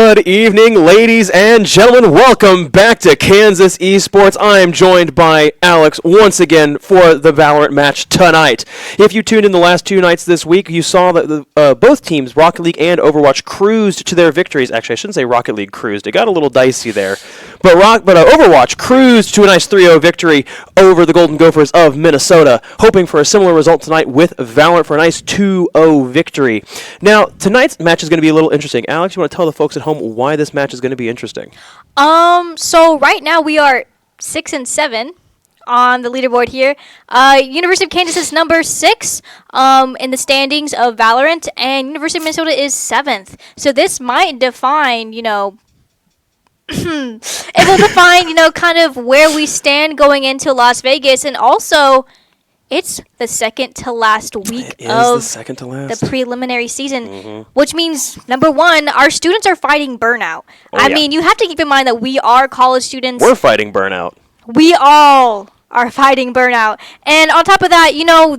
Good evening, ladies and gentlemen. Welcome back to Kansas Esports. I am joined by Alex once again for the Valorant match tonight. If you tuned in the last two nights this week, you saw that both teams, Rocket League and Overwatch, cruised to their victories. Actually, I shouldn't say Rocket League cruised. It got a little dicey there. But Overwatch cruised to a nice 3-0 victory over the Golden Gophers of Minnesota, hoping for a similar result tonight with Valorant for a nice 2-0 victory. Now, tonight's match is going to be a little interesting. Alex, you want to tell the folks at home why this match is going to be interesting? So right now we are 6-7 on the leaderboard here. University of Kansas is number 6 in the standings of Valorant, and University of Minnesota is 7th. So this might define, it will define, kind of where we stand going into Las Vegas, and also it's the second to last week of the preliminary season, which means, number one, our students are fighting burnout. I mean, you have to keep in mind that we are college students. We're fighting burnout. We all are fighting burnout. And on top of that,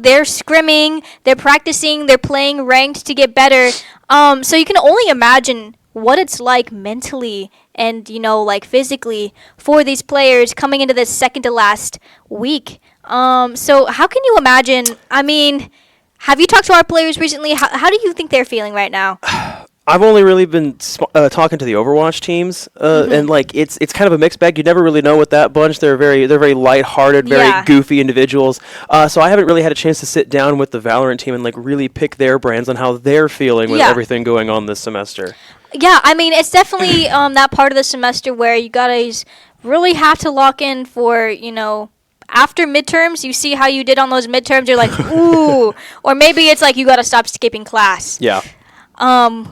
they're scrimming, they're practicing, they're playing ranked to get better. So you can only imagine what it's like mentally and, physically for these players coming into this second to last week. So how can you imagine? I mean, have you talked to our players recently? How do you think they're feeling right now? I've only really been talking to the Overwatch teams, and it's kind of a mixed bag. You never really know with that bunch. They're very lighthearted, very goofy individuals. So I haven't really had a chance to sit down with the Valorant team and really pick their brains on how they're feeling with everything going on this semester. Yeah, I mean, it's definitely that part of the semester where you guys really have to lock in for, after midterms, you see how you did on those midterms, you're like, ooh. Or maybe it's like you got to stop skipping class. Yeah.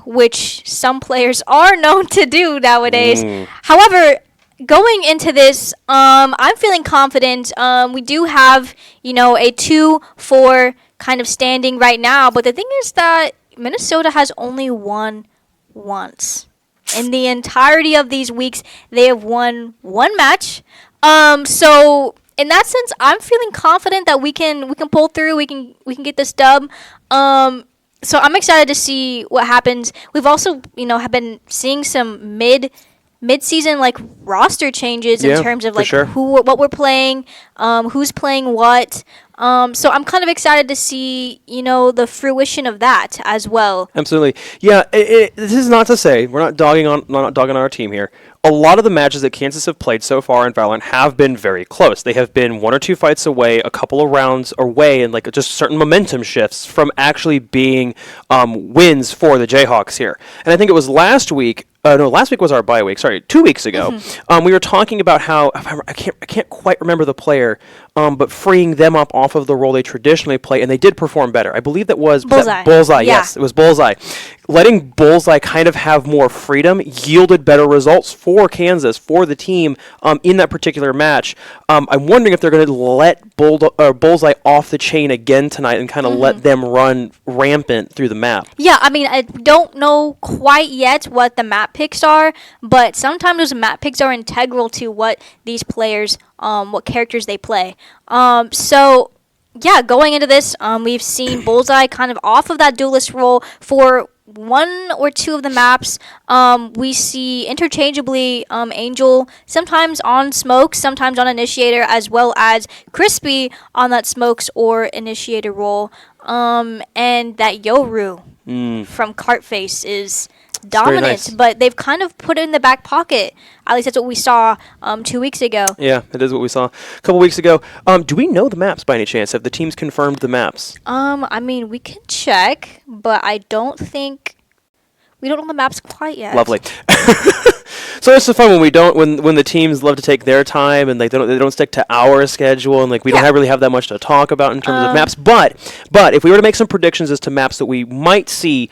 Which some players are known to do nowadays. However, going into this, I'm feeling confident. We do have, a 2-4 kind of standing right now. But the thing is that Minnesota has only won once. In the entirety of these weeks, they have won one match. So in that sense, I'm feeling confident that we can pull through. We can get this dub. So I'm excited to see what happens. We've also, have been seeing some mid-season roster changes in terms of what we're playing, who's playing what. So I'm kind of excited to see, the fruition of that as well. Absolutely. Yeah, this is not to say we're not dogging on our team here. A lot of the matches that Kansas have played so far in Valorant have been very close. They have been 1 or 2 fights away, a couple of rounds away, and just certain momentum shifts from actually being wins for the Jayhawks here. And I think it was last week was our bye week. Sorry, 2 weeks ago. We were talking about how I can't quite remember the player, but freeing them up off of the role they traditionally play, and they did perform better. I believe that was Bullseye. Bullseye. Yeah. Yes, it was Bullseye. Letting Bullseye kind of have more freedom yielded better results for Kansas, for the team, in that particular match. I'm wondering if they're going to let Bullseye off the chain again tonight and kind of let them run rampant through the map. Yeah, I mean, I don't know quite yet what the map picks are, but sometimes those map picks are integral to what these players, what characters they play. So, yeah, going into this, we've seen Bullseye kind of off of that duelist role for 1 or 2 of the maps. We see interchangeably Angel sometimes on smokes, sometimes on initiator, as well as Crispy on that smokes or initiator role. And that Yoru from Cartface is dominant, nice. But they've kind of put it in the back pocket. At least that's what we saw 2 weeks ago. Yeah, it is what we saw a couple weeks ago. Do we know the maps by any chance? Have the teams confirmed the maps? I mean, we can check, but I don't think we don't know the maps quite yet. Lovely. So it's so fun when the teams love to take their time and they don't stick to our schedule, and we don't really have that much to talk about in terms of maps. But if we were to make some predictions as to maps that we might see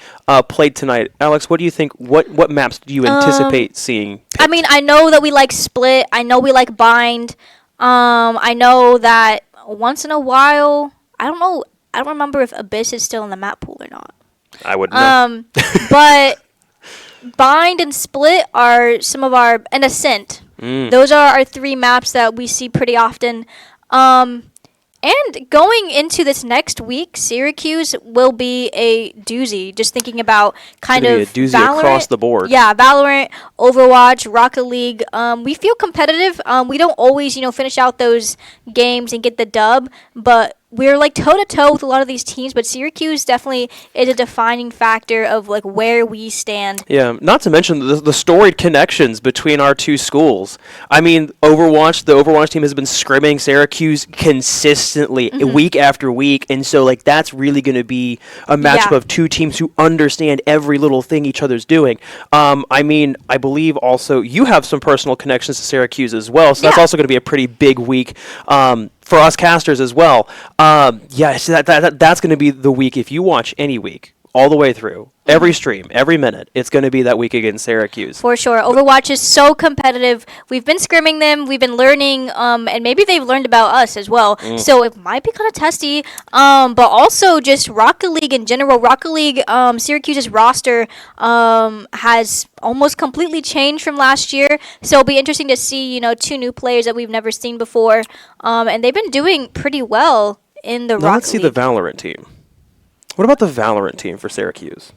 played tonight, Alex, what do you think? What maps do you anticipate seeing picked? I mean, I know that we like Split. I know we like Bind. I know that once in a while, I don't remember if Abyss is still in the map pool or not. I wouldn't know. But Bind and Split are some of our, and Ascent. Those are our 3 maps that we see pretty often. And going into this next week, Syracuse will be a doozy. Just thinking about kind gonna of be a doozy Valorant, across the board. Yeah, Valorant, Overwatch, Rocket League. We feel competitive. We don't always, finish out those games and get the dub, but we're like toe to toe with a lot of these teams. But Syracuse definitely is a defining factor of like where we stand. Yeah, not to mention the storied connections between our two schools. I mean, the Overwatch team has been scrimming Syracuse consistently week after week, and so like that's really going to be a matchup Yeah. of two teams who understand every little thing each other's doing. I mean, I believe also you have some personal connections to Syracuse as well, so that's Yeah. also going to be a pretty big week. For us casters as well. Yeah, so that's going to be the week if you watch any week all the way through. Every stream, every minute, it's going to be that week against Syracuse. For sure. Overwatch is so competitive. We've been scrimming them. We've been learning, and maybe they've learned about us as well. So it might be kind of testy. But also just Rocket League in general. Rocket League, Syracuse's roster has almost completely changed from last year. So it'll be interesting to see, two new players that we've never seen before. And they've been doing pretty well in the Now Rocket let's see League. the Valorant team. What about the Valorant team for Syracuse?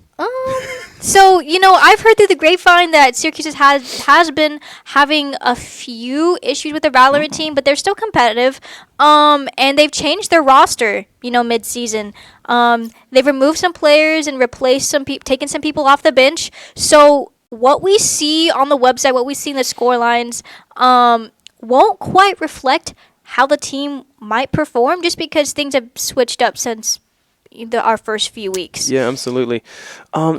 So, I've heard through the grapevine that Syracuse has been having a few issues with their Valorant team, but they're still competitive. And they've changed their roster, mid-season. They've removed some players and replaced taken some people off the bench. So what we see on the website, what we see in the score lines, won't quite reflect how the team might perform just because things have switched up since our first few weeks. Yeah, absolutely.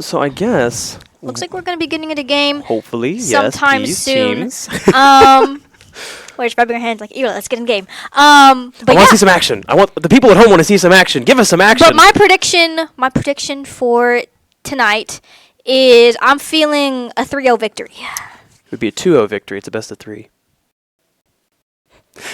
So I guess Looks like we're going to be getting into game hopefully, sometime yes, soon. teams. We're just rubbing our hands like, ew, let's get in game. But I want yeah, to see some action. I want the people at home want to see some action. Give us some action. but my prediction for tonight is I'm feeling a 3-0 victory. It would be a 2-0 victory. It's a best of 3.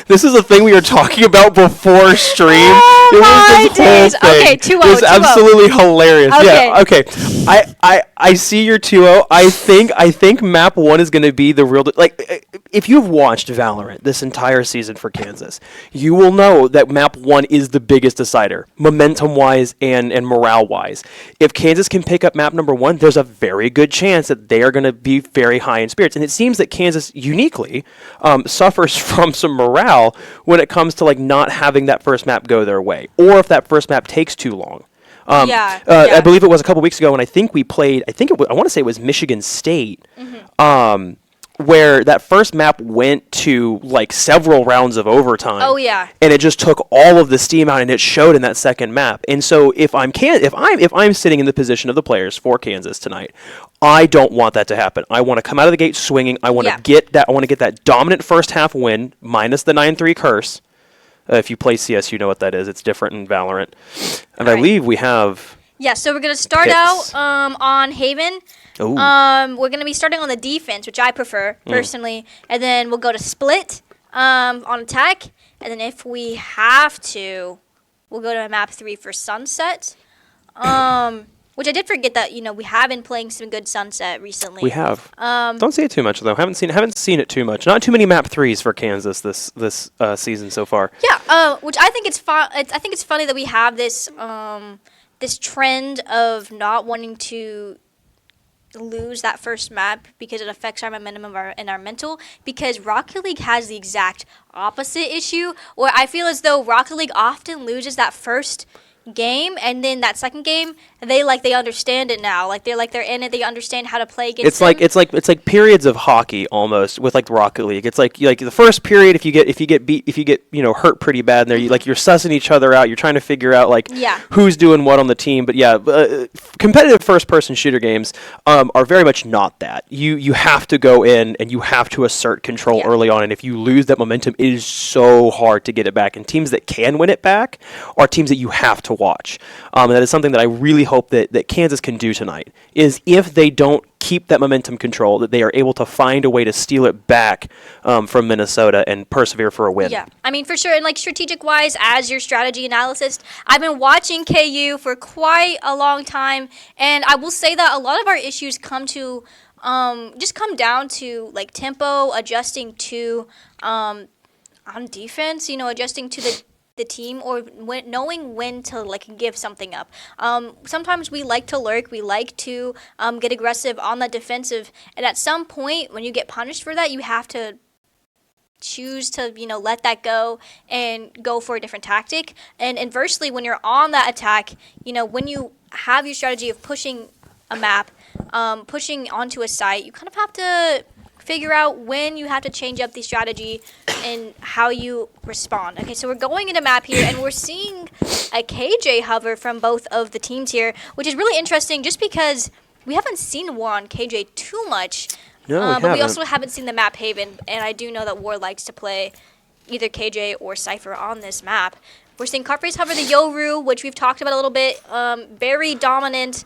This is a thing we were talking about before stream. Oh it was my this whole days. thing. Okay, 2-0, It was 2-0. absolutely hilarious. Okay. Yeah, okay. I see your 2-0. I think map 1 is going to be the real if you've watched Valorant this entire season for Kansas, you will know that map 1 is the biggest decider, momentum-wise and morale-wise. If Kansas can pick up map number 1, there's a very good chance that they are going to be very high in spirits. And it seems that Kansas uniquely suffers from some morale when it comes to like not having that first map go their way, or if that first map takes too long. Yeah. I believe it was a couple weeks ago when I want to say it was Michigan State, where that first map went to like several rounds of overtime. Oh, yeah. And it just took all of the steam out, and it showed in that second map. And so if I'm sitting in the position of the players for Kansas tonight, I don't want that to happen. I want to come out of the gate swinging. I want to get that dominant first half win minus the 9-3 curse. If you play CS, you know what that is. It's different in Valorant. And I believe we have... Yeah, so we're going to start picks. out on Haven. Ooh. We're going to be starting on the defense, which I prefer, personally. And then we'll go to split on attack. And then if we have to, we'll go to map 3 for sunset. Which I did forget that, we have been playing some good sunset recently. We have. Don't see it too much though. Haven't seen it too much. Not too many map 3s for Kansas this season so far. Yeah, which I think it's fun. I think it's funny that we have this this trend of not wanting to lose that first map because it affects our momentum and our mental, because Rocket League has the exact opposite issue where I feel as though Rocket League often loses that first game, and then that second game they understand it now, they're in it, they understand how to play against them. It's like periods of hockey almost with like Rocket League. It's like the first period, if you get hurt pretty bad, and you're sussing each other out, you're trying to figure out who's doing what on the team. But competitive first person shooter games are very much not that. You have to go in and you have to assert control early on, and if you lose that momentum, it is so hard to get it back. And teams that can win it back are teams that you have to watch. And that is something that I really hope that Kansas can do tonight, is if they don't keep that momentum control, that they are able to find a way to steal it back from Minnesota and persevere for a win. Yeah, I mean, for sure. And strategic-wise, as your strategy analyst, I've been watching KU for quite a long time, and I will say that a lot of our issues come down to tempo, adjusting to on defense, adjusting to the team or knowing when to like give something up. Sometimes we like to lurk, we like to get aggressive on the defensive, and at some point when you get punished for that, you have to choose to let that go and go for a different tactic. And inversely, when you're on that attack, when you have your strategy of pushing a map, pushing onto a site, you kind of have to figure out when you have to change up the strategy and how you respond. Okay, so we're going into map here, and we're seeing a KJ hover from both of the teams here, which is really interesting just because we haven't seen War on KJ too much. No, but we also haven't seen the map Haven, and I do know that War likes to play either KJ or Cypher on this map. We're seeing Cartface hover the Yoru, which we've talked about a little bit. Very dominant.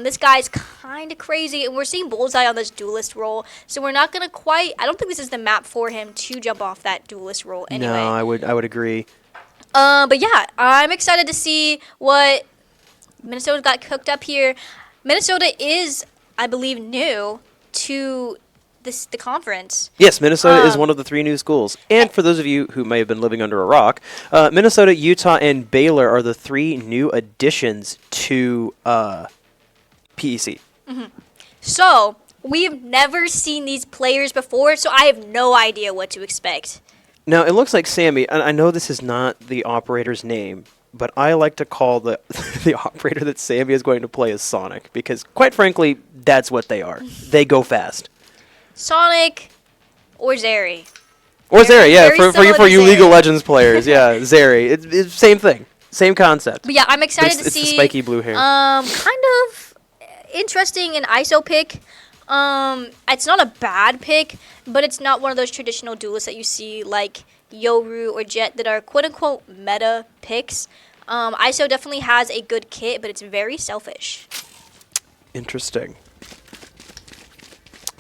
This guy's kind of crazy, and we're seeing Bullseye on this duelist role. So we're not gonna quite. I don't think this is the map for him to jump off that duelist role anyway. No, I would agree. But yeah, I'm excited to see what Minnesota got cooked up here. Minnesota is, I believe, new to the conference. Yes, Minnesota is one of the 3 new schools. And for those of you who may have been living under a rock, Minnesota, Utah, and Baylor are the 3 new additions to PEC. Mm-hmm. So, we've never seen these players before, so I have no idea what to expect. Now, it looks like Sammy, and I know this is not the operator's name, but I like to call the the operator that Sammy is going to play as Sonic, because quite frankly, that's what they are. They go fast. Sonic or Zeri. Or Zeri, yeah, for you Zeri. League of Legends players, yeah, Zeri. It's same thing, same concept. But yeah, I'm excited to see. It's the spiky blue hair. Kind of interesting an ISO pick. It's not a bad pick, but it's not one of those traditional duelists that you see like Yoru or Jet that are quote-unquote meta picks. ISO definitely has a good kit, but it's very selfish. Interesting.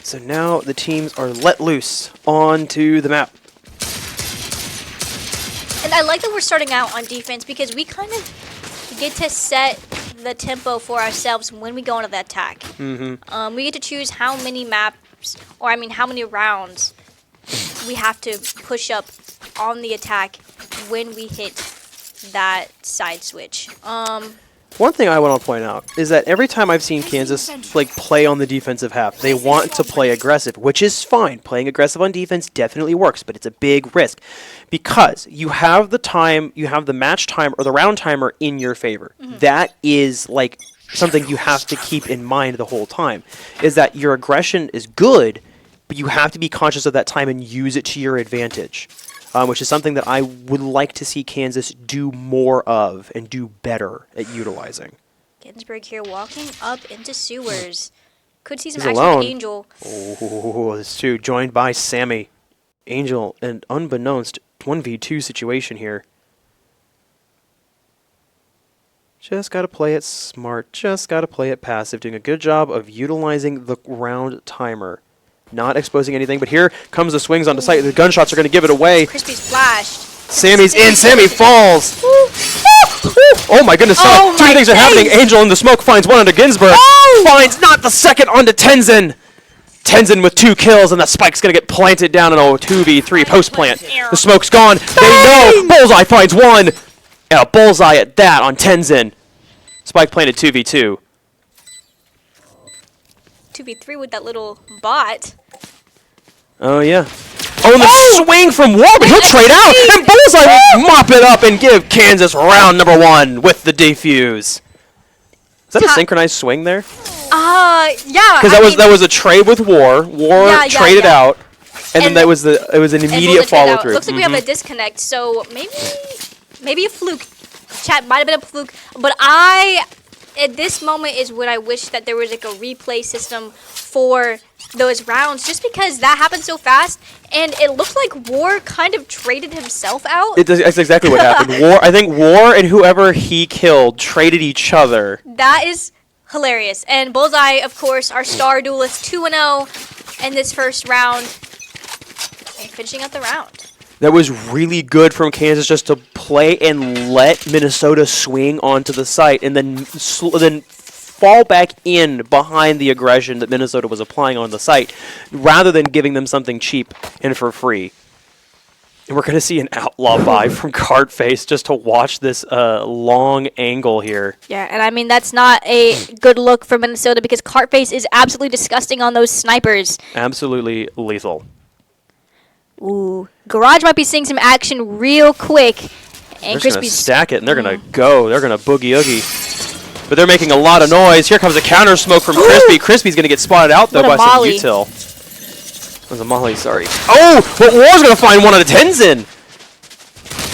So now the teams are let loose onto the map. And I like that we're starting out on defense because we kind of get to set the tempo for ourselves when we go into the attack. Mm-hmm. We get to choose how many maps, or I mean how many rounds we have to push up on the attack when we hit that side switch. One thing I want to point out is that every time I've seen Kansas play on the defensive half, they want to play aggressive, which is fine. Playing aggressive on defense definitely works, but it's a big risk because you have the time, you have the match time or the round timer in your favor. Mm-hmm. That is like something you have to keep in mind the whole time, is that your aggression is good, but you have to be conscious of that time and use it to your advantage. Which is something that I would like to see Kansas do more of and do better at utilizing. Ginsburg here walking up into sewers. Could see some He's action alone. with Angel. Oh, this too. Joined by Sammy. Angel, and unbeknownst, 1v2 situation here. Just got to play it smart. Just got to play it passive. Doing a good job of utilizing the round timer. Not exposing anything, but here comes the swings onto sight. The gunshots are going to give it away. Crispy's flashed. Sammy's in. Sammy falls. Oh my goodness. Oh Two things are happening. Angel in the smoke finds one onto Ginsburg. Oh! Finds not the second onto Tenzin. Tenzin with 2 kills, and that spike's going to get planted down in a 2v3 post plant. The smoke's gone. They know. Bullseye finds one. And a bullseye at that on Tenzin. Spike planted 2v2. 2v3 with that little bot. Oh, yeah. Oh, and the swing from War, but he'll trade out. And Bullseye will mop it up and give Kansas round number 1 with the defuse. Is that a synchronized swing there? Yeah. Because that was a trade with War. War traded out, and then it was an immediate follow through. Looks like we have a disconnect, so maybe a fluke. Chat might have been a fluke, but at this moment is when I wish that there was like a replay system for those rounds, just because that happened so fast, and it looked like War kind of traded himself out. That's exactly what happened. I think War and whoever he killed traded each other. That is hilarious. And Bullseye, of course, our star duelist, 2-0 in this first round, and finishing out the round. That was really good from Kansas just to play and let Minnesota swing onto the site and then fall back in behind the aggression that Minnesota was applying on the site rather than giving them something cheap and for free. And we're going to see an outlaw buy from Cartface just to watch this long angle here. Yeah, and I mean, that's not a good look for Minnesota because Cartface is absolutely disgusting on those snipers. Absolutely lethal. Ooh. Garage might be seeing some action real quick. And They're just going to Crispy's stack it, and they're going to go. They're going to boogie-oogie. But they're making a lot of noise. Here comes a counter smoke from Crispy. Crispy's going to get spotted out, though, by some util. Was a Molly, sorry. Oh, but War's going to find one of the Tenzin.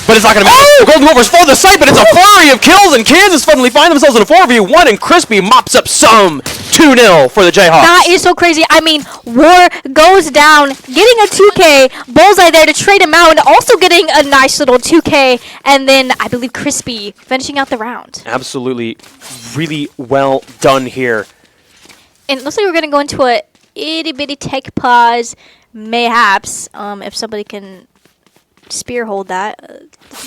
But it's not going to make it. Golden Gophers fold the site, but it's a flurry of kills, and Kansas suddenly find themselves in a 4v1, and Crispy mops up some 2-0 for the Jayhawks. That is so crazy. I mean, War goes down, getting a 2K, Bullseye there to trade him out, and also getting a nice little 2K, and then I believe Crispy finishing out the round. Absolutely, really well done here. And it looks like we're going to go into a itty-bitty tech pause, mayhaps, if somebody can spear hold that.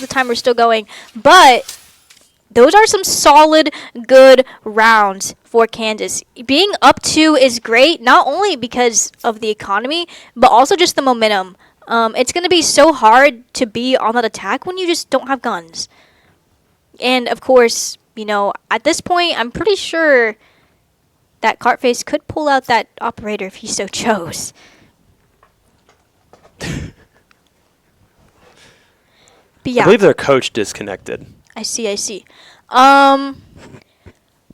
The timer's still going. But those are some solid, good rounds for Kansas. Being up 2 is great, not only because of the economy, but also just the momentum. It's going to be so hard to be on that attack when you just don't have guns. And, of course, you know, at this point, I'm pretty sure that Cartface could pull out that operator if he so chose. But yeah, I believe their coach disconnected. I see.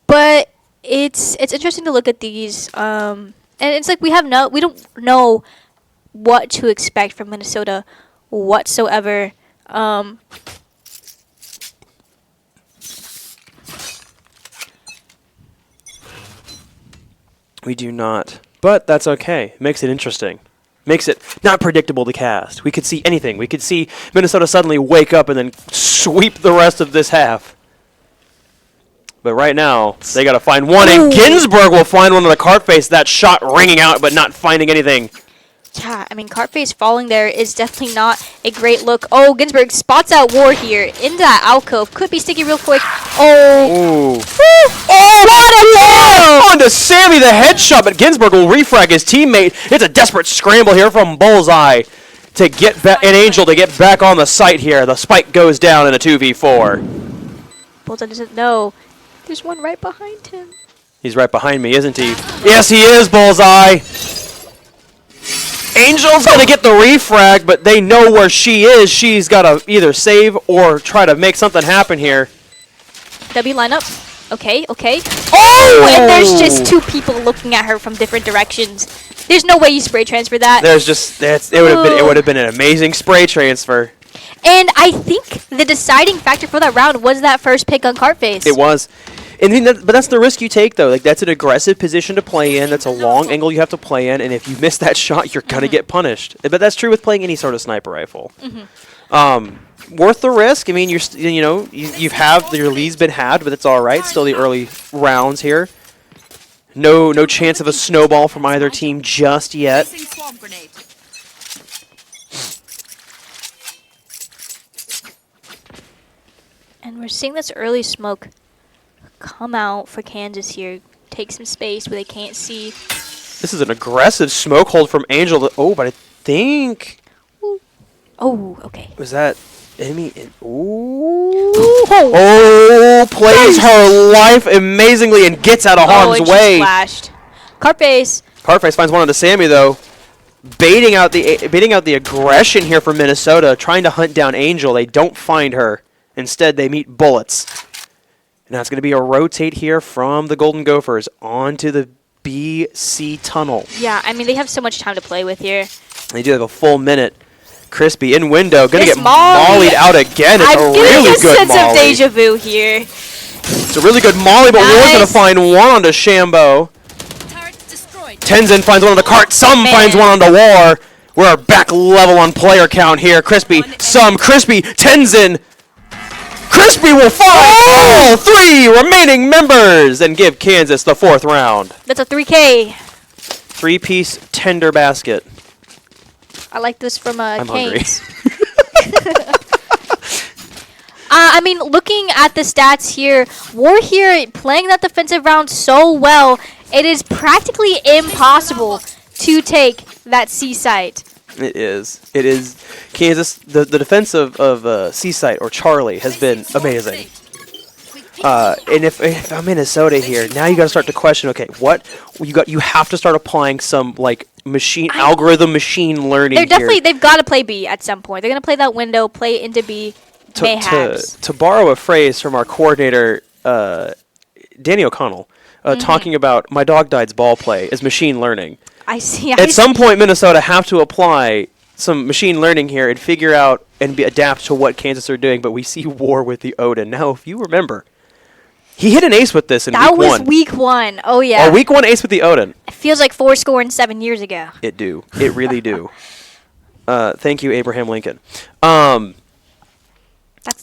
But it's interesting to look at these. And it's like we don't know what to expect from Minnesota whatsoever. We do not. But that's okay. Makes it interesting. Makes it not predictable to cast. We could see anything. We could see Minnesota suddenly wake up and then sweep the rest of this half. But right now, they got to find one, and Ginsburg will find one on the Cartface. That shot ringing out, but not finding anything. Yeah, I mean, Cartface falling there is definitely not a great look. Oh, Ginsburg spots out War here into that alcove. Could be sticky real quick. Oh. Oh, what a onto Sammy, the headshot, but Ginsburg will refrag his teammate. It's a desperate scramble here from Bullseye to get back, an Angel to get back on the site here. The spike goes down in a 2v4. Bullseye doesn't know. There's one right behind him. He's right behind me, isn't he? Yes, he is, Bullseye. Angel's going to get the refrag, but they know where she is. She's got to either save or try to make something happen here. W lineup. Okay. Oh, and there's just two people looking at her from different directions. There's no way you spray transfer that. There's just it would have been an amazing spray transfer. And I think the deciding factor for that round was that first pick on Cartface. It was. And but that's the risk you take, though. Like, that's an aggressive position to play in. That's a long angle you have to play in. And if you miss that shot, you're going to get punished. But that's true with playing any sort of sniper rifle. Worth the risk. I mean, you've your lead's been had, but it's all right. Still the early rounds here. No chance of a snowball from either team just yet. And we're seeing this early smoke come out for Kansas here. Take some space where they can't see. This is an aggressive smoke hold from Angel. But I think... Oh, okay. Was that enemy? Plays her life amazingly and gets out of harm's way. Flashed. Cartface Finds one onto Sammy, though. Baiting out the aggression here for Minnesota, trying to hunt down Angel. They don't find her. Instead, they meet bullets. Now it's going to be a rotate here from the Golden Gophers onto the BC tunnel. Yeah, I mean, they have so much time to play with here. They do have a full minute. Crispy in window, going to get mollied out again. It's a really good molly. I'm getting a sense of deja vu here. It's a really good molly, but War's going to find one onto Shambo. Tenzin finds one on the cart. Some finds one on the War. We're back level on player count here. Crispy, Tenzin. Crispy will find all three remaining members and give Kansas the fourth round. That's a 3K. Three-piece tender basket. I like this from I'm Canes. I mean, looking at the stats here, War here playing that defensive round so well, it is practically impossible to take that C site. It is. It is. Kansas, the defense of Seaside or Charlie has been amazing. And if I'm Minnesota here, now you got to start to question. Okay, what you have to start applying some like machine learning. They've got to play B at some point. They're gonna play that window, play into B. To borrow a phrase from our coordinator, Danny O'Connell, talking about my dog died's ball play is machine learning. I see. At some point, Minnesota have to apply some machine learning here and figure out and adapt to what Kansas are doing. But we see war with the Odin. Now, if you remember, he hit an ace with this in week one. That was week 1. Oh, yeah. A week 1 ace with the Odin. It feels like 4 scoring 7 years ago. It do. It really do. Thank you, Abraham Lincoln. That's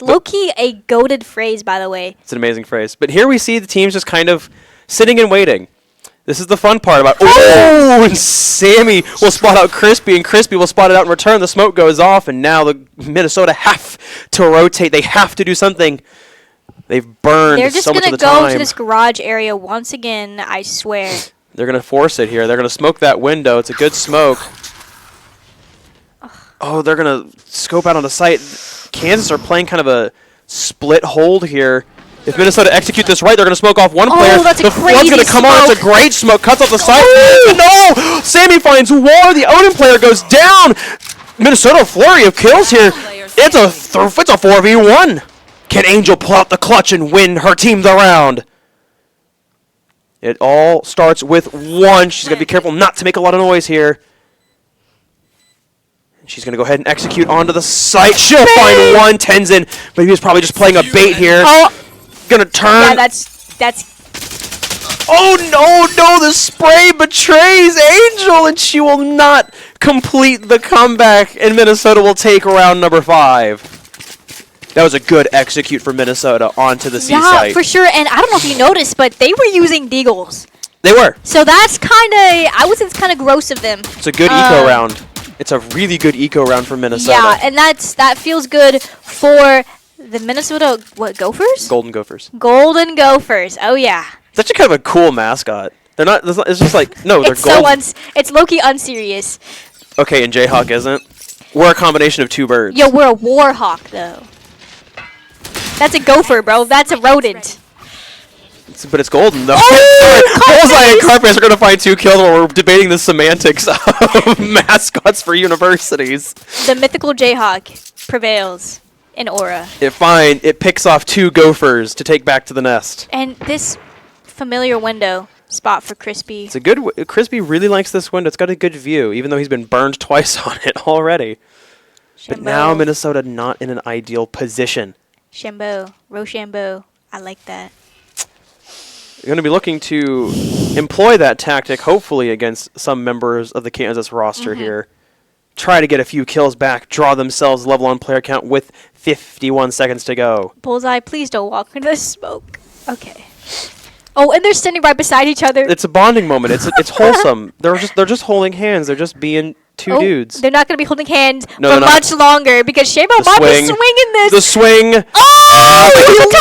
low-key a goated phrase, by the way. It's an amazing phrase. But here we see the teams just kind of sitting and waiting. This is the fun part about... Oh, and Sammy will spot out Crispy, and Crispy will spot it out in return. The smoke goes off, and now the Minnesota have to rotate. They have to do something. They've burned so much of the time. They're just going to go to this garage area once again, I swear. They're going to force it here. They're going to smoke that window. It's a good smoke. Oh, they're going to scope out on the site. Kansas are playing kind of a split hold here. If Minnesota execute this right, they're going to smoke off one player. That's the flood's going to come on. It's a great smoke. Cuts off the side. No! Sammy finds War. The Odin player goes down. Minnesota flurry of kills here. It's a 4v1. Can Angel pull out the clutch and win her team the round? It all starts with 1. She's going to be careful not to make a lot of noise here. She's going to go ahead and execute onto the site. She'll find 1. Tenzin, but he was probably just playing a bait here. Going to turn. Yeah, that's... Oh, no, the spray betrays Angel, and she will not complete the comeback, and Minnesota will take round number 5. That was a good execute for Minnesota onto the C site. Yeah, for sure, and I don't know if you noticed, but they were using deagles. They were. So that's kind of, I would say it's kind of gross of them. It's a good eco round. It's a really good eco round for Minnesota. Yeah, and that feels good for the Minnesota Gophers? Golden Gophers. Golden Gophers. Oh yeah. It's actually kind of a cool mascot. They're not. It's just like no, they're it's golden. It's low-key unserious. Okay, and Jayhawk isn't. We're a combination of 2 birds. Yo, we're a warhawk though. That's a gopher, bro. That's a rodent. But it's golden though. Oh, Bullseye and Carpace are going to find 2 kills while we're debating the semantics of mascots for universities. The mythical Jayhawk prevails in Aura. It picks off 2 gophers to take back to the nest. And this familiar window spot for Crispy. It's a good. Crispy really likes this window. It's got a good view, even though he's been burned twice on it already. But now Minnesota not in an ideal position. Rochambeau. I like that. You're going to be looking to employ that tactic, hopefully, against some members of the Kansas roster here. Try to get a few kills back, draw themselves level on player count with 51 seconds to go. Bullseye, please don't walk into the smoke. Okay. Oh, and they're standing right beside each other. It's a bonding moment. It's wholesome. They're just holding hands. They're just being 2 dudes. They're not going to be holding hands for much longer because Shambo might be swinging this. The swing. Oh, he looks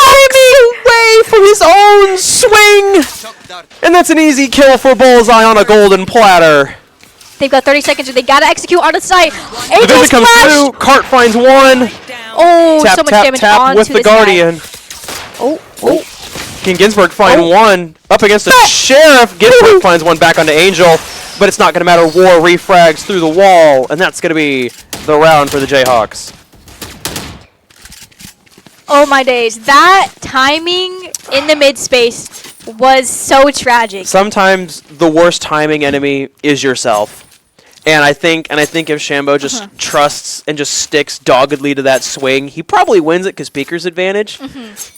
away from his own swing. And that's an easy kill for Bullseye on a golden platter. They've got 30 seconds. They got to execute on the site. The vision comes through. Cart finds 1. Oh, tap, so much tap, damage tap with the Guardian. Oh. King Ginsburg find 1 up against the Sheriff. Ginsburg finds 1 back onto Angel, but it's not going to matter. War refrags through the wall, and that's going to be the round for the Jayhawks. Oh my days. That timing in the mid space was so tragic. Sometimes the worst timing enemy is yourself. And I think if Shambo just trusts and just sticks doggedly to that swing, he probably wins it because Beaker's advantage.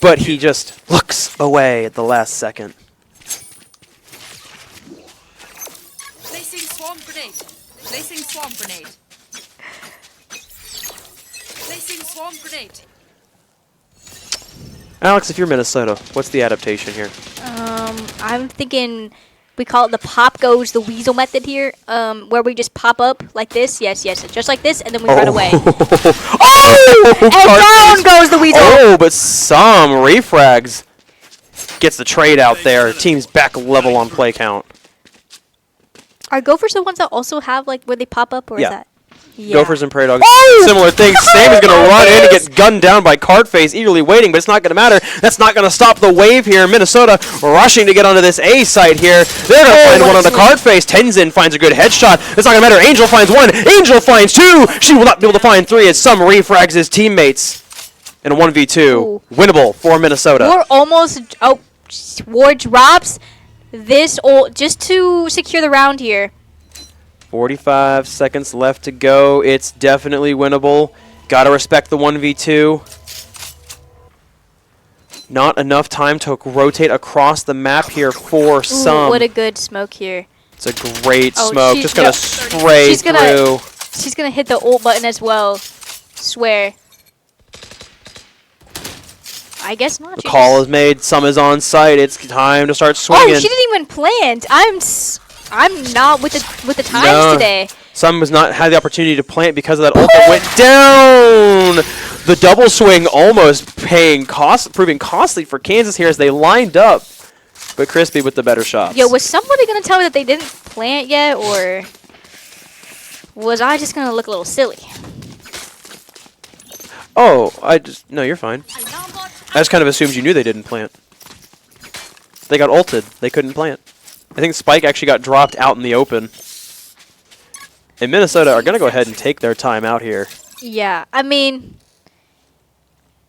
But he just looks away at the last second. Placing swarm grenade. Placing swarm grenade. Placing swarm grenade. Alex, if you're Minnesota, what's the adaptation here? I'm thinking we call it the pop goes the weasel method here, where we just pop up like this. Yes, just like this, and then we run away. Oh! And down goes the weasel. Oh, but some refrags gets the trade out there. Team's back level on play count. Are Gophers the ones that also have like where they pop up, or is that? Yeah. Gophers and Prairie Dogs, Oh! similar thing. Sammy's going to run in and Yes! get gunned down by Cardface, eagerly waiting, but it's not going to matter. That's not going to stop the wave here. Minnesota rushing to get onto this A site here. They're going to find one on the Cardface. Tenzin finds a good headshot. It's not going to matter. Angel finds one. Angel finds two. She will not be able to find three as some refrags his teammates. In a 1v2. Ooh. Winnable for Minnesota. We're almost. Oh, War drops this ult just to secure the round here. 45 seconds left to go. It's definitely winnable. Gotta respect the 1v2. Not enough time to rotate across the map here for Ooh, some. what a good smoke here. It's a great Oh, smoke. Just gonna spray she's through. She's gonna hit the ult button as well. Swear. I guess not. The call is made. Some is on site. It's time to start Oh, swinging. she didn't even plant. I'm not with the times No. today. Some has not had the opportunity to plant because of that ult that went down. The double swing almost proving costly for Kansas here as they lined up. But Crispy with the better shots. Yo, was somebody gonna tell me that they didn't plant yet, or was I just gonna look a little silly? Oh, no, you're fine. I just kind of assumed you knew they didn't plant. They got ulted. They couldn't plant. I think Spike actually got dropped out in the open. And Minnesota are going to go ahead and take their time out here. Yeah, I mean,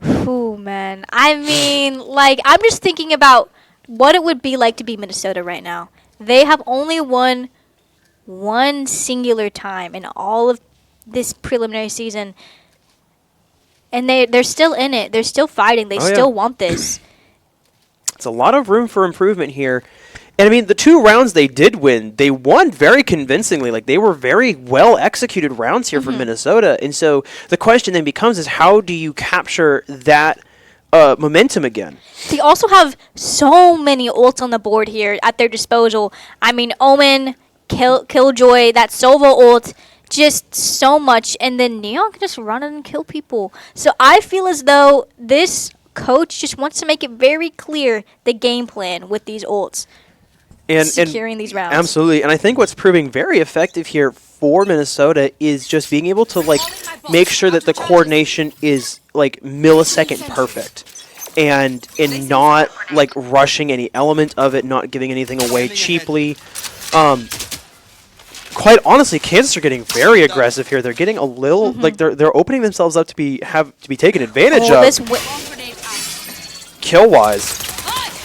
ooh, man. I mean, like, I'm just thinking about what it would be like to be Minnesota right now. They have only won one singular time in all of this preliminary season. And they're still in it. They're still fighting. They still want this. It's a lot of room for improvement here. And I mean, the 2 rounds they did win, they won very convincingly. Like, they were very well executed rounds here from Minnesota. And so the question then becomes is how do you capture that momentum again? They also have so many ults on the board here at their disposal. I mean, Omen, Killjoy, that Sova ult, just so much. And then Neon can just run and kill people. So I feel as though this coach just wants to make it very clear the game plan with these ults. And securing these rounds. Absolutely. And I think what's proving very effective here for Minnesota is just being able to like make sure that the coordination is like millisecond perfect. And not like rushing any element of it, not giving anything away cheaply. Quite honestly, Kansas are getting very aggressive here. They're getting a little like they're opening themselves up to be taken advantage of. Kill wise.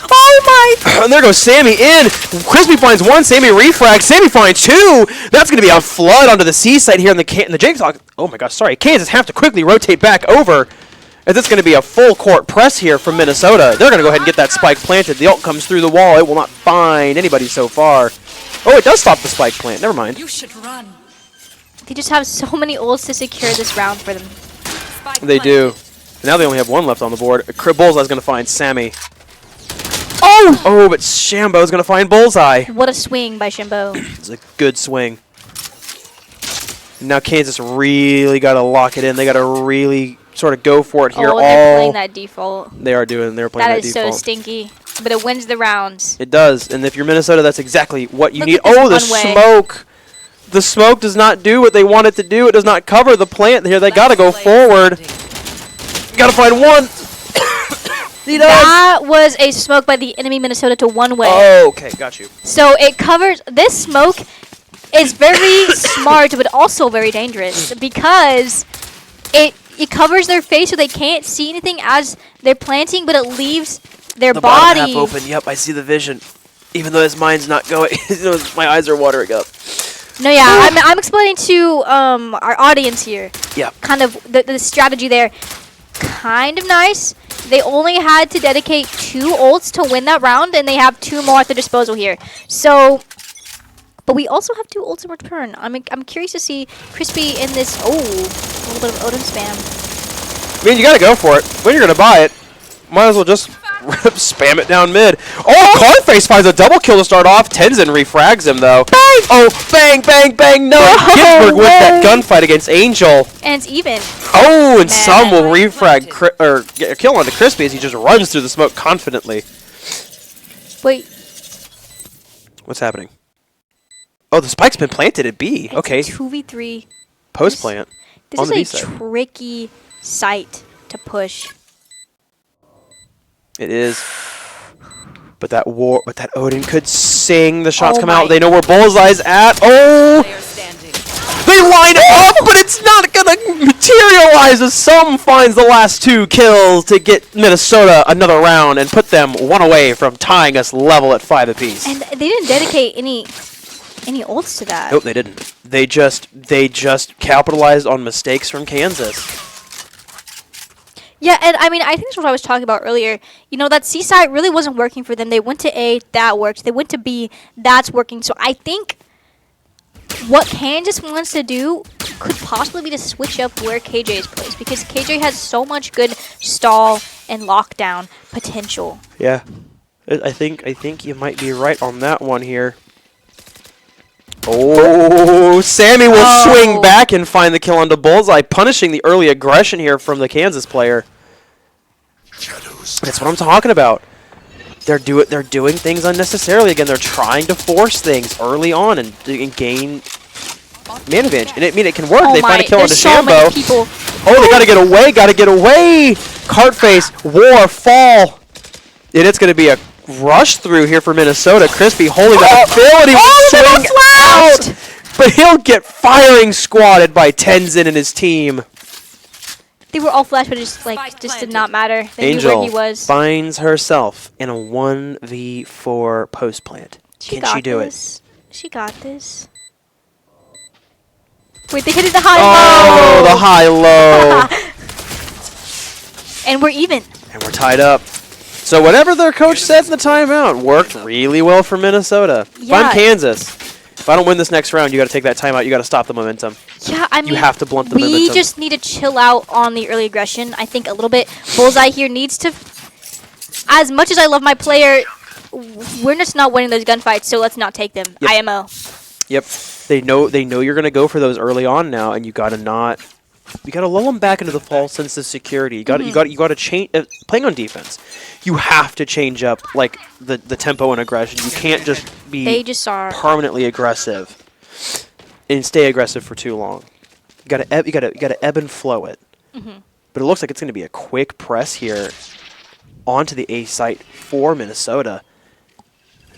Oh my! And there goes Sammy in. Crispy finds one. Sammy refrags. Sammy finds two. That's going to be a flood onto the C site here in the Jigsaw. Oh my gosh, sorry. Kansas have to quickly rotate back over. As it's going to be a full court press here from Minnesota. They're going to go ahead and get that spike planted. The ult comes through the wall. It will not find anybody so far. Oh, it does stop the spike plant. Never mind. You should run. They just have so many ults to secure this round for them. Spike They planted. do. Now they only have one left on the board. Bullseye's going to find Sammy. Oh! Oh, but Shambo's going to find Bullseye. What a swing by Shimbo. It's a good swing. Now Kansas really got to lock it in. They got to really sort of go for it here. Oh, they're playing that default. They are doing. They're playing That that is default. so stinky. But it wins the rounds. It does. And if you're Minnesota, that's exactly what you Look need. at this Oh, the one-way. smoke. The smoke does not do what they want it to do. It does not cover the plant here. They got to go forward. Got to find one. He does. That was a smoke by the enemy Minnesota to one way. Oh, okay. Got you. So it covers. This smoke is very smart, but also very dangerous because it covers their face so they can't see anything as they're planting, but it leaves their The body. bottom half open. Yep, I see the vision. Even though his mind's not going, my eyes are watering up. No, yeah, I'm explaining to our audience here. Yeah. Kind of the strategy there. Kind of nice. They only had to dedicate 2 ults to win that round, and they have 2 more at their disposal here. So, but we also have 2 ults in return. I'm curious to see Crispy in this. Oh, a little bit of Odin spam. I mean, you got to go for it. When you're going to buy it, might as well just spam it down mid. Oh, Cardface finds a double kill to start off. Tenzin refrags him, though. Bang! Oh, bang, bang, bang. No, Ginsburg wins that gunfight against Angel. And it's even. Oh, and Man. some will refrag or get a kill onto Crispy as he just runs through the smoke confidently. Wait. What's happening? Oh, the spike's been planted at B. It's Okay. a 2v3 post plant This on the B is a side. tricky site to push. It is. But that Odin could sing. The shots Oh come my- out. They know where Bullseye's at. Oh! Player standing. They line it up, but it's not going to materialize as Some finds the last 2 kills to get Minnesota another round and put them one away from tying us level at 5 apiece. And they didn't dedicate any ults to that. Nope, they didn't. They just capitalized on mistakes from Kansas. Yeah, and I mean, I think that's what I was talking about earlier. You know, that C side really wasn't working for them. They went to A, that worked. They went to B, that's working. So I think what Kansas wants to do could possibly be to switch up where KJ is placed, because KJ has so much good stall and lockdown potential. Yeah, I think you might be right on that one here. Oh, Sammy will swing back and find the kill onto Bullseye, punishing the early aggression here from the Kansas player. That's what I'm talking about. They're doing things unnecessarily. Again, they're trying to force things early on and gain man advantage. And it can work. Oh They find a kill onto there's so many Shambo. people. Oh, they gotta get away! Cartface, war, fall. And it's gonna be a rush through here for Minnesota. Crispy holding that ability to swing out, but he'll get firing squatted by Tenzin and his team. They were all flash, but it just did not matter. They knew where Angel he was. finds herself in a 1v4 post plant. Can she do it? She got this. Wait, they hit it the high Oh, low. the high low. And we're even. And we're tied up. So whatever their coach said in the timeout worked really well for Minnesota. If Yeah. I'm Kansas, if I don't win this next round, you got to take that timeout. You got to stop the momentum. Yeah, I mean, have to blunt the we momentum. just need to chill out on the early aggression. I think a little bit. Bullseye here needs to. As much as I love my player, we're just not winning those gunfights, so let's not take them. Yep. IMO. Yep, they know you're gonna go for those early on now, and you gotta lull them back into the false sense of security. You gotta change. Playing on defense, you have to change up like the tempo and aggression. You can't just be They just are. permanently aggressive and stay aggressive for too long. You gotta ebb and flow it. But it looks like it's gonna be a quick press here onto the A site for Minnesota.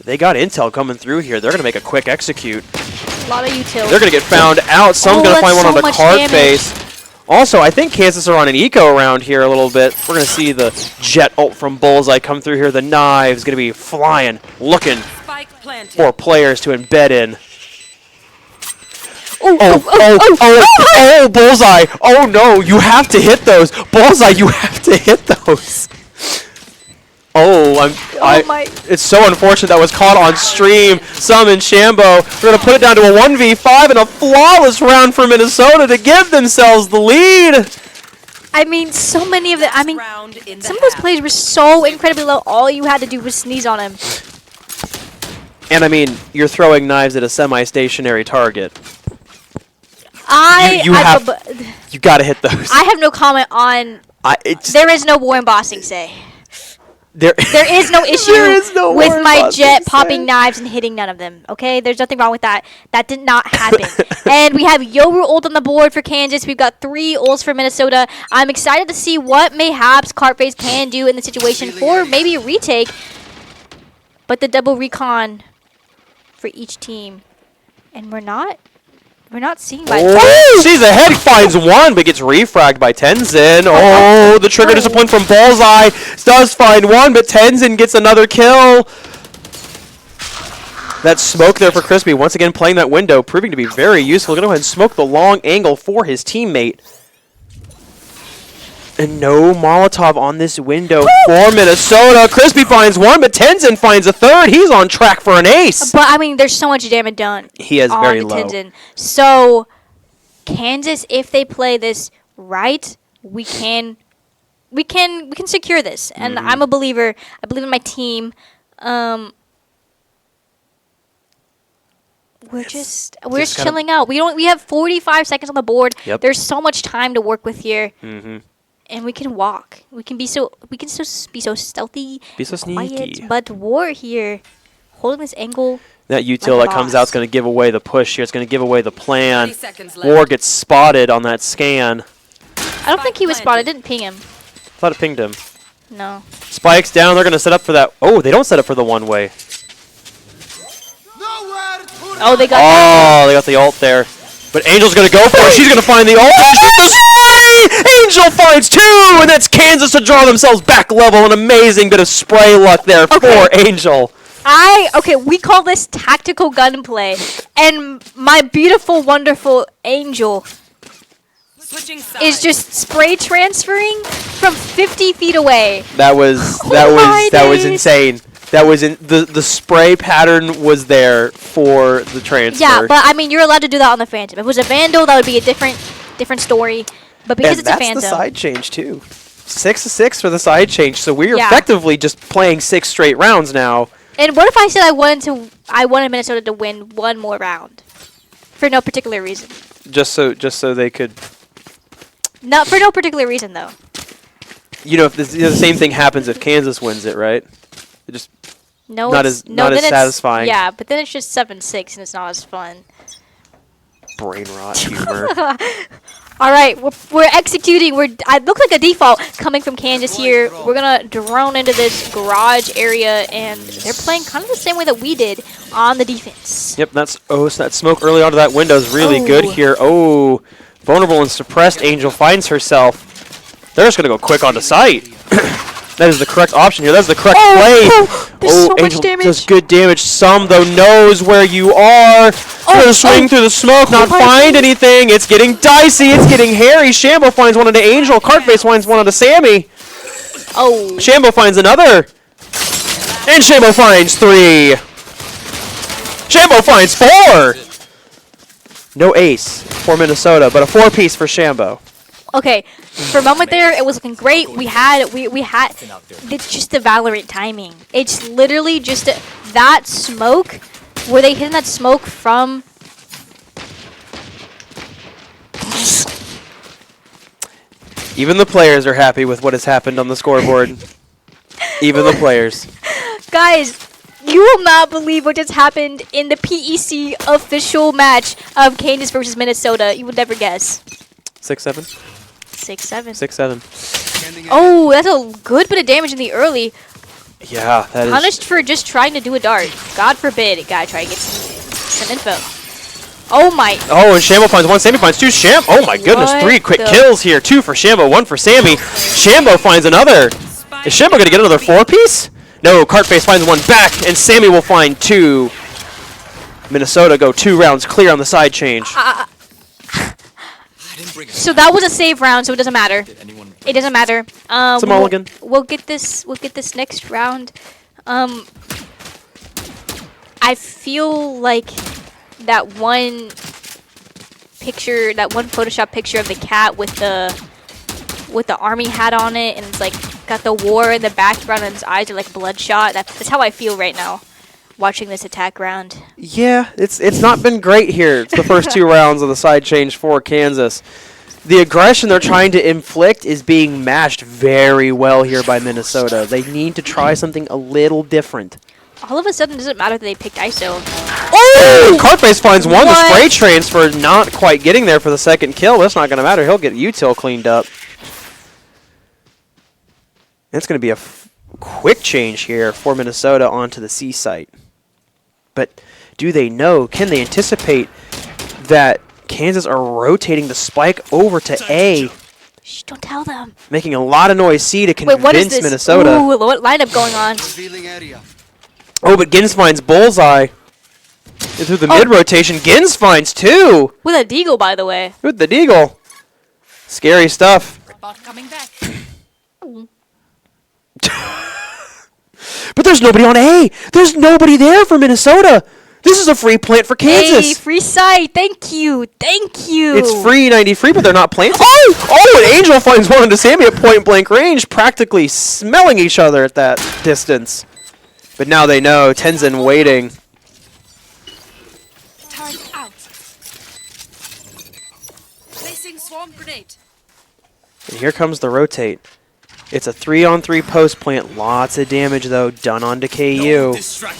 They got intel coming through here. They're going to make a quick execute. A lot of utility. They're going to get found out. Some's going to find one on the cart face. Also, I think Kansas are on an eco around here a little bit. We're going to see the jet ult from Bullseye come through here. The knives going to be flying, looking Spike planted. for players to embed in. Oh, Bullseye. Oh, no. You have to hit those. Bullseye, you have to hit those. It's so unfortunate that was caught on stream. Some and Shambo. We're going to put it down to a 1v5 and a flawless round for Minnesota to give themselves the lead. I mean, so many of the. I mean, Round in the some of those half. plays were so incredibly low. All you had to do was sneeze on him. And I mean, you're throwing knives at a semi-stationary target. You got to hit those. I have no comment on. There is no war embossing say. There is no issue with my jet popping knives and hitting none of them. Okay, there's nothing wrong with that. That did not happen. And we have Yoru ult on the board for Kansas. We've got 3 ults for Minnesota. I'm excited to see what mayhaps Cartface can do in the situation for maybe a retake. But the double recon for each team, and we're not seeing by. Sees ahead, finds one, but gets refragged by Tenzin. Oh, the trigger discipline from Bullseye does find one, but Tenzin gets another kill. That smoke there for Crispy, once again playing that window, proving to be very useful. Going to go ahead and smoke the long angle for his teammate. And no Molotov on this window for Minnesota. Crispy finds one, but Tenzin finds a third. He's on track for an ace. But I mean, there's so much damage done. He is very low. Tenzin. So Kansas, if they play this right, we can secure this. And I'm a believer. I believe in my team. We're just chilling out. We have 45 seconds on the board. Yep. There's so much time to work with here. And we can walk. We can be so stealthy. Be so quiet. sneaky. But war here. holding this angle. That util Like a that comes boss. out is going to give away the push here. It's going to give away the plan. 30 seconds left. War gets spotted on that scan. I don't think he was spotted. Didn't ping him. Thought it pinged him. No. Spikes down. They're going to set up for that. Oh, they don't set up for the one-way. Oh, they got that. Oh, they got the ult there. But Angel's going to go for it. She's going to find the ult. She gets the spray! Angel finds 2! And that's Kansas to draw themselves back level. An amazing bit of spray luck there for Angel. Okay, we call this tactical gunplay. And my beautiful, wonderful Angel Switching is sides. just spray transferring from 50 feet away. That was my days. insane. That was the spray pattern was there for the transfer. Yeah, but I mean, you're allowed to do that on the Phantom. If it was a Vandal, that would be a different story. But because and it's a that's Phantom, the side change too. 6-6 for the side change. So we're Yeah. effectively just playing 6 straight rounds now. and what if I said I wanted Minnesota to win one more round, for no particular reason? Just so they could. Not for no particular reason though. You know, if the same thing happens if Kansas wins it, right? It just No, Not it's, as- no, not then as it's- satisfying. Yeah, but then it's just 7-6 and it's not as fun. brain rot humor. All right, we're executing. I look like a default coming from Kansas here. We're gonna drone into this garage area, and they're playing kind of the same way that we did on the defense. Yep, so that smoke early onto that window is really good Oh. here. Oh, vulnerable and suppressed. Angel finds herself. They're just gonna go quick onto sight. That is the correct option here. That's the correct play. There's so much Angel damage. does good damage. Some though knows where you are. Gonna swing through the smoke, not my find anything. It's getting dicey. It's getting hairy. Shambo finds one onto Angel. Cartface finds one onto Sammy. Oh, Shambo finds another. And Shambo finds 3. Shambo finds 4. No ace for Minnesota, but a 4-piece for Shambo. okay. For a moment there, it was looking great. We had. It's just the Valorant timing. It's literally just that smoke. Were they hitting that smoke from? Even the players are happy with what has happened on the scoreboard. Even the players. Guys, you will not believe what just happened in the PEC official match of Kansas versus Minnesota. You would never guess. 6-7? 6-7. 6-7. Oh, that's a good bit of damage in the early. Yeah, that is. Punished for just trying to do a dart. God forbid a guy try to get some info. Oh my. Oh, and Shambo finds 1, Sammy finds 2. Oh my goodness, What 3 quick the- kills here. 2 for Shambo, 1 for Sammy. Shambo finds another. Is Shambo going to get another 4-piece? No, Cartface finds 1 back, and Sammy will find 2. Minnesota go 2 rounds clear on the side change. So that was a save round, so it doesn't matter. It doesn't matter. It's a we'll- mulligan. We'll get this next round. I feel like that one picture, that one Photoshop picture of the cat with the army hat on it, and it's like got the war in the background, and his eyes are like bloodshot. That's how I feel right now, watching this attack round. Yeah, it's not been great here. It's the first 2 rounds of the side change for Kansas. The aggression they're trying to inflict is being matched very well here by Minnesota. They need to try something a little different. All of a sudden, it doesn't matter that they picked ISO. Oh! Cartface finds 1. The What? spray transfer not quite getting there for the second kill. That's not going to matter. He'll get util cleaned up. It's going to be a quick change here for Minnesota onto the C site. But do they know? Can they anticipate that Kansas are rotating the spike over to A, Shh, don't tell them. making a lot of noise C to Wait, what is convince this? Minnesota? Ooh, what lineup going on? Oh, but Gins finds Bullseye. And through the Oh. mid-rotation, Gins finds 2 With a deagle, by the way. with the Deagle. Scary stuff. Bot coming back. But there's nobody on A. There's nobody there for Minnesota. This is a free plant for Kansas. Hey, free site. Thank you. Thank you. It's free 90 free, but they're not planting. Oh, and Angel finds one into Sammy at point blank range, practically smelling each other at that distance. But now they know. Tenzin waiting. Turn out. Placing swarm grenade. And here comes the rotate. It's a 3-on-3 post plant. Lots of damage, though, done onto KU.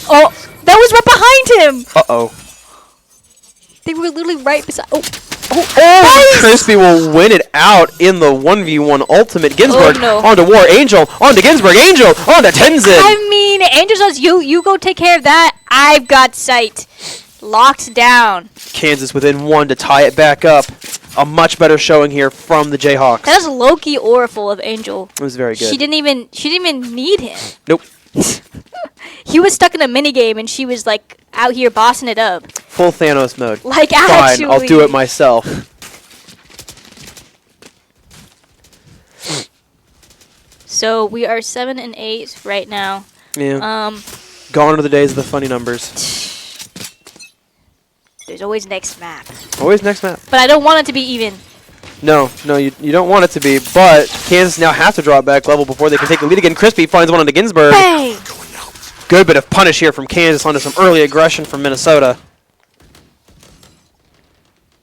Oh, that was right behind him. Uh-oh. They were literally right beside. Oh, Oh, Crispy will win it out in the 1v1 ultimate. Ginsburg no. onto War. Angel onto Ginsburg. Angel onto Tenzin. I mean, Angel says you go take care of that. I've got sight. Locked down. Kansas within 1 to tie it back up. A much better showing here from the Jayhawks. That is low-key auraful of Angel. It was very good. She didn't even need him. Nope. He was stuck in a minigame and she was like out here bossing it up. Full Thanos mode. Like Fine, actually. I'll do it myself. So we are 7 and 8 right now. Yeah. Gone are the days of the funny numbers. There's always next map. Always next map. But I don't want it to be even. No, you don't want it to be, but Kansas now have to drop back level before they can take the lead again. Crispy finds one onto Ginsburg. Bang! Good bit of punish here from Kansas onto some early aggression from Minnesota.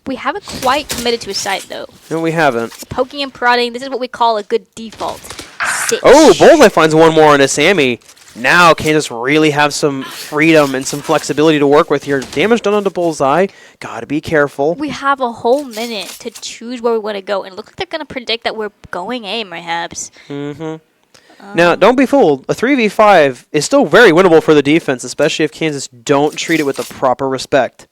We haven't quite committed to a site though. No, we haven't. Poking and prodding, this is what we call a good default. Sit. Oh, Bullseye finds one more onto Sammy. Now Kansas really have some freedom and some flexibility to work with here. Damage done onto Bullseye. Gotta be careful. We have a whole minute to choose where we want to go, and it looks like they're going to predict that we're going A, perhaps. Now, don't be fooled. A 3v5 is still very winnable for the defense, especially if Kansas don't treat it with the proper respect.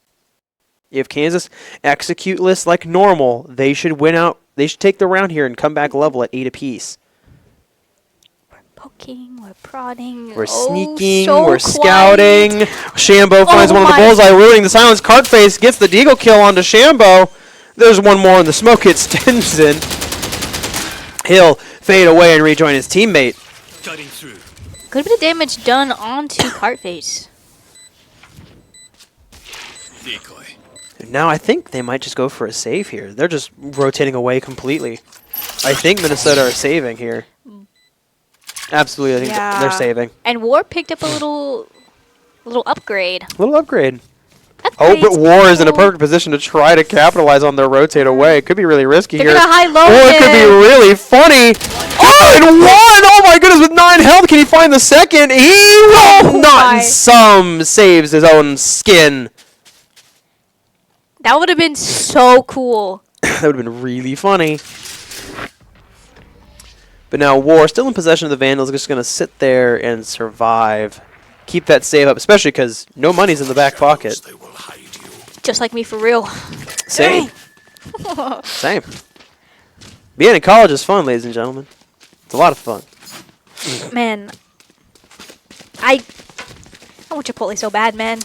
If Kansas execute lists like normal, they should win out. They should take the round here and come back level at 8 apiece. Poking, we're prodding. We're oh, sneaking, so we're quiet. scouting. Shambo finds one on the my. bullseye, ruining the silence. Cartface gets the deagle kill onto Shambo. There's one more in the smoke. Hits Tenzin. He'll fade away and rejoin his teammate. Cutting through. Good bit of damage done onto Cartface. Decoy. And now I think they might just go for a save here. They're just rotating away completely. I think Minnesota are saving here. Absolutely, I think they're saving. And War picked up a little upgrade. Little upgrade. Oh, but War is in a perfect position to try to capitalize on their rotate away. It could be really risky They're here. gonna high-low Or it could be him. really funny. Oh, and one! Oh my goodness, with 9 health, can he find the second? He will not. my. And some saves his own skin. That would have been so cool. That would have been really funny. But now War, still in possession of the Vandals, just going to sit there and survive. Keep that save up, especially because no money's in the back pocket. They will hide you. Just like me for real. Same. Same. Being in college is fun, ladies and gentlemen. It's a lot of fun. Man, I want Chipotle so bad, man.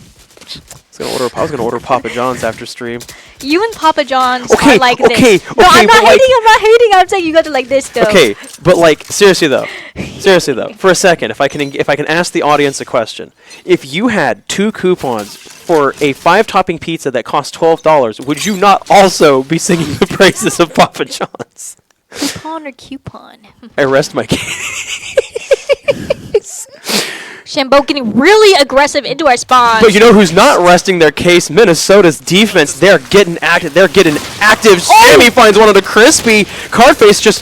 I was gonna order Papa John's after stream. You and Papa John's Okay, are like okay, this. No, okay, I'm not but like- hating. I'm not hating. I'm saying you got to like this though. Okay, but like seriously though, for a second, if I can ask the audience a question, if you had 2 coupons for a 5-topping pizza that cost $12, would you not also be singing the praises of Papa John's? Coupon or coupon? I rest my case. Shambo getting really aggressive into our spawn. But you know who's not resting their case? Minnesota's defense. They're getting active. Sammy finds one on the Crispy. Cartface just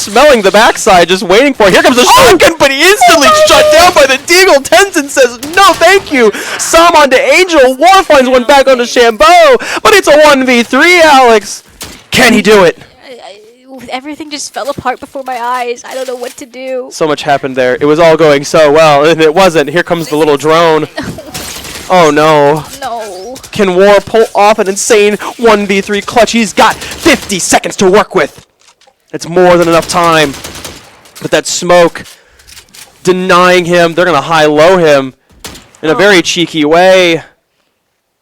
smelling the backside, just waiting for it. Here comes the shotgun, but he instantly shut down by the Deagle. Tenzin says, no, thank you. Sam onto Angel. War finds one back onto Shambo. But it's a 1v3, Alex. Can he do it? Everything just fell apart before my eyes. I don't know what to do. So much happened there. It was all going so well, and it wasn't. Here comes the little drone. Oh, no. No. Can War pull off an insane 1v3 clutch? He's got 50 seconds to work with. It's more than enough time. But that smoke denying him. They're going to high-low him in a very cheeky way.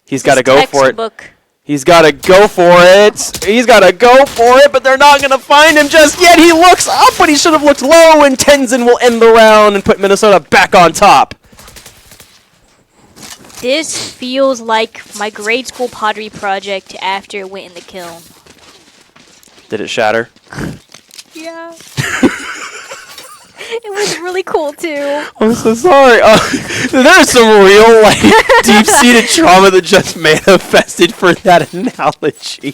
He's got to go for it. He's got to go for it. He's got to go for it, but they're not going to find him just yet. He looks up, but he should have looked low, and Tenzin will end the round and put Minnesota back on top. This feels like my grade school pottery project after it went in the kiln. Did it shatter? Yeah. It was really cool too. I'm so sorry. There's some real, like, deep-seated trauma that just manifested for that analogy.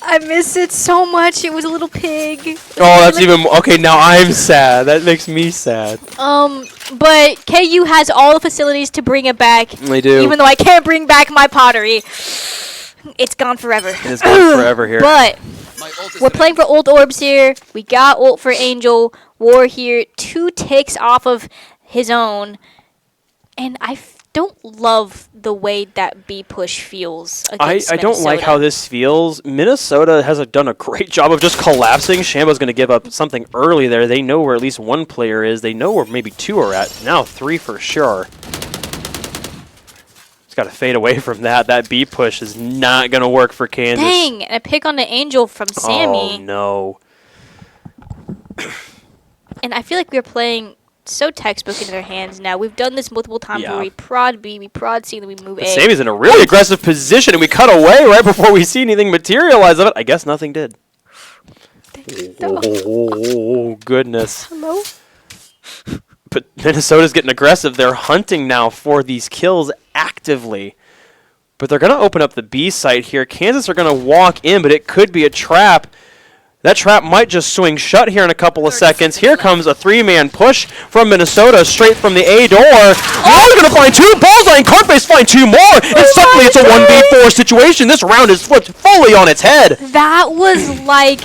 I miss it so much. It was a little pig. Oh, that's even more. Okay, now I'm sad. That makes me sad. But KU has all the facilities to bring it back. They do. Even though I can't bring back my pottery. It's gone forever. It is gone forever here. But My ult is we're ready. playing for ult orbs here. We got ult for Angel. War here. 2 ticks off of his own. And I don't love the way that B push feels against I don't like Minnesota. how this feels. Minnesota has done a great job of just collapsing. Shambo's going to give up something early there. They know where at least one player is. They know where maybe 2 are at. Now 3 for sure. Just got to fade away from that. That B push is not going to work for Kansas. Dang, and a pick on the Angel from Sammy. Oh, no. And I feel like we're playing so textbook in their hands now. We've done this multiple times Yeah. where we prod B, we prod C, then we move A. Sammy's in a really aggressive position, and we cut away right before we see anything materialize of it. I guess nothing did. Oh, goodness. Hello? But Minnesota's getting aggressive. They're hunting now for these kills actively. But they're going to open up the B site here. Kansas are going to walk in, but it could be a trap. That trap might just swing shut here in a couple of seconds. Here comes a 3-man push from Minnesota straight from the A door. Oh, they're going to find 2. Bullseye and Carface find 2 more. And suddenly it's a 1v4 situation. This round is flipped fully on its head. That was like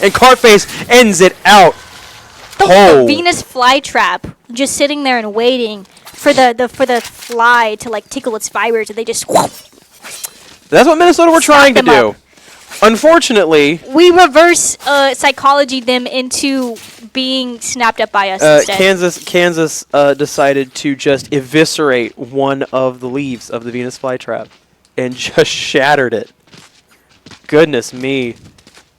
And Carface ends it out. the Oh. Venus flytrap, just sitting there and waiting for the fly to like tickle its fibers, and they just That's what Minnesota were trying to them do. up. Unfortunately, we reverse psychology them into being snapped up by us instead. Kansas decided to just eviscerate one of the leaves of the Venus flytrap and just shattered it. Goodness me.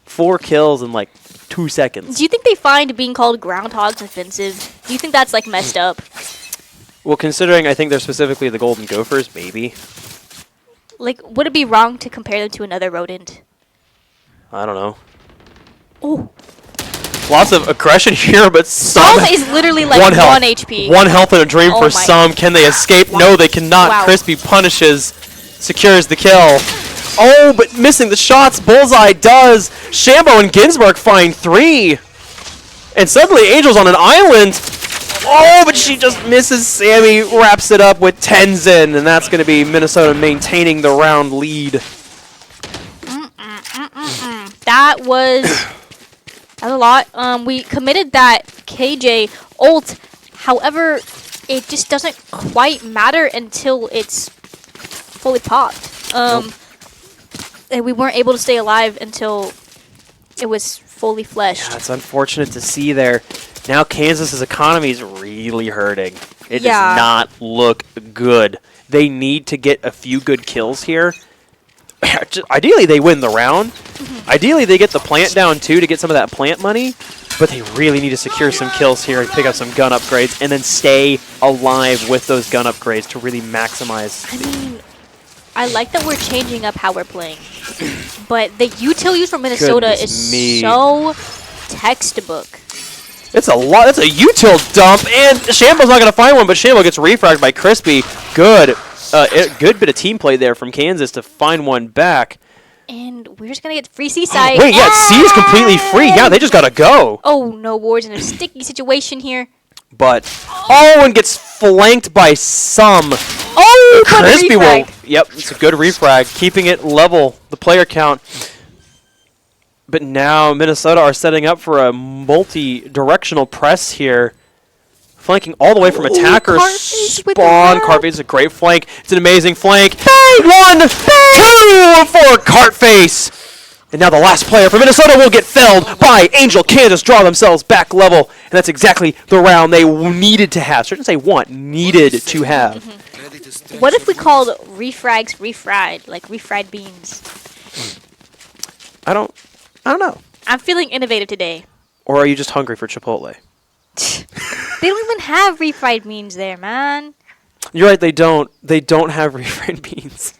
4 kills in like 2 seconds. Do you think they find being called groundhogs offensive? Do you think that's like messed up? Well, considering I think they're specifically the Golden Gophers, maybe. Like, would it be wrong to compare them to another rodent? I don't know. Oh, Lots of aggression here, but some... Salsa is literally like 1 health. 1 HP. 1 health and a dream Oh for my- some. Can they escape? No, they cannot. Wow. Crispy punishes, secures the kill. Oh, but missing the shots. Bullseye does. Shambo and Ginsburg find 3. And suddenly Angel's on an island. Oh, but she just misses. Sammy wraps it up with Tenzin, and that's going to be Minnesota maintaining the round lead. That was a lot. We committed that KJ ult. However, it just doesn't quite matter until it's fully popped. And we weren't able to stay alive until it was fully fleshed. Yeah, it's unfortunate to see there. Now Kansas's economy is really hurting. It Yeah. does not look good. They need to get a few good kills here. Ideally, they win the round. Ideally, they get the plant down, too, to get some of that plant money. But they really need to secure some kills here and pick up some gun upgrades and then stay alive with those gun upgrades to really maximize. I mean, I like that we're changing up how we're playing. But the utilities from Minnesota Goodness is me. so textbook. It's a lot. It's a util dump, and Shambo's not going to find one, but Shambo gets refragged by Crispy. Good. Good bit of team play there from Kansas to find one back. And we're just going to get free seaside. Wait, yeah, C is completely free. Yeah, they just got to go. Oh, no, Ward's in a sticky situation here. But, and gets flanked by some. Oh, but a Crispy will. refrag. Yep, it's a good refrag, keeping it level, the player count. But now Minnesota are setting up for a multi-directional press here. Flanking all the way from attackers. Carface with the Spawn. help. Carface is a great flank. It's an amazing flank. 1, 2 for Carface. And now the last player for Minnesota will get felled by Angel. Kansas draw themselves back level. And that's exactly the round they needed to have. Shouldn't say want, needed to have. Ready to stretch What if we your called refrags refried, like refried beans? I don't know. I'm feeling innovative today. Or are you just hungry for Chipotle? They don't even have refried beans there, man. You're right, they don't. They don't have refried beans.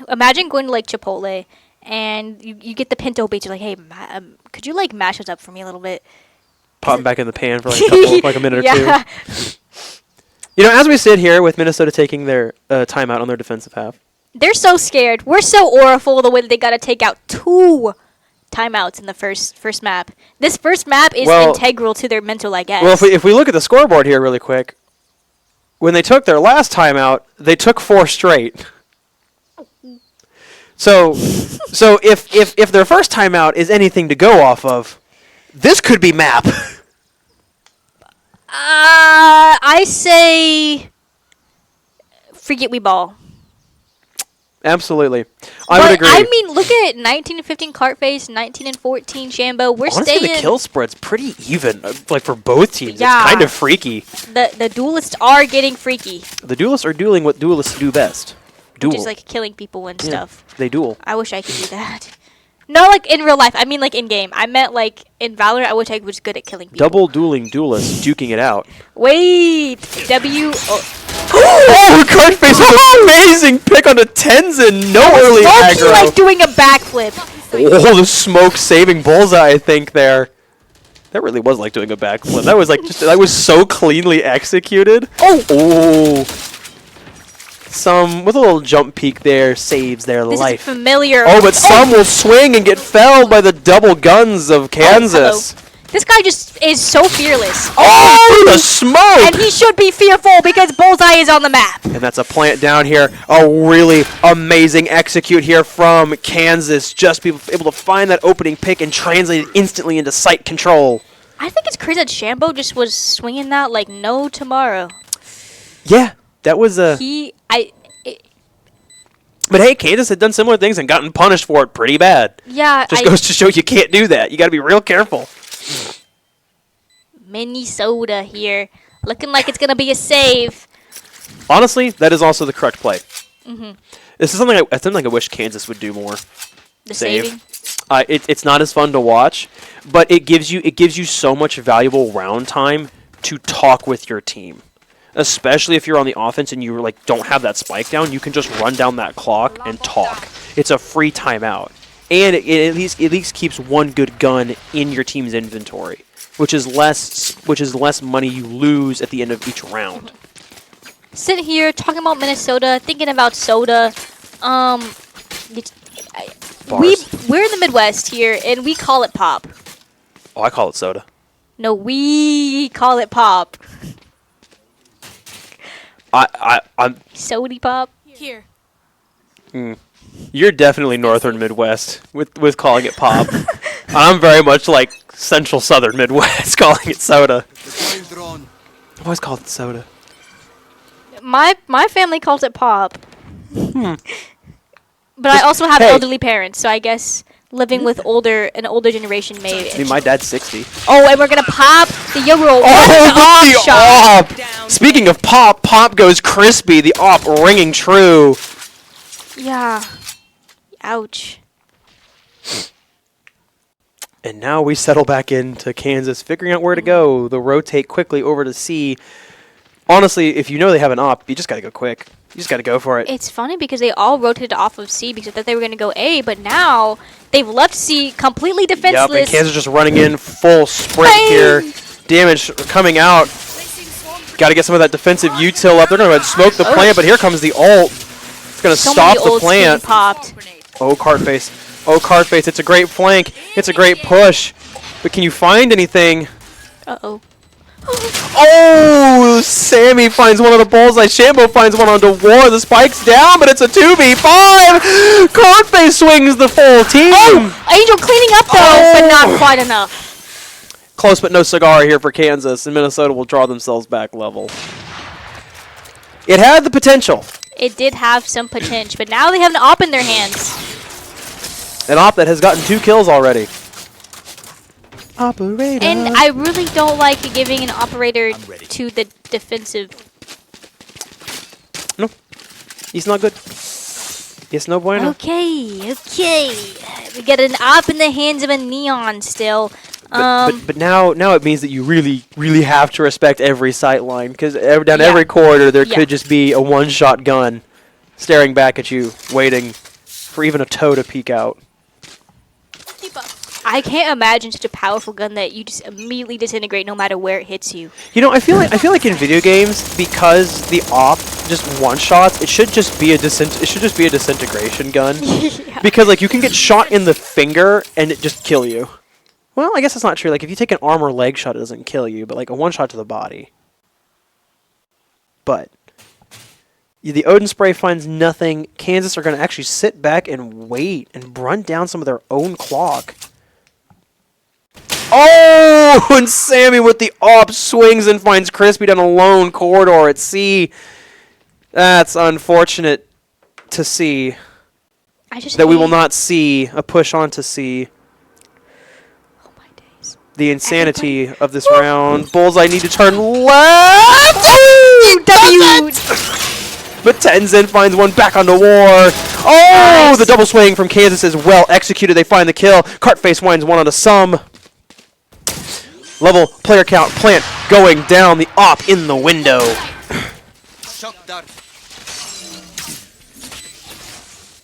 Imagine going to like Chipotle and you get the pinto beans. You're like, hey, could you like mash those up for me a little bit? Pop them back in the pan for like a minute or yeah. two. You know, as we sit here with Minnesota taking their timeout on their defensive half, They're so scared. We're so auraful the way that they got to take out 2 timeouts in the first map. This first map is integral to their mental, I guess. Well, if we look at the scoreboard here really quick, when they took their last timeout, they took 4 straight. So if their first timeout is anything to go off of, this could be map. I say forget we ball. Absolutely. I would agree. I mean, look at 19 and 15 Cartface, 19 and 14 Shambo. We're Honestly, staying. the kill spread's pretty even, like for both teams. Yeah. It's kind of freaky. The duelists are getting freaky. The duelists are dueling what duelists do best. Duel. Which is like killing people and stuff. They duel. I wish I could do that. Not like in real life. I mean like in game. I meant like in Valorant. I wish I was good at killing people. Double dueling duelists, duking it out. Wait. Oh, Cartface with an amazing pick on a Tenzin. No early aggro. Like doing a backflip. Oh, the smoke saving bullseye, I think there. That really was like doing a backflip. That was like that was so cleanly executed. Oh. Some with a little jump peek there saves their This life. is familiar. Oh, but some will swing and get felled by the double guns of Kansas. This guy just is so fearless. Oh, the smoke! And he should be fearful because Bullseye is on the map. And that's a plant down here. A really amazing execute here from Kansas. Just be able to find that opening pick and translate it instantly into site control. I think it's crazy that Shambo just was swinging that like no tomorrow. Yeah, that was a... But hey, Kansas had done similar things and gotten punished for it pretty bad. Yeah, Just goes to show you can't do that. You got to be real careful. Minnesota here. Looking like it's going to be a save. Honestly, that is also the correct play. This is something I wish Kansas would do more. The Save. saving. It's not as fun to watch, but it gives you so much valuable round time to talk with your team. Especially if you're on the offense and you like don't have that spike down, you can just run down that clock and talk. It's a free timeout, and it at least keeps one good gun in your team's inventory, which is less money you lose at the end of each round. Sitting here talking about Minnesota, thinking about soda. We're in the Midwest here, and we call it pop. Oh, I call it soda. No, we call it pop. I'm Sody pop. Here. You're definitely northern Midwest with calling it pop. I'm very much like central southern Midwest calling it soda. I've always called it soda. My family calls it pop. But I also have elderly parents, so I guess living with an older generation may. I mean, my dad's 60. Oh, and we're gonna pop the Yogo. Oh, the shot. op! Speaking of pop goes crispy. The op ringing true. Yeah. Ouch. And now we settle back into Kansas, figuring out where to go. They'll rotate quickly over to C. Honestly, if you know they have an op, you just gotta go quick. You just gotta go for it. It's funny because they all rotated off of C because I thought they were gonna go A, but now they've left C completely defenseless. Yep, and Kansas just running in full sprint here. Damage coming out. Got to get some of that defensive util up. They're going to smoke the plant, but here comes the ult. It's going to stop the plant. Popped. Oh, Cartface. Oh, Cartface. It's a great flank. It's a great push. But can you find anything? Uh-oh. Oh, Sammy finds one of the bullseye. Shambo finds one onto War. The spike's down, but it's a 2v5. Cartface swings the full team. Oh, Angel cleaning up, though, but not quite enough. Close but no cigar here for Kansas, and Minnesota will draw themselves back level. It had the potential. It did have some potential, but now they have an op in their hands. An op that has gotten 2 kills already. Operator. And I really don't like giving an operator to the defensive. No, he's not good. Yes, no bueno. Okay. We got an op in the hands of a Neon still. But now it means that you really have to respect every sight line, because down every corridor there could just be a one-shot gun staring back at you, waiting for even a toe to peek out. I can't imagine such a powerful gun that you just immediately disintegrate no matter where it hits you. You know, I feel like in video games, because the op just one shots, it should just be a disintegration gun. Yeah. Because like you can get shot in the finger and it just kill you. Well, I guess that's not true. Like if you take an arm or leg shot, it doesn't kill you, but like a one shot to the body. But the Odin spray finds nothing. Kansas are going to actually sit back and wait and run down some of their own clock. Oh, and Sammy with the op swings and finds Crispy down a lone corridor at C. That's unfortunate to see. I just That we will hate- not see a push on to C. Oh my days. The insanity of this round. Bullseye need to turn left. W. But Tenzin finds one back on the war. Oh, Nice. the double swing from Kansas is well executed. They find the kill. Cartface winds one on a sum. Level player count plant going down. The op in the window.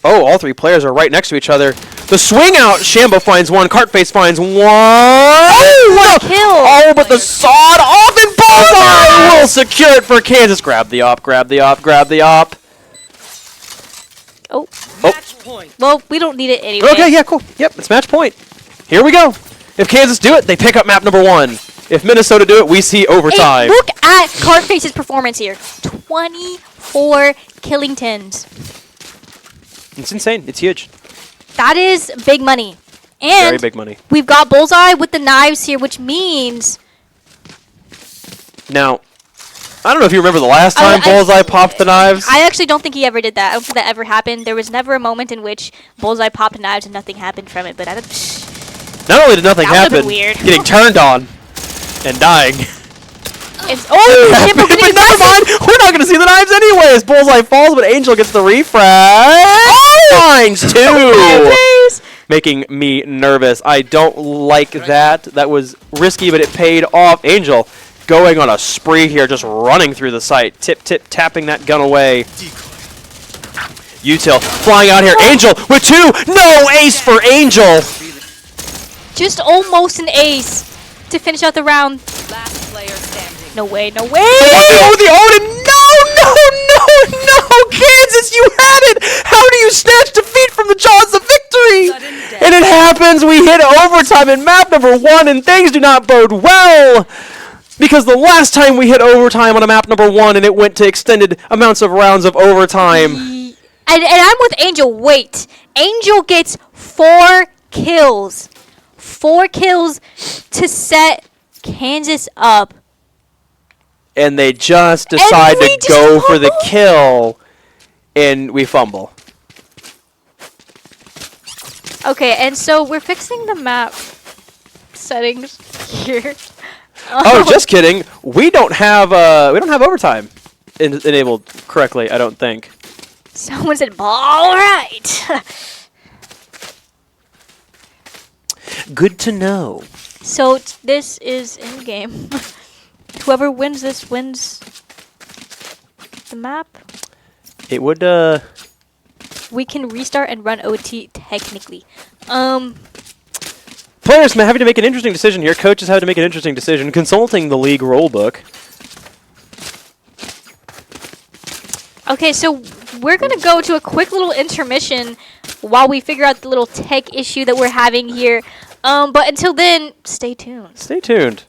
Oh, all three players are right next to each other. The swing out. Shambo finds one. Cartface finds one. Oh, what a kill. Oh, but the sawed off and Bullseye will secure it for Kansas. Grab the op. Grab the op. Grab the op. Oh. Match point. Well, we don't need it anyway. Okay, yeah, cool. Yep, it's match point. Here we go. If Kansas do it, they pick up map number 1. If Minnesota do it, we see overtime. Hey, look at Cartface's performance here. 24 Killingtons. It's insane. It's huge. That is big money. And Very big money. we've got Bullseye with the knives here, which means Now, I don't know if you remember the last time Bullseye popped the knives. I actually don't think he ever did that. I don't think that ever happened. There was never a moment in which Bullseye popped knives and nothing happened from it. But I don't. Not only did nothing That would've been happen, weird. getting turned on and dying. It's, oh, Shimbo But getting never mind. aggressive. We're not going to see the knives anyways. Bullseye falls, but Angel gets the refresh. Finds 2. Please. Making me nervous. I don't like that. That was risky, but it paid off. Angel going on a spree here, just running through the site. Tip, tip, tapping that gun away. Util flying out here. Angel with 2. No ace for Angel. Just almost an ace to finish out the round. Last player standing. No way, no way. Oh, the Odin. No. Kansas, you had it. How do you snatch defeat from the jaws of victory? Sudden death. And it happens. We hit overtime in map number 1, and things do not bode well. Because the last time we hit overtime on a map number 1, and it went to extended amounts of rounds of overtime. And I'm with Angel. Wait. Angel gets 4 kills. 4 kills to set Kansas up. And they just decide we to just go for the fumble? kill, and we fumble. Okay, and so we're fixing the map settings here. Oh, just kidding. We don't have overtime enabled correctly, I don't think. Someone said, all right. Good to know. So this is in game. Whoever wins this wins the map. It would We can restart and run OT technically. Players may have to make an interesting decision here. Coaches have to make an interesting decision, consulting the league rulebook. Okay, so we're gonna go to a quick little intermission while we figure out the little tech issue that we're having here. But until then, stay tuned. Stay tuned.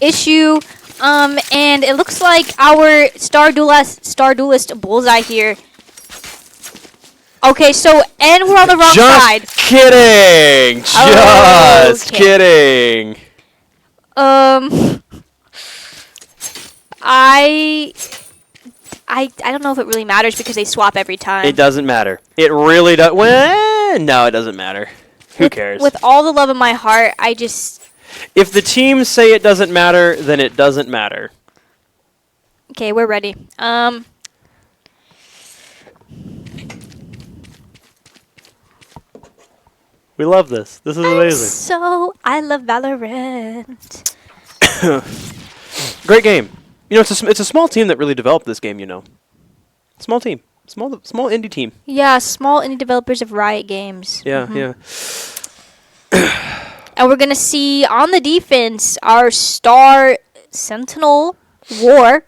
issue. And it looks like our Star Duelist Bullseye here. Okay, so and we're on the wrong side. Just kidding. Just Okay. kidding. I don't know if it really matters because they swap every time. It doesn't matter. It really does. Well, no, it doesn't matter. Who cares? With all the love in my heart, I just... If the teams say it doesn't matter, then it doesn't matter. Okay, we're ready. We love this. This is amazing. I love Valorant. Great game. You know, it's a small team that really developed this game, you know. Small team. Small indie team. Yeah, small indie developers of Riot Games. Yeah, yeah. And we're going to see on the defense our Star Sentinel War.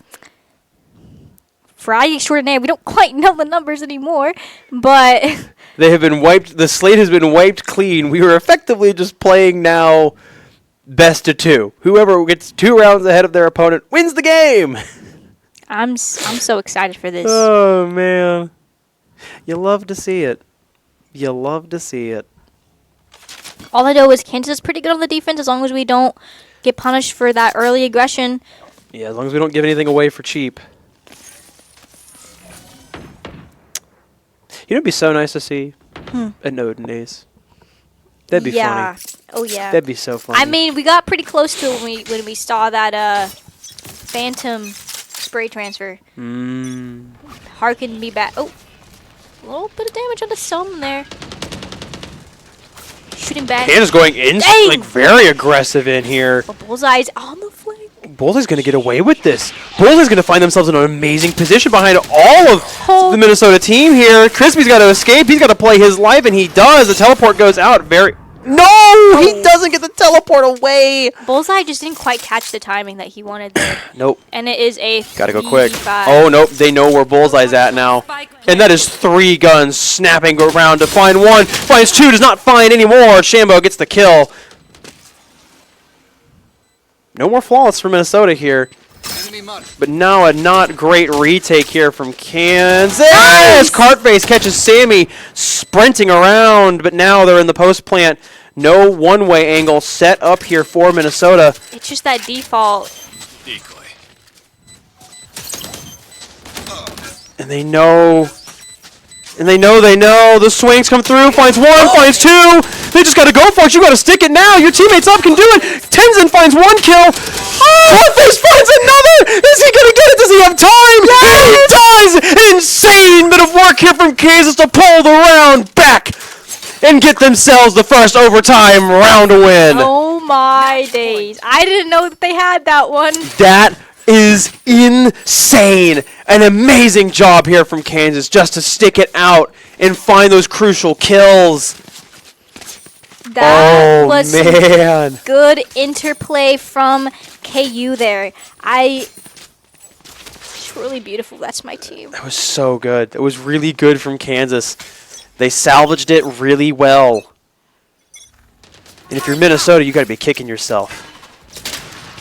Friday extraordinaire. We don't quite know the numbers anymore, but They have been wiped. The slate has been wiped clean. We are effectively just playing now best of two. Whoever gets 2 rounds ahead of their opponent wins the game. I'm so excited for this. Oh, man. You love to see it. You love to see it. All I know is Kansas is pretty good on the defense as long as we don't get punished for that early aggression. Yeah, as long as we don't give anything away for cheap. You know, it'd be so nice to see an Odin ace. That'd be funny. Oh yeah. That'd be so funny. I mean, we got pretty close to it when we saw that Phantom spray transfer. Harken me back. Oh, a little bit of damage on the Summon there. Shooting back. Kansas going in, Dang! like very aggressive in here. But Bullseye's on the flank. Bullseye's going to get away with this. Bullseye's going to find themselves in an amazing position behind all of the Minnesota team here. Crispy's got to escape. He's got to play his life, and he does. The teleport goes out very... No! He doesn't get the teleport away! Bullseye just didn't quite catch the timing that he wanted there. Nope. And it is a Gotta go quick. 3-5. Oh, nope. They know where Bullseye's at now. And that is 3 guns snapping around to find 1. Finds 2. Does not find any more. Shambo gets the kill. No more flawless for Minnesota here. But now a not great retake here from Kansas. Nice! Cartface catches Sammy sprinting around, but now they're in the post plant. No one-way angle set up here for Minnesota. It's just that default. Decoy. And they know. And they know. The swings come through. Finds 1, finds 2. They just got to go for it. You got to stick it now. Your teammates up can do it. Tenzin finds 1 kill. Cartface finds another. Is he going to get it? Does he have time? Yes! He does. Insane bit of work here from Kansas to pull the round back and get themselves the first overtime round win. Oh my days. I didn't know that they had that one. That is insane. An amazing job here from Kansas just to stick it out and find those crucial kills. That was some man. good interplay from KU there. It's really beautiful. That's my team. That was so good. It was really good from Kansas. They salvaged it really well. And if you're Minnesota, you got to be kicking yourself.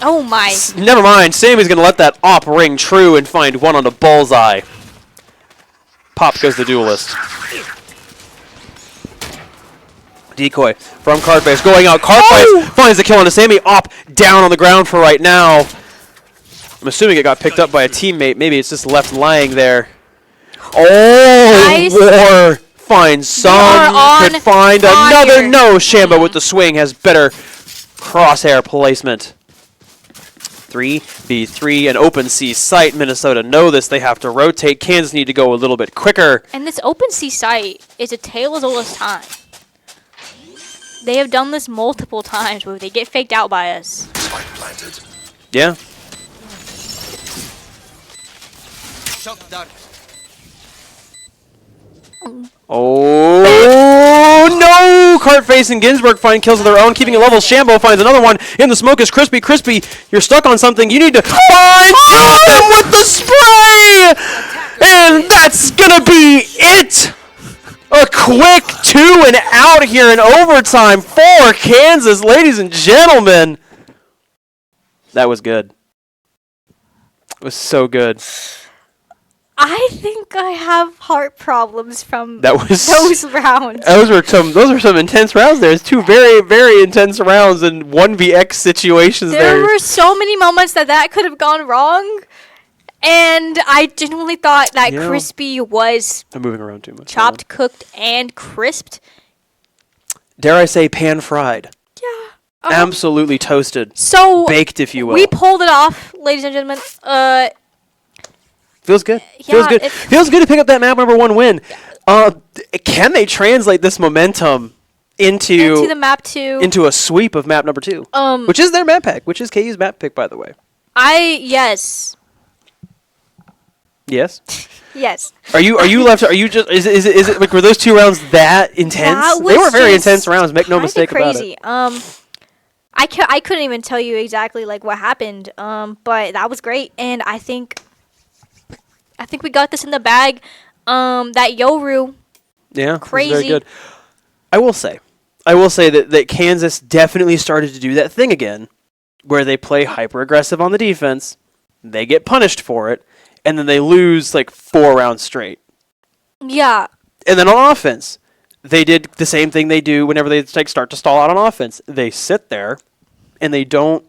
Oh my. Never mind. Sammy's going to let that op ring true and find 1 on the bullseye. Pop goes the duelist. Decoy from Cartface going out. Cartface finds the kill on the Sammy. Op down on the ground for right now. I'm assuming it got picked up by a teammate. Maybe it's just left lying there. Oh, Nice. War finds some. on Could find fire. another. No, Shambo with the swing has better crosshair placement. 3v3, an open sea site. Minnesota know this. They have to rotate. Kansas need to go a little bit quicker. And this open sea site is a tale as old as time. They have done this multiple times where they get faked out by us. Spike planted. Yeah. Oh no! Cartface and Ginsburg find kills of their own, keeping it level. Shambo finds another one. In the smoke is Crispy. Crispy, you're stuck on something. You need to find them with the spray! And that's gonna be it! A quick 2 and out out here in overtime for Kansas, ladies and gentlemen. That was good. It was so good. I think I have heart problems from That was those rounds. Those were some intense rounds. There's two very, very intense rounds and 1vx situations there. There were so many moments that could have gone wrong, and I genuinely thought that Yeah. Crispy was I'm moving around too much. chopped, cooked, and crisped. Dare I say pan-fried. Yeah. Absolutely toasted. So Baked, if you will. we pulled it off, ladies and gentlemen. Feels good. Feels Yeah, good. Feels good to pick up that map number 1 win. Can they translate this momentum into the map 2. into a sweep of map number 2? Which is their map pick, which is KU's map pick, by the way. Yes. Yes. Yes. Are you left? Are you just? Is it like were those 2 rounds that intense? That They were was very just intense rounds. Make no kinda mistake crazy. about it. I couldn't even tell you exactly like what happened. But that was great, and I think we got this in the bag. That Yoru. Yeah, it was Crazy. very good. I will say that Kansas definitely started to do that thing again, where they play hyper aggressive on the defense, they get punished for it, and then they lose like 4 rounds straight. Yeah. And then on offense, they did the same thing they do whenever they start to stall out on offense. They sit there, and they don't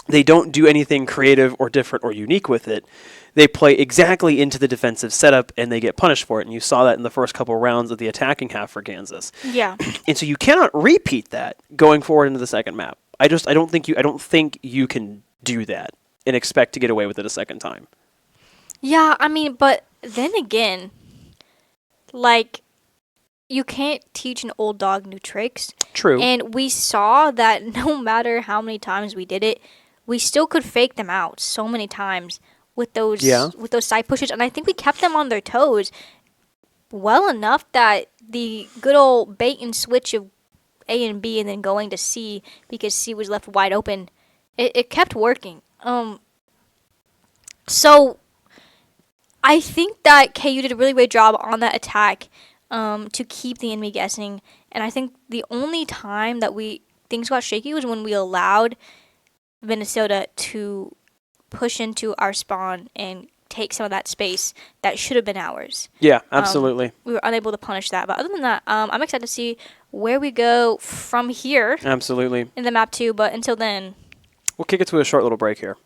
do anything creative or different or unique with it. They play exactly into the defensive setup, and they get punished for it. And you saw that in the first couple rounds of the attacking half for Kansas. Yeah. And so you cannot repeat that going forward into the second map. I don't think you can do that and expect to get away with it a second time. Yeah, I mean, but then again, like, you can't teach an old dog new tricks. True. And we saw that no matter how many times we did it, we still could fake them out so many times with those side pushes. And I think we kept them on their toes well enough that the good old bait and switch of A and B and then going to C because C was left wide open, it kept working. So I think that KU did a really great job on that attack to keep the enemy guessing. And I think the only time that things got shaky was when we allowed Minnesota to push into our spawn and take some of that space that should have been ours. Yeah, absolutely. We were unable to punish that. But other than that, I'm excited to see where we go from here Absolutely. in the map 2. But until then, We'll kick it to a short little break here.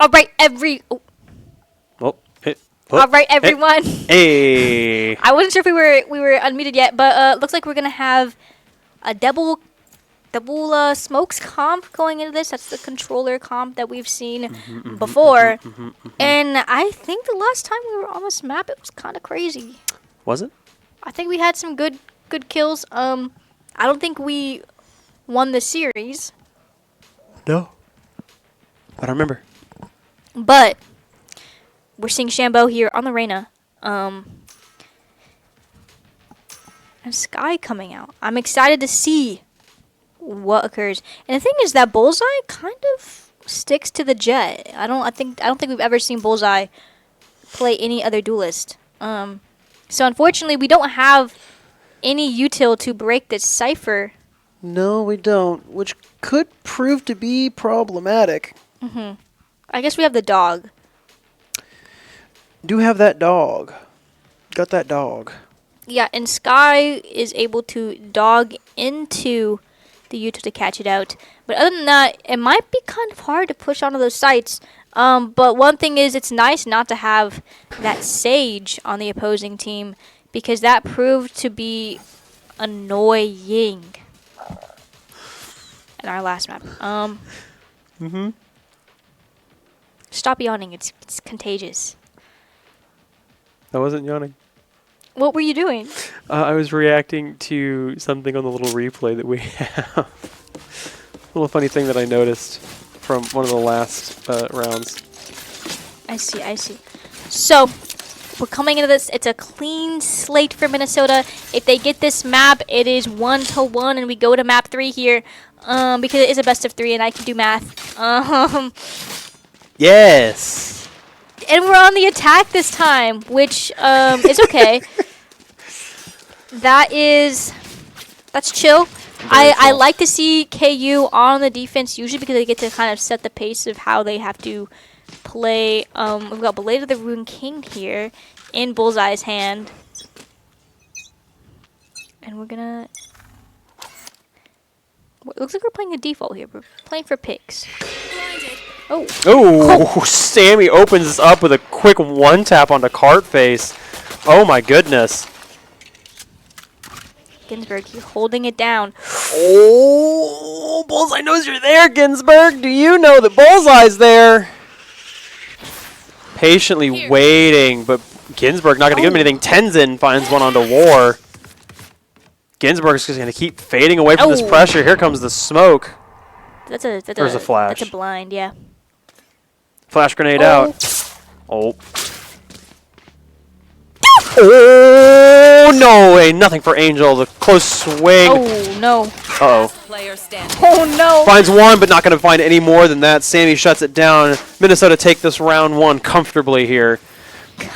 All right, every. Oh, Oh, hit. all right, everyone. Hey. I wasn't sure if we were unmuted yet, but looks like we're gonna have a double smokes comp going into this. That's the controller comp that we've seen before. And I think the last time we were on this map, it was kind of crazy. Was it? I think we had some good kills. I don't think we won the series, No. But I remember. but we're seeing Shambo here on the Reyna. And Sky coming out. I'm excited to see what occurs. And the thing is that Bullseye kind of sticks to the Jet. I don't think we've ever seen Bullseye play any other duelist. So unfortunately, we don't have any util to break this cipher. No, we don't, which could prove to be problematic. I guess we have the dog. Do have that dog. Got that dog. Yeah, and Sky is able to dog into the util to catch it out. But other than that, it might be kind of hard to push onto those sites. But one thing is, it's nice not to have that Sage on the opposing team, because that proved to be annoying in our last map. Stop yawning. It's contagious. I wasn't yawning. What were you doing? I was reacting to something on the little replay that we have. A little funny thing that I noticed from one of the last rounds. I see. So, we're coming into this. It's a clean slate for Minnesota. If they get this map, it is 1-1, and we go to map 3 here, because it is a best of 3, and I can do math. Yes. And we're on the attack this time, which is okay. That's chill. I like to see KU on the defense usually because they get to kind of set the pace of how they have to play. We've got Blade of the Rune King here in Bullseye's hand. And we're gonna... It looks like we're playing a default here. We're playing for picks. Blinded. Oh. Oh, Sammy opens this up with a quick one tap onto cart face. Oh my goodness. Ginsburg, you're holding it down. Oh, Bullseye knows you're there, Ginsburg. Do you know that Bullseye's there? Patiently waiting, but Ginsburg not going to give him anything. Tenzin finds one onto War. Ginsburg's just going to keep fading away from this pressure. Here comes the smoke. That's a flash. That's a blind, yeah. Flash grenade out. Oh. Oh, no way. Nothing for Angel. The close swing. Oh, no. Uh-oh. Player standing. Oh, no. Finds one, but not going to find any more than that. Sammy shuts it down. Minnesota take this round 1 comfortably here.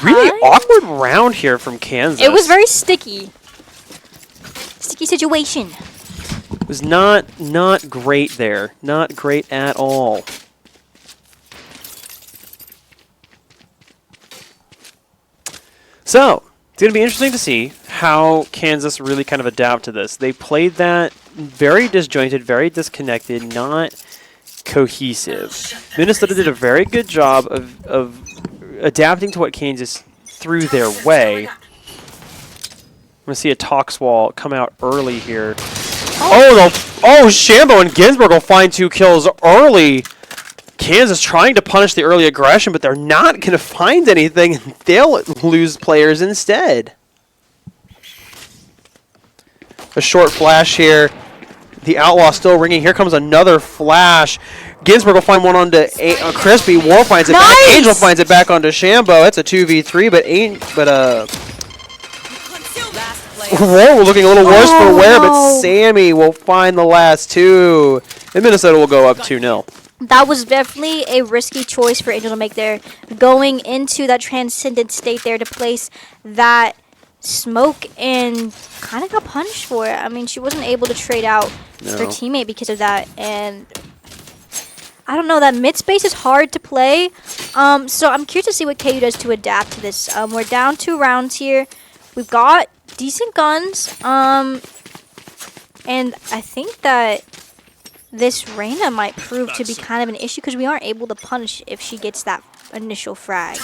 Really awkward round here from Kansas. It was very sticky. Sticky situation. It was not great there. Not great at all. So, it's going to be interesting to see how Kansas really kind of adapt to this. They played that very disjointed, very disconnected, not cohesive. Minnesota did a very good job of adapting to what Kansas threw their way. I'm going to see a Toxwall come out early here. Oh, Shambo and Ginsburg will find 2 kills early. Kansas trying to punish the early aggression, but they're not going to find anything, and they'll lose players instead. A short flash here. The Outlaw still ringing. Here comes another flash. Ginsburg will find one onto Crispy. War finds it back. Angel finds it back onto Shambo. That's a 2v3, War looking a little worse for wear, but Sammy will find the last 2. And Minnesota will go up 2-0. That was definitely a risky choice for Angel to make there. Going into that transcendent state there to place that smoke and kind of got punished for it. I mean, she wasn't able to trade out her teammate because of that. And I don't know, that mid space is hard to play. So I'm curious to see what KU does to adapt to this. We're down 2 rounds here. We've got decent guns. And I think that this Reyna might prove to be kind of an issue because we aren't able to punish if she gets that initial frag.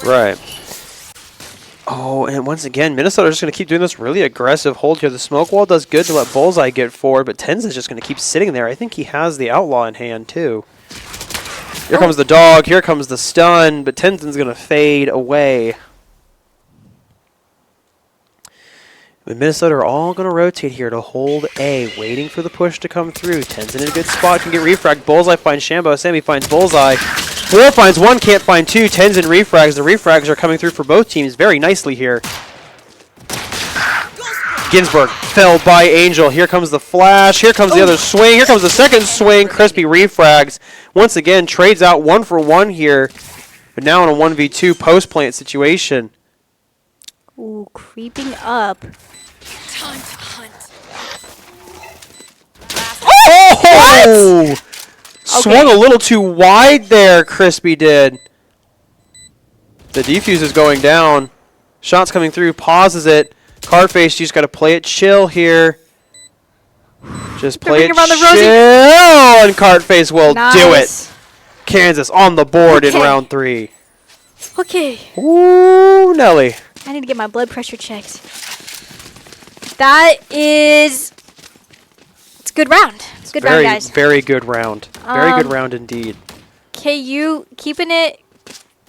Right. Oh, and once again, Minnesota's just going to keep doing this really aggressive hold here. The smoke wall does good to let Bullseye get forward, but Tenzin's just going to keep sitting there. I think he has the Outlaw in hand, too. Here comes the dog. Here comes the stun, but Tenzin's going to fade away. But Minnesota are all going to rotate here to hold A, waiting for the push to come through. Tenzin in a good spot, can get refragged. Bullseye finds Shambo. Sammy finds Bullseye. 4 finds 1, can't find 2. Tenzin refrags. The refrags are coming through for both teams very nicely here. Ginsburg felled by Angel. Here comes the flash. Here comes the other swing. Here comes the second swing. Crispy refrags. Once again, trades out 1 for 1 here. But now in a 1v2 post-plant situation. Ooh, creeping up. Time to hunt. Oh! Swung a little too wide there, Crispy did. The defuse is going down. Shots coming through, pauses it. Cardface, you just got to play it chill here. Just play it chill, and Cardface will do it. Kansas on the board in round 3. Okay. Ooh, Nelly. I need to get my blood pressure checked. That is... It's a good round. It's a good round, guys. Very good round. Very good round indeed. KU keeping it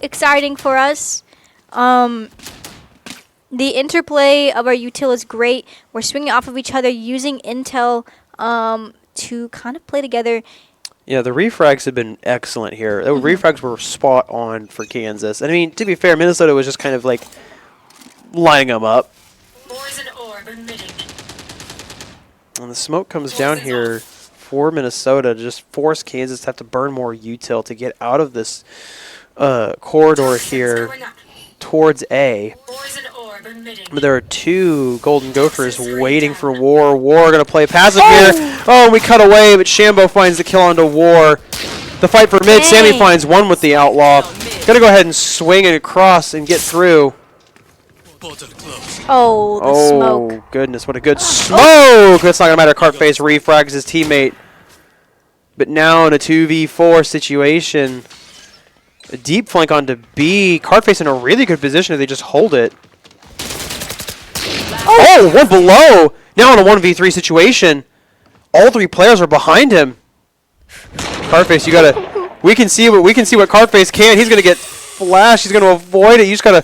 exciting for us. The interplay of our util is great. We're swinging off of each other, using intel to kind of play together. Yeah, the refrags have been excellent here. The refrags were spot on for Kansas. And I mean, to be fair, Minnesota was just kind of like lining them up. And the smoke comes down here for Minnesota to just force Kansas to have to burn more util to get out of this corridor here towards A. But there are 2 Golden Gophers waiting for War. War going to play passive here. Oh, we cut away, but Shambo finds the kill onto War. The fight for mid. Sammy finds 1 with the Outlaw. Going to go ahead and swing it across and get through. Oh, the smoke. Oh, goodness. What a good smoke. That's not going to matter. Cartface refrags his teammate. But now in a 2v4 situation, a deep flank onto B. Cartface in a really good position if they just hold it. Oh, 1 below. Now in a 1v3 situation, all 3 players are behind him. Cartface, you gotta. We can see what Cartface can. He's gonna get flashed. He's gonna avoid it. You just gotta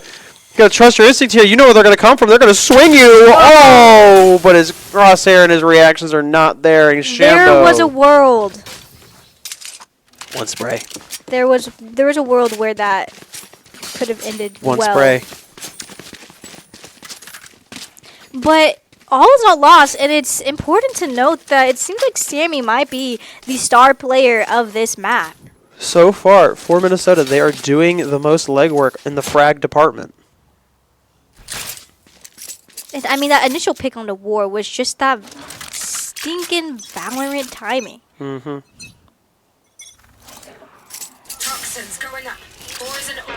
trust your instinct here. You know where they're gonna come from. They're gonna swing you. Oh, but his crosshair and his reactions are not there. And Shambo. There was a world. 1 spray. There was a world where that could have ended 1 well. spray. But all is not lost, and it's important to note that it seems like Sammy might be the star player of this map. So far, for Minnesota, they are doing the most legwork in the frag department. I mean, that initial pick on the War was just that stinking Valorant timing. Mm-hmm. Toxins going up. Poison orb.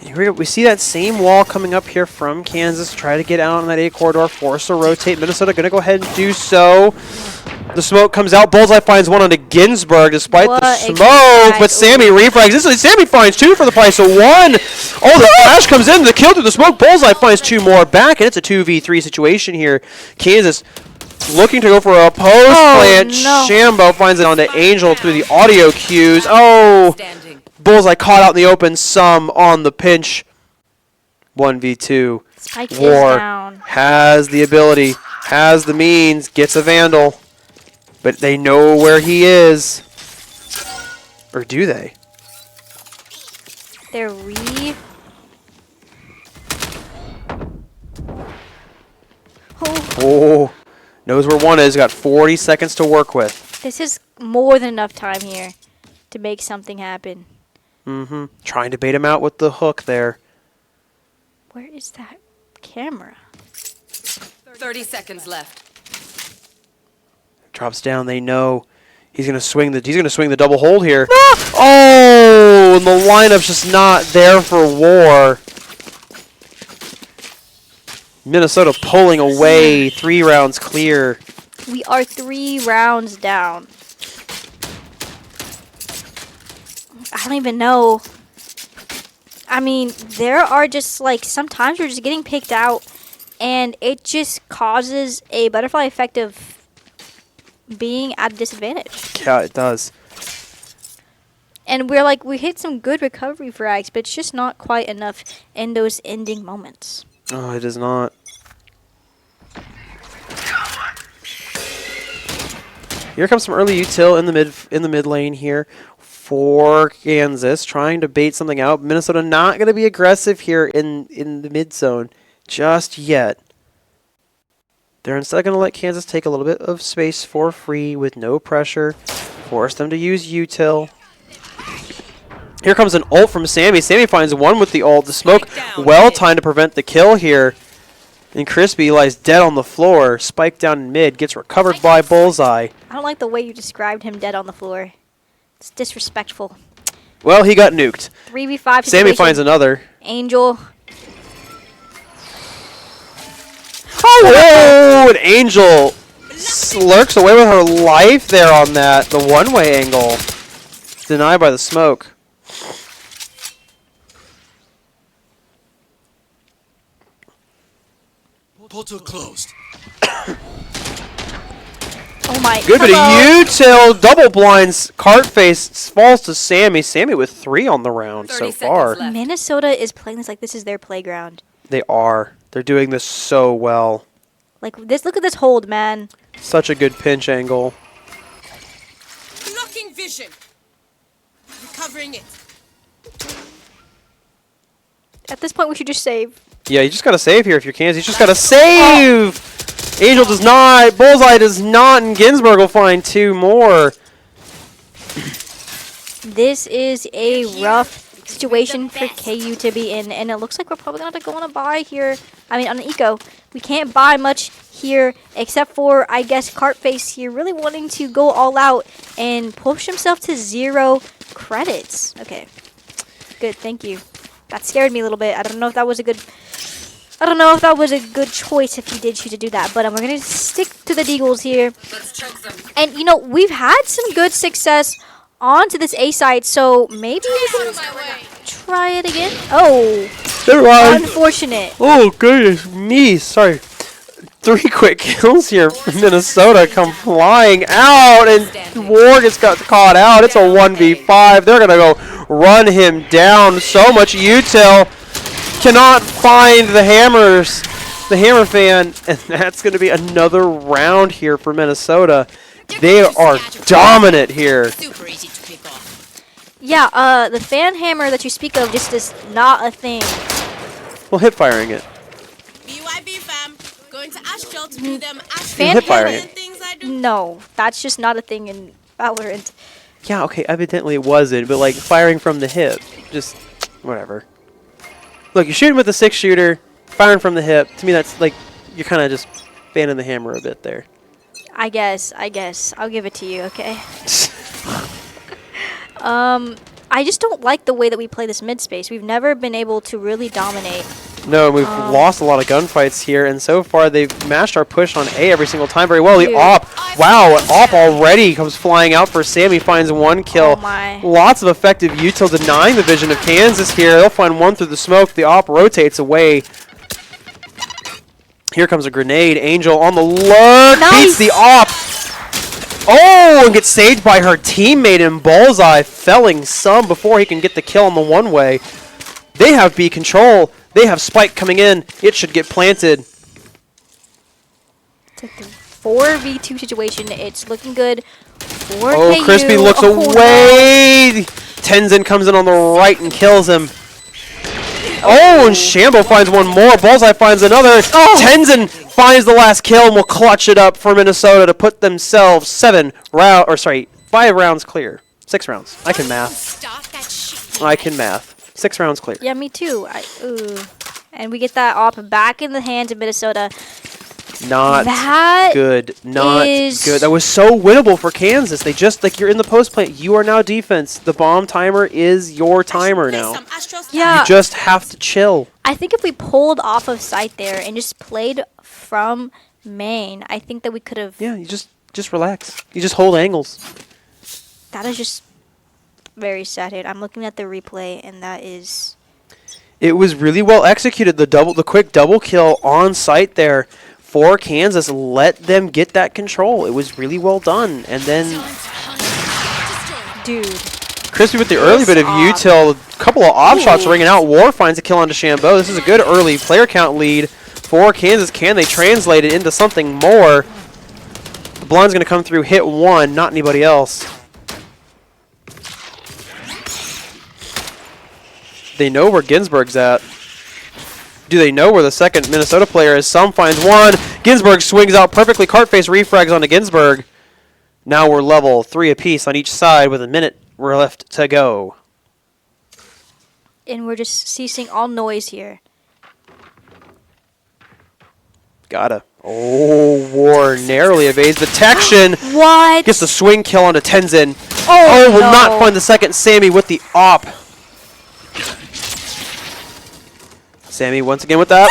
Here we go. We see that same wall coming up here from Kansas. Try to get out on that A corridor. Force to rotate. Minnesota going to go ahead and do so. The smoke comes out. Bullseye finds 1 onto Ginsburg despite the smoke. But Sammy refrags. Sammy finds 2 for the price of 1. Oh, the flash comes in. The kill through the smoke. Bullseye finds 2 more back. And it's a 2v3 situation here. Kansas looking to go for a post plant. No. Shambo finds it onto Angel through the audio cues. Oh. Bullseye caught out in the open, some on the pinch. 1v2. Spike is War down. has the ability, has the means, gets a Vandal. But they know where he is. Or do they? They're Oh, knows where 1 is. Got 40 seconds to work with. This is more than enough time here to make something happen. Mm-hmm. Trying to bait him out with the hook there. Where is that camera? 30 seconds left. Drops down. They know he's gonna swing the double hold here. Oh, and the lineup's just not there for War. Minnesota pulling away, 3 rounds clear. We are 3 rounds down. I don't even know. I mean, there are just like sometimes we're just getting picked out, and it just causes a butterfly effect of being at a disadvantage. Yeah, it does. And we're like, we hit some good recovery frags, but it's just not quite enough in those ending moments. Oh, it is not. Here comes some early util in the mid lane here for Kansas, trying to bait something out. Minnesota not going to be aggressive here in the mid zone just yet. They're instead going to let Kansas take a little bit of space for free with no pressure, force them to use util. Here comes an ult from Sammy. Sammy finds one with the ult. The smoke well timed to prevent the kill here. And Crispy lies dead on the floor. Spike down in mid. Gets recovered by Bullseye. I don't like the way you described him dead on the floor. It's disrespectful. Well, he got nuked. 3v5 Sammy situation. finds another. Angel. Oh, and Angel lurks away with her life there on that. The one-way angle. Denied by the smoke. Portal closed. Oh my. Good bit of hello. util. Double blinds. Cart face falls to Sammy. Sammy with 3 on the round 30 so seconds far. left. Minnesota is playing this like this is their playground. They are. They're doing this so well. Like this, look at this hold, man. Such a good pinch angle. Blocking vision. Recovering it. At this point, we should just save. Yeah, you just gotta save here if you're Kansas. You just gotta save! Angel does not. Bullseye does not, and Ginsburg will find 2 more. This is a rough situation for KU to be in, and it looks like we're probably going to have to go on a buy here. I mean, on an eco. We can't buy much here, except for, I guess, Cartface here really wanting to go all out and push himself to 0 credits. Okay. Good, thank you. That scared me a little bit. I don't know if that was a good choice if he did choose to do that, but we're going to stick to the Deagles here. Let's choke them. And, you know, we've had some good success onto this A side, so maybe we can try it again. Oh, Never mind. unfortunate. Oh, goodness me. Sorry. 3 quick kills here from Minnesota come flying out, and War gets got caught out. It's a 1v5. They're going to go run him down. So much util. Cannot find the hammer fan, and that's going to be another round here for Minnesota. They are dominant here. Super easy to pick off. Yeah, the fan hammer that you speak of just is not a thing. Well, hip firing it. BYB fam. Going to Astral to do them Fan hip firing hammer? it. things I do. No, that's just not a thing in Valorant. Yeah, okay, evidently it wasn't, but like firing from the hip, just whatever. Look, you're shooting with a 6-shooter, firing from the hip. To me, that's like you're kind of just fanning the hammer a bit there. I guess. I'll give it to you, okay? I just don't like the way that we play this mid space. We've never been able to really dominate. No, we've lost a lot of gunfights here, and so far they've mashed our push on A every single time very well. The Dude. AWP, wow, AWP already comes flying out for Sammy, finds 1 kill. Oh my. Lots of effective util denying the vision of Kansas here. They'll find 1 through the smoke. The AWP rotates away. Here comes a grenade. Angel on the lurk, beats the AWP. Oh, and gets saved by her teammate in Bullseye, felling some before he can get the kill on the one-way. They have B control. They have Spike coming in. It should get planted. It's a 4v2 situation. It's looking good for Oh, KU. Crispy looks Oh, away. Tenzin comes in on the right and kills him. Oh, and Shambo finds 1 more. Bullseye finds another. Tenzin finds the last kill and will clutch it up for Minnesota to put themselves 5 rounds clear. 6 rounds. I can math. Stop that shit. I can math. 6 rounds clear. Yeah, me too. Ooh. And we get that AWP back in the hands of Minnesota. Not That good. Not is- good. That was so winnable for Kansas. They just, like, you're in the post plant. You are now defense. The bomb timer is your timer now. Yeah. You just have to chill. I think if we pulled off of site there and just played from main, I think that we could have. Yeah, you just relax. You just hold angles. That is just very sad hit. I'm looking at the replay, and that is. It was really well executed. The quick double kill on site there for Kansas. Let them get that control. It was really well done. And then Dude. Crispy with the early bit of util. A couple of off shots ringing out. War finds a kill onto Shambo. This is a good early player count lead for Kansas. Can they translate it into something more? The blind's going to come through, hit one, not anybody else. They know where Ginsburg's at. Do they know where the second Minnesota player is? Some finds one. Ginsburg swings out perfectly. Cartface refrags onto Ginsburg. Now we're level 3 apiece on each side with a minute left to go. And we're just ceasing all noise here. Gotta. Oh, War narrowly evades detection. What? Gets the swing kill onto Tenzin. Oh, will no. not find the second. Sammy with the op. Sammy once again with that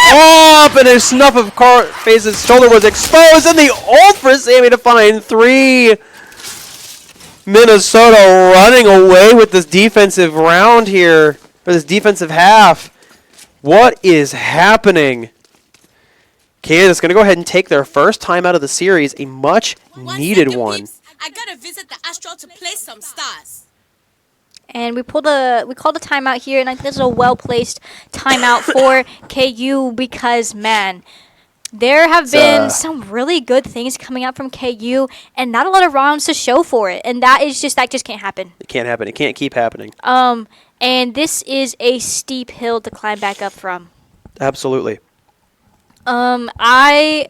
op, and a snuff of Carface's shoulder was exposed, and the ult for Sammy to find 3. Minnesota running away with this defensive round here, for this defensive half. What is happening? Kansas going to go ahead and take their first time out of the series, a much needed one. Peeps. I gotta visit the Astral to play some stars. And we called a timeout here, and I think this is a well-placed timeout for KU because, man, there have been some really good things coming out from KU, and not a lot of rounds to show for it, and that just can't happen. It can't happen. It can't keep happening. And this is a steep hill to climb back up from. Absolutely. I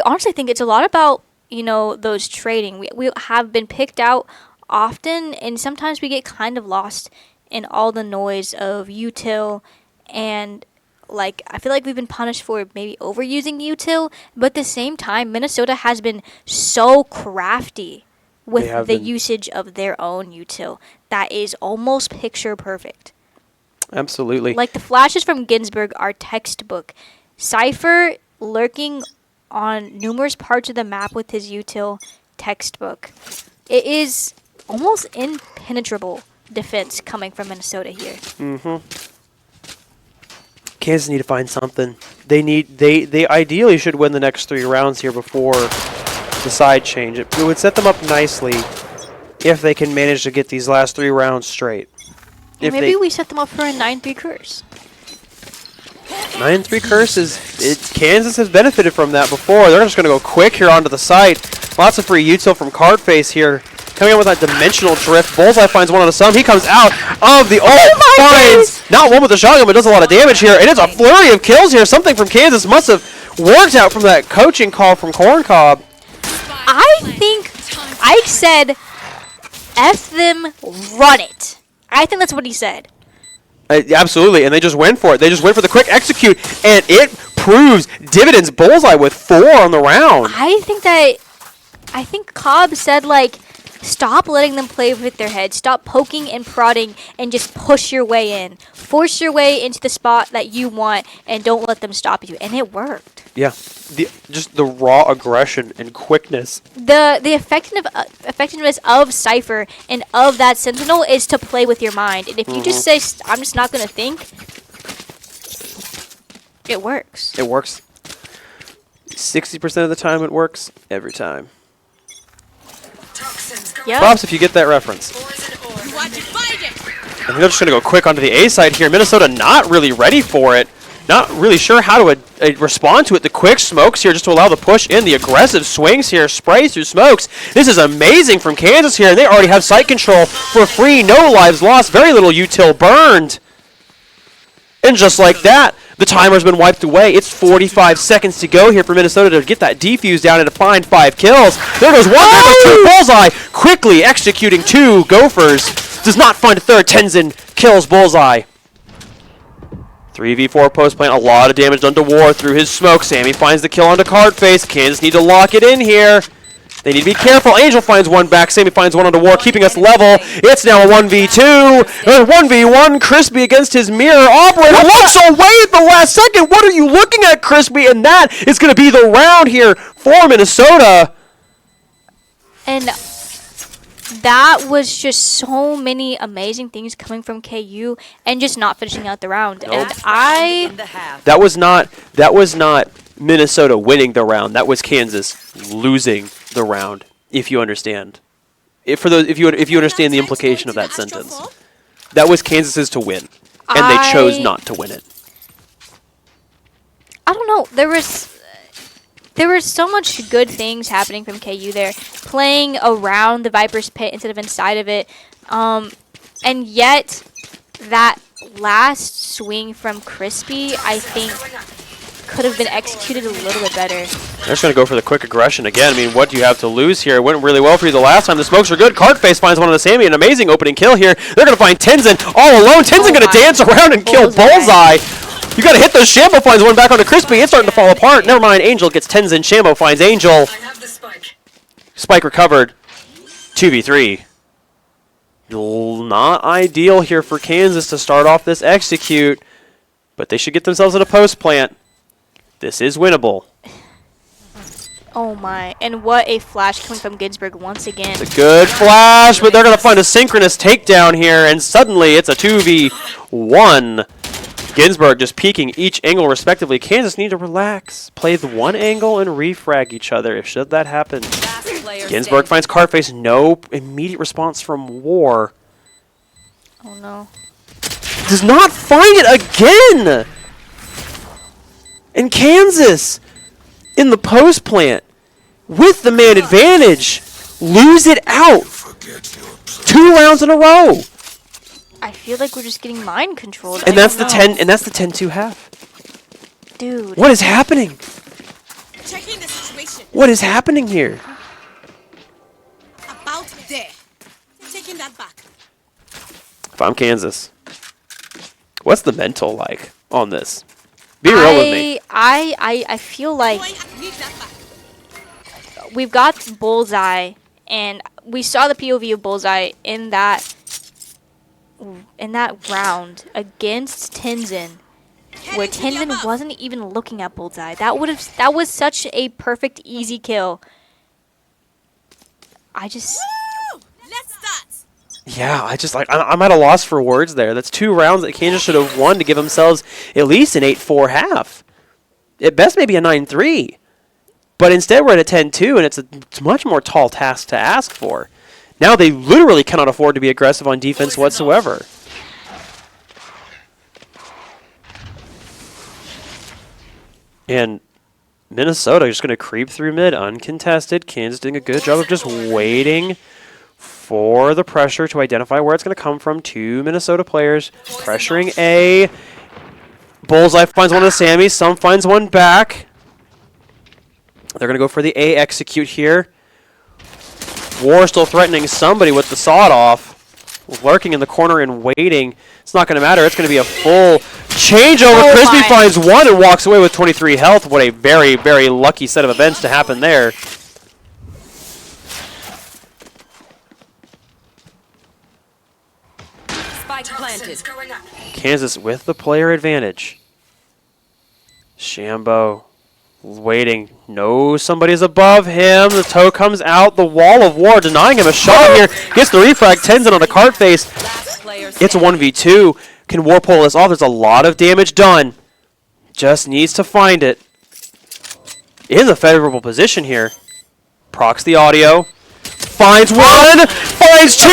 honestly think it's a lot about, those trading. We have been picked out often, and sometimes we get kind of lost in all the noise of util, and I feel like we've been punished for maybe overusing util, but at the same time, Minnesota has been so crafty with the usage of their own util that is almost picture perfect. Absolutely. Like the flashes from Ginsburg are textbook. Cypher lurking on numerous parts of the map with his util, textbook. It is almost impenetrable defense coming from Minnesota here. Kansas need to find something. They ideally should win the next 3 rounds here before the side change. It would set them up nicely if they can manage to get these last 3 rounds straight. Maybe we set them up for a 9-3 curse. 9-3 curse Kansas has benefited from that before. They're just going to go quick here onto the site. Lots of free util from Cartface here. Coming out with that dimensional drift. Bullseye finds one on the sum. He comes out of the ult. Finds not one with the shotgun, but does a lot of damage here. And it's a flurry of kills here. Something from Kansas must have worked out from that coaching call from Corncob. I think Ike said, F them, run it. I think that's what he said. Absolutely, and they just went for it. They just went for the quick execute, and it proves dividends. Bullseye with 4 on the round. I think Cobb said, stop letting them play with their heads. Stop poking and prodding and just push your way in. Force your way into the spot that you want and don't let them stop you. And it worked. Yeah, just the raw aggression and quickness. The effectiveness of Cypher and of that Sentinel is to play with your mind. And if you just say, I'm just not going to think, it works. It works. 60% of the time it works. Every time. Yep. Props if you get that reference. And they're just going to go quick onto the A side here. Minnesota not really ready for it. Not really sure how to respond to it. The quick smokes here just to allow the push in. The aggressive swings here. Sprays through smokes. This is amazing from Kansas here. And they already have site control for free. No lives lost. Very little util burned. And just like that, the timer's been wiped away. It's 45 seconds to go here for Minnesota to get that defuse down and to find 5 kills. There goes one. There goes 2. Bullseye quickly executing 2 Gophers. Does not find a third. Tenzin kills Bullseye. 3v4 post plant. A lot of damage done to War through his smoke. Sammy finds the kill onto Cartface. Kansas need to lock it in here. They need to be careful. Angel finds one back. Sammy finds one on the War, keeping us level. It's now a 1v2. 1v1. Crispy against his mirror operator. Looks away at the last second. What are you looking at, Crispy? And that is going to be the round here for Minnesota. And that was just so many amazing things coming from KU and just not finishing out the round. Nope. And That was not Minnesota winning the round. That was Kansas losing the round. If you understand, if you understand the implication of that sentence, that was Kansas's to win, and they chose not to win it. I don't know. There were so much good things happening from KU there, playing around the Viper's pit instead of inside of it, and yet that last swing from Crispy, I think, could have been executed a little bit better. They're just going to go for the quick aggression again. I mean, what do you have to lose here? It went really well for you the last time. The smokes are good. Cartface finds one on the Sammy. An amazing opening kill here. They're going to find Tenzin all alone. Tenzin going to dance around and kill Bullseye. You got to hit those. Shambo finds one back onto Crispy. It's starting to fall apart. Never mind. Angel gets Tenzin. Shambo finds Angel. Spike recovered. 2v3. Not ideal here for Kansas to start off this execute, but they should get themselves in a post plant. This is winnable. Oh my, and what a flash coming from Ginsburg once again. It's a good flash, but they're going to find a synchronous takedown here, and suddenly it's a 2v1. Ginsburg just peeking each angle respectively. Kansas need to relax, play the one angle, and refrag each other if should that happen. Ginsburg finds Carface. No immediate response from War. Oh no. Does not find it again! And Kansas, in the post plant, with the man advantage, lose it out. 2 rounds in a row. I feel like we're just getting mind controlled. And that's the 10. And that's the 10-2 half. Dude. What is happening? Checking the situation. What is happening here? About there. Taking that back. If I'm Kansas, what's the mental like on this? Be real with me. I feel like Boy, I need that back. we've got Bullseye, and we saw the POV of Bullseye in that round against Tenzin, where Tenzin wasn't even looking at Bullseye. That was such a perfect easy kill. Woo! Let's start. Yeah, I'm at a loss for words there. That's 2 rounds that Kansas should have won to give themselves at least an 8-4 half. At best, maybe a 9-3. But instead, we're at a 10-2, and it's a much more tall task to ask for. Now they literally cannot afford to be aggressive on defense whatsoever. And Minnesota just going to creep through mid uncontested. Kansas doing a good job of just waiting for the pressure to identify where it's going to come from. 2 Minnesota players pressuring A. Bullseye finds one of the Sammys. Some finds one back. They're going to go for the A execute here. War still threatening somebody with the sawed-off. Lurking in the corner and waiting. It's not going to matter. It's going to be a full changeover. Oh Crispy my. finds one and walks away with 23 health. What a very, very lucky set of events to happen there. Spike planted. Kansas with the player advantage. Shambo waiting. Knows somebody's above him. The toe comes out. The wall of War denying him a shot here. Gets the refrag. Tenzin on the cart face. It's a 1v2. Can War pull this off? There's a lot of damage done. Just needs to find it. In a favorable position here. Procs the audio. Finds one. Finds 2.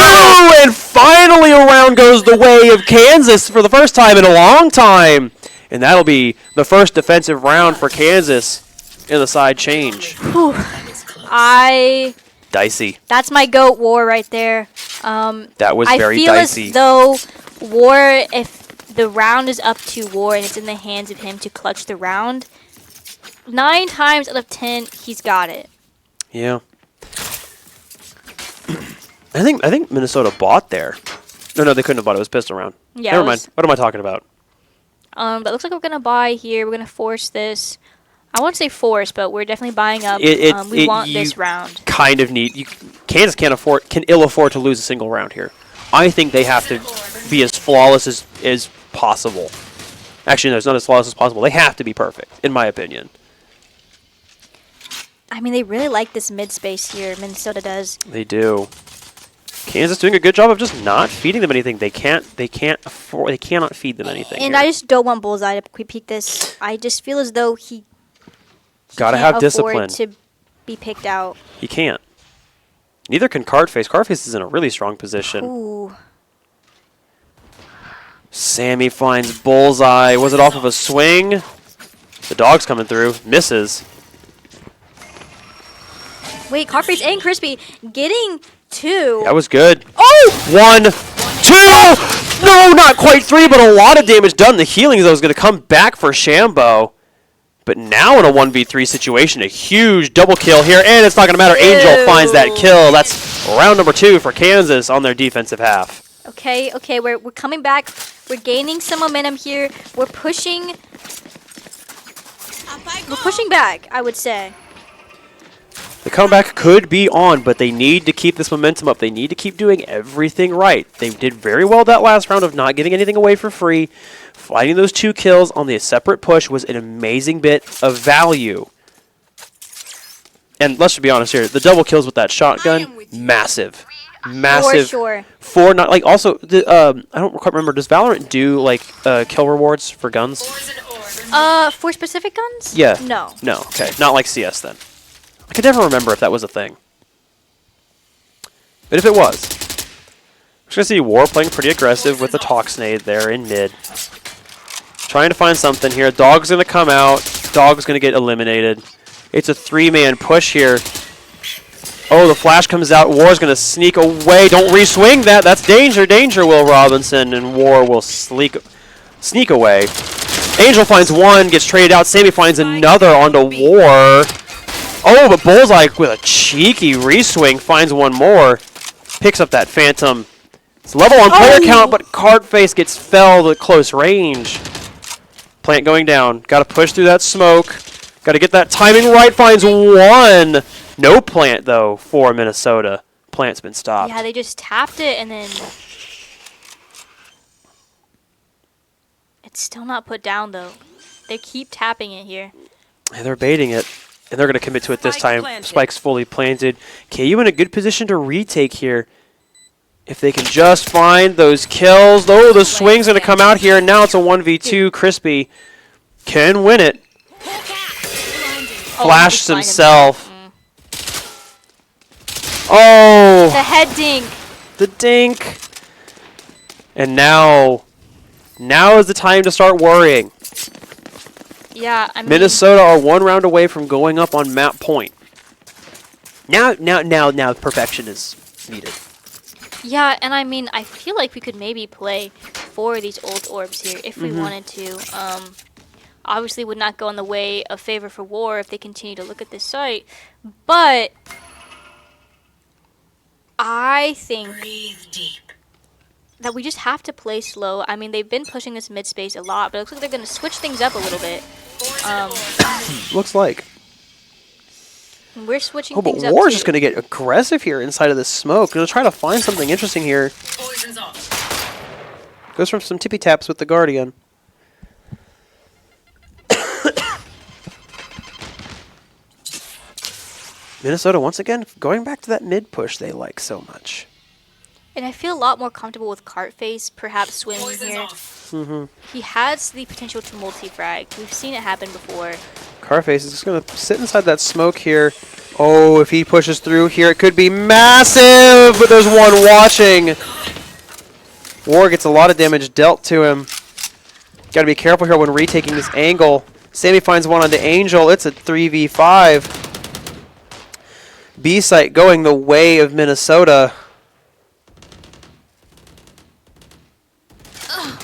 And finally a round goes the way of Kansas for the first time in a long time. And that'll be the first defensive round for Kansas in the side change. Whew. Dicey. That's my GOAT War right there. That was very dicey. I feel as though War, if the round is up to War and it's in the hands of him to clutch the round, 9 times out of 10, he's got it. Yeah. I think Minnesota bought there. No, they couldn't have bought it. It was pistol round. Yeah, Never mind. What am I talking about? But it looks like we're going to buy here. We're going to force this. I won't say force, but we're definitely buying up. We want this round. Kind of need. Kansas can ill afford to lose a single round here. I think they have to be as flawless as possible. Actually, no, it's not as flawless as possible. They have to be perfect, in my opinion. I mean, they really like this mid space here. Minnesota does. They do. Kansas doing a good job of just not feeding them anything. They cannot feed them anything. And here. I just don't want Bullseye to peek this. I just feel as though he Gotta can't have discipline. afford to be picked out. He can't. Neither can Cardface. Cardface is in a really strong position. Ooh. Sammy finds Bullseye. Was it off of a swing? The dog's coming through. Misses. Wait, Carface and Crispy getting 2. That was good. Oh! 1, 2! No, not quite 3, but a lot of damage done. The healing, though, is going to come back for Shambo. But now in a 1v3 situation, a huge double kill here, and it's not going to matter. Angel finds that kill. That's round number 2 for Kansas on their defensive half. Okay, we're coming back. We're gaining some momentum here. We're pushing back, I would say. The comeback could be on, but they need to keep this momentum up. They need to keep doing everything right. They did very well that last round of not giving anything away for free. Finding those 2 kills on the separate push was an amazing bit of value. And let's just be honest here, the double kills with that shotgun, massive. Massive. For sure. For not like also I don't quite remember, does Valorant do like kill rewards for guns? For specific guns? Yeah. No. No, okay. Not like CS then. I could never remember if that was a thing. But if it was, I'm just going to see War playing pretty aggressive with the Toxnade there in mid. Trying to find something here. Dog's going to come out. Dog's going to get eliminated. It's a 3-man push here. Oh, the flash comes out. War's going to sneak away. Don't re-swing that. That's danger. Danger, Will Robinson. And War will sneak away. Angel finds one, gets traded out. Sammy finds another onto War. Oh, but Bullseye with a cheeky re-swing finds one more. Picks up that Phantom. It's level on player count, but Cardface gets felled at close range. Plant going down. Got to push through that smoke. Got to get that timing right. Finds one. No plant, though, for Minnesota. Plant's been stopped. Yeah, they just tapped it, and then it's still not put down, though. They keep tapping it here. And they're baiting it. And they're going to commit to it this time. Spike's fully planted. KU in a good position to retake here. If they can just find those kills. Oh, the swing's going to come out here. And now it's a 1v2. Crispy can win it. Flashed himself. Oh. The head dink. The dink. And now is the time to start worrying. Yeah, I mean, Minnesota are 1 round away from going up on map point. Now, perfection is needed. yeah, and I mean, I feel like we could maybe play for these old orbs here if we wanted to. Obviously, would not go in the way of favor for War if they continue to look at this site, but I think that we just have to play slow. I mean, they've been pushing this mid space a lot, but it looks like they're going to switch things up a little bit. Looks like. We're switching Oh, but things up War's too. just going to get aggressive here inside of this smoke. Going to try to find something interesting here. Goes from some tippy taps with the Guardian. Minnesota, once again, going back to that mid push they like so much. And I feel a lot more comfortable with Cartface perhaps swimming here. He has the potential to multi-frag. We've seen it happen before. Carface is just going to sit inside that smoke here. Oh, if he pushes through here, it could be massive, but there's one watching. War gets a lot of damage dealt to him. Got to be careful here when retaking this angle. Sammy finds one on the Angel. It's a 3v5. B-site going the way of Minnesota.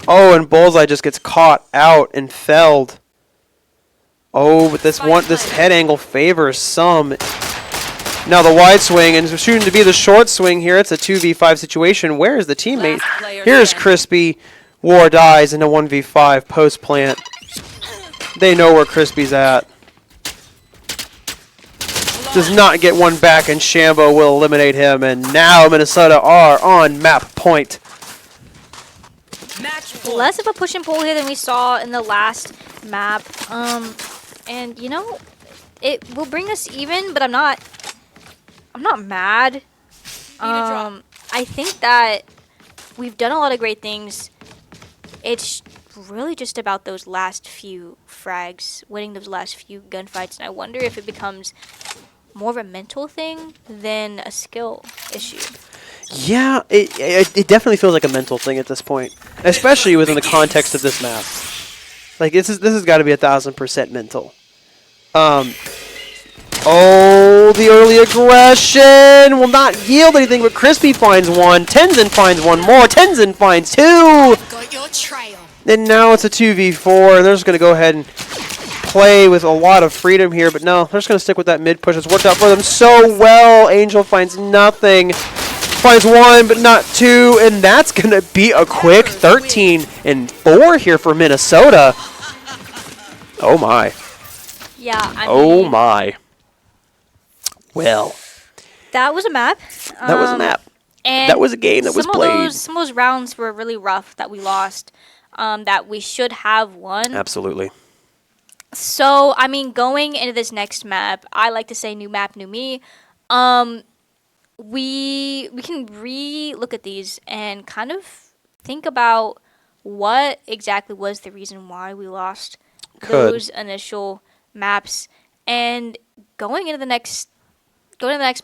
Oh, and Bullseye just gets caught out and felled. Oh, but this head angle favors some. Now the wide swing, and shooting to be the short swing here. It's a 2v5 situation. Where is the teammate? Here's Crispy. War dies in a 1v5 post plant. They know where Crispy's at. does not get one back, and Shambo will eliminate him. And now Minnesota are on map point. Match point. Less of a push and pull here than we saw in the last map. And you know, it will bring us even, but I'm not mad. I think that we've done a lot of great things. It's really just about those last few frags, winning those last few gunfights, and I wonder if it becomes more of a mental thing than a skill issue. Yeah, it definitely feels like a mental thing at this point, especially within the context of this map. Like this has got to be 1000% mental. Oh, the early aggression will not yield anything, but Crispy finds one. Tenzin finds one more. Tenzin finds two. Got your trail. And now it's a 2v4. They're just going to go ahead and play with a lot of freedom here, but no, they're just going to stick with that mid push. It's worked out for them so well. Angel finds nothing. Finds one, but not two, and that's going to be a quick 13-4 here for Minnesota. Oh, my. Yeah, I Oh, mean, my. Well, that was a map. that was a map. And That was a game that was played. Some of those rounds were really rough that we lost, that we should have won. Absolutely. So, I mean, going into this next map, I like to say new map, new me. We can re-look at these and kind of think about what exactly was the reason why we lost those initial maps, and going into the next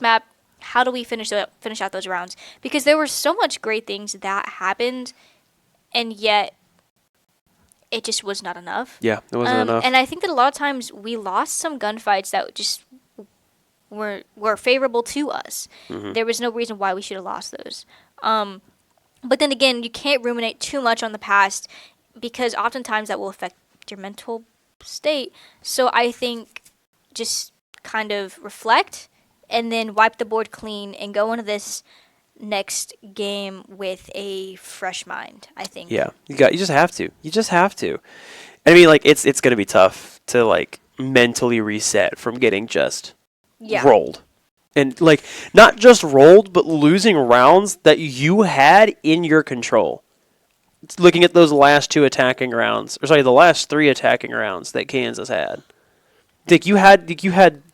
map, how do we finish out those rounds? Because there were so much great things that happened, and yet it just was not enough. Yeah, it wasn't enough. And I think that a lot of times we lost some gunfights that just were favorable to us. Mm-hmm. There was no reason why we should have lost those. But then again, you can't ruminate too much on the past, because oftentimes that will affect your mental state. So I think just kind of reflect and then wipe the board clean and go into this next game with a fresh mind, I think. Yeah, you just have to. You just have to. I mean, like it's going to be tough to like mentally reset from getting just rolled. And like not just rolled, but losing rounds that you had in your control. Looking at those last two attacking rounds, or sorry, the last three attacking rounds that Kansas had. Like you had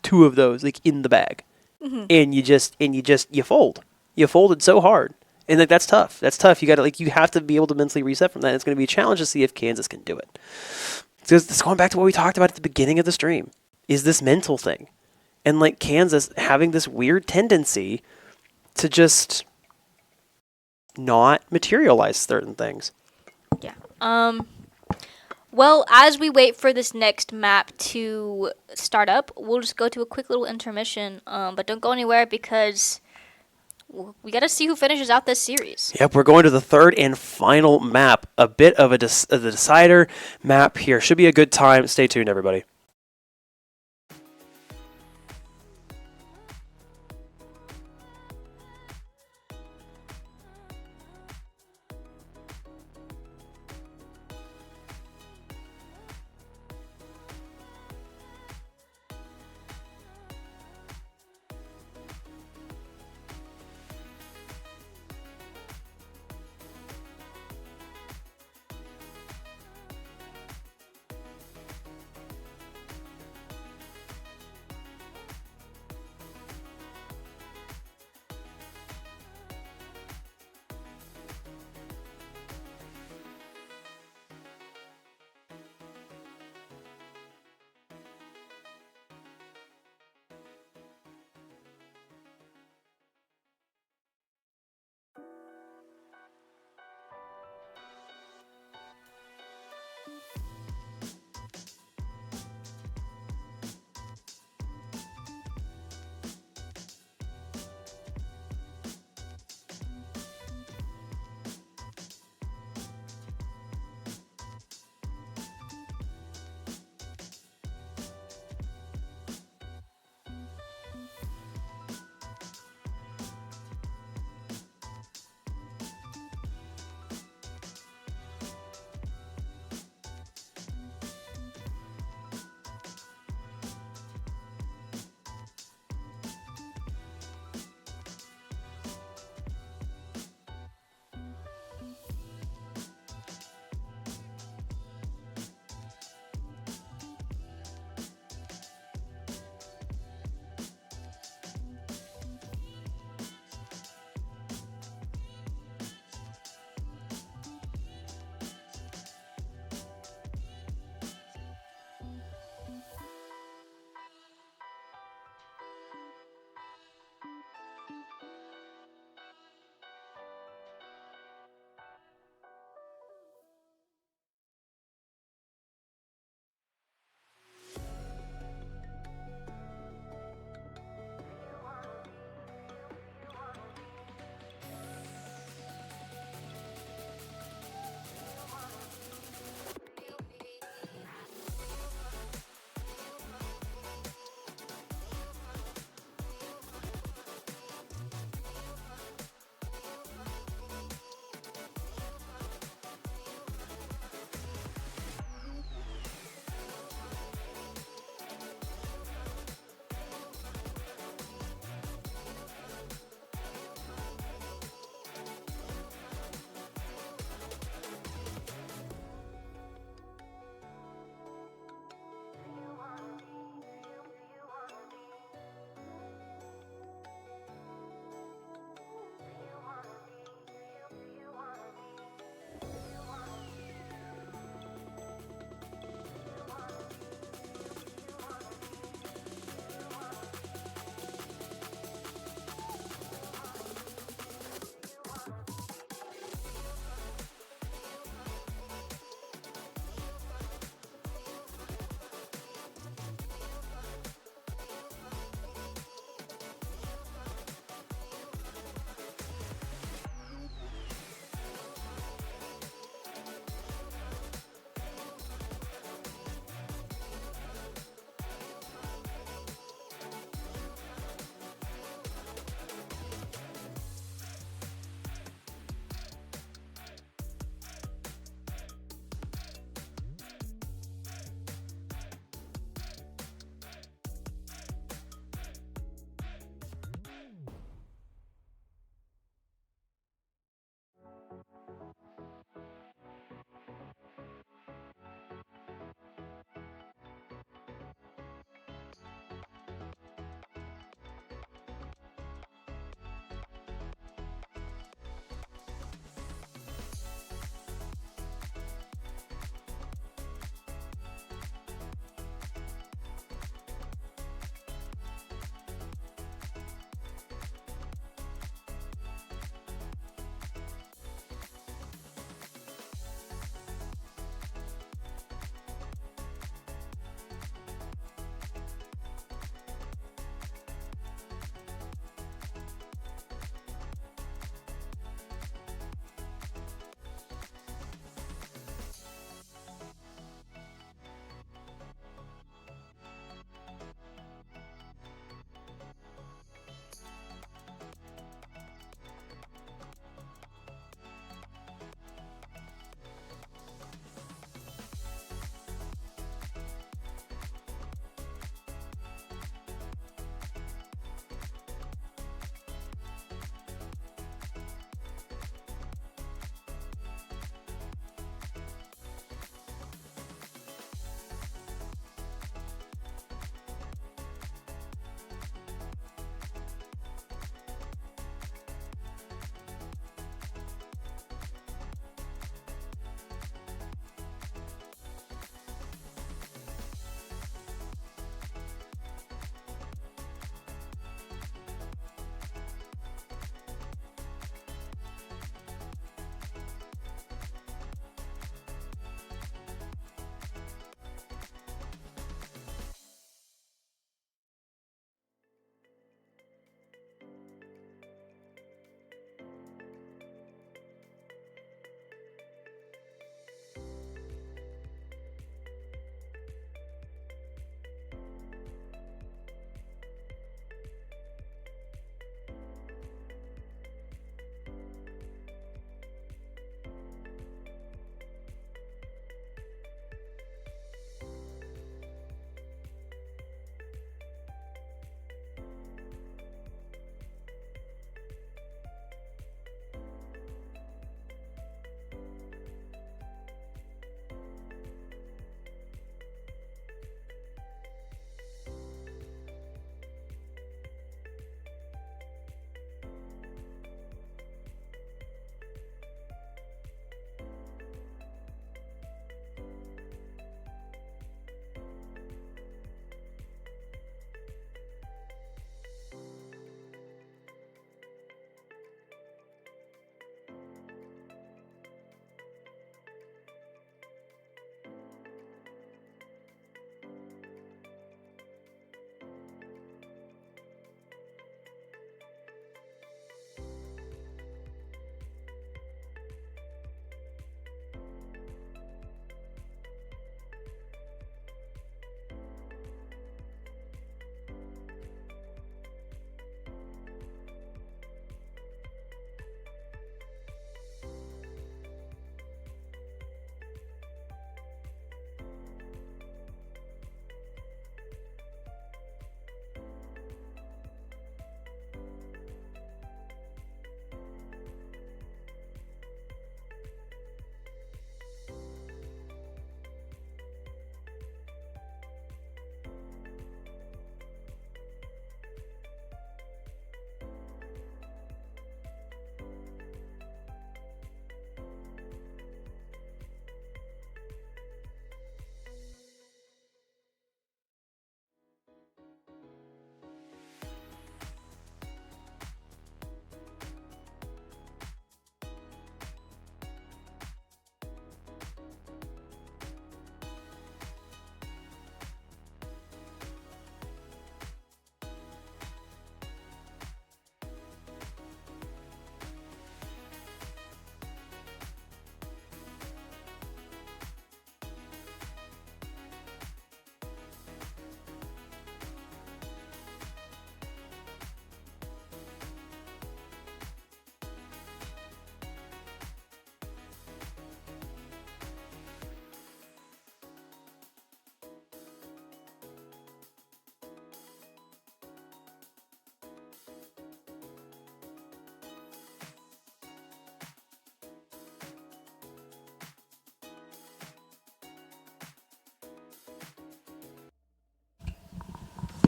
two of those like in the bag. Mm-hmm. And you fold. You folded so hard. And like that's tough. That's tough. You have to be able to mentally reset from that. It's going to be a challenge to see if Kansas can do it. So it's going back to what we talked about at the beginning of the stream. Is this mental thing? And like Kansas having this weird tendency to just not materialize certain things. Yeah. Well, as we wait for this next map to start up, we'll just go to a quick little intermission. But don't go anywhere, because we got to see who finishes out this series. Yep, we're going to the third and final map. A bit of the decider map here. Should be a good time. Stay tuned, everybody.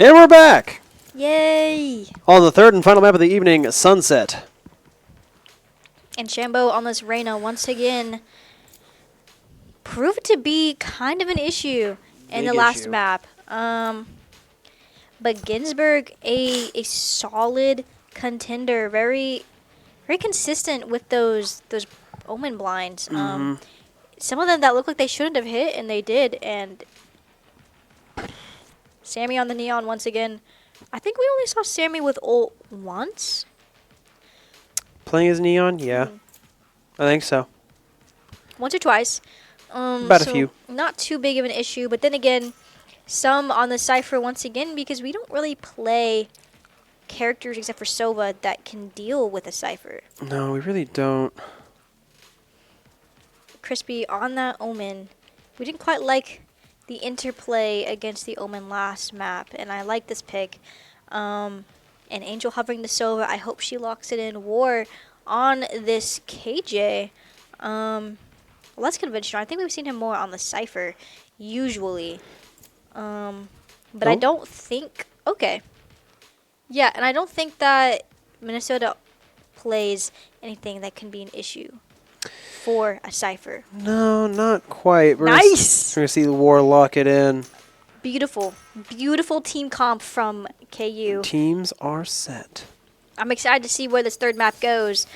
And we're back Yay! on the third and final map of the evening, Sunset. And Shambo on this Reyna once again proved to be kind of an issue in the Big last issue. map. But Ginsburg, a solid contender, very consistent with those Omen blinds. Some of them that look like they shouldn't have hit, and they did. And Sammy on the Neon once again. I think we only saw Sammy with ult once. Playing as Neon? Yeah. I think so. Once or twice. About a so few. Not too big of an issue. But then again, some on the Cypher once again, because we don't really play characters except for Sova that can deal with a Cypher. No, we really don't. Crispy on that Omen. We didn't quite like the interplay against the Omen last map, and I like this pick. And Angel hovering the Sova. I hope she locks it in. War on this KJ. Less conventional. I think we've seen him more on the Cypher, usually. But I don't think... Okay. Yeah, and I don't think that Minnesota plays anything that can be an issue for a Cypher. No, not quite. Nice! We're going to see the War lock it in. Beautiful. Beautiful team comp from KU. Teams are set. I'm excited to see where this third map goes.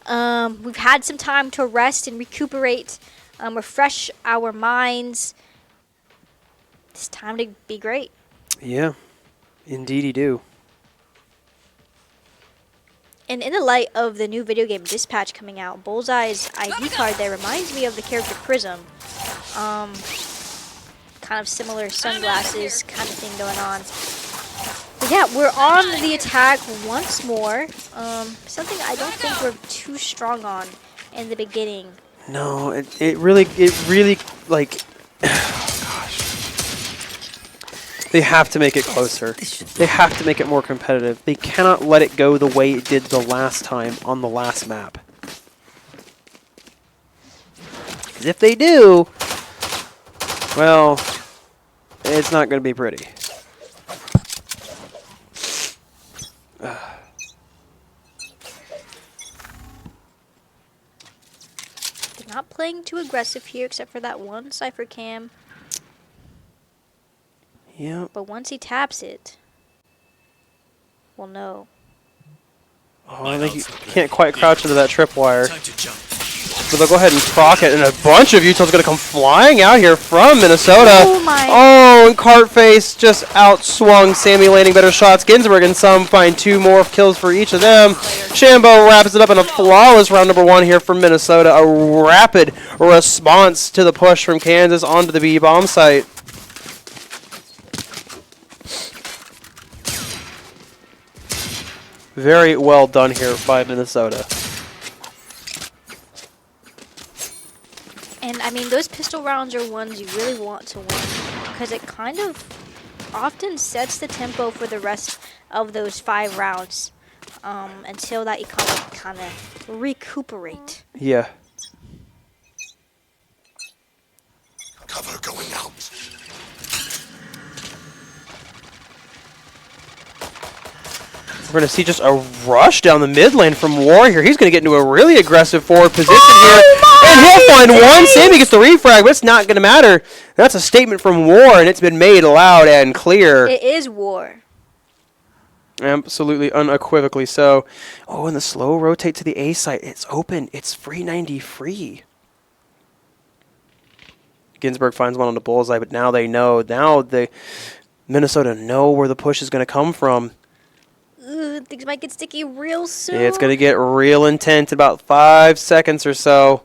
We've had some time to rest and recuperate, refresh our minds. It's time to be great. Yeah, indeed you do. And in the light of the new video game Dispatch coming out, Bullseye's ID card there reminds me of the character Prism. Kind of similar sunglasses kind of thing going on. But yeah, we're on the attack once more. Something I don't think we're too strong on in the beginning. No, it really, like, gosh. They have to make it closer. They have to make it more competitive. They cannot let it go the way it did the last time on the last map. Because if they do, well, it's not going to be pretty. They're not playing too aggressive here except for that one Cypher cam. Yeah. But once he taps it, we'll know. Oh, I think you can't quite crouch into that tripwire. Time to jump. But they'll go ahead and proc it, and a bunch of Utah's going to come flying out here from Minnesota. Oh, my. Oh, and Cartface just outswung Sammy, landing better shots. Ginsburg and some find 2 more kills for each of them. Shambo wraps it up in a flawless round number 1 here from Minnesota. A rapid response to the push from Kansas onto the B bomb site. Very well done here by Minnesota. And I mean, those pistol rounds are ones you really want to win because it kind of often sets the tempo for the rest of those 5 rounds until that economy kind of recuperate. Yeah. Cover going out. We're going to see just a rush down the mid lane from War here. He's going to get into a really aggressive forward position here. And he'll find one. Sammy gets the refrag, but it's not going to matter. That's a statement from War, and it's been made loud and clear. It is War. Absolutely, unequivocally so. Oh, and the slow rotate to the A site. It's open. It's free 90 free. Ginsburg finds one on the bullseye, but now they know. Now the Minnesota know where the push is going to come from. Ooh, things might get sticky real soon. It's going to get real intense in about 5 seconds or so.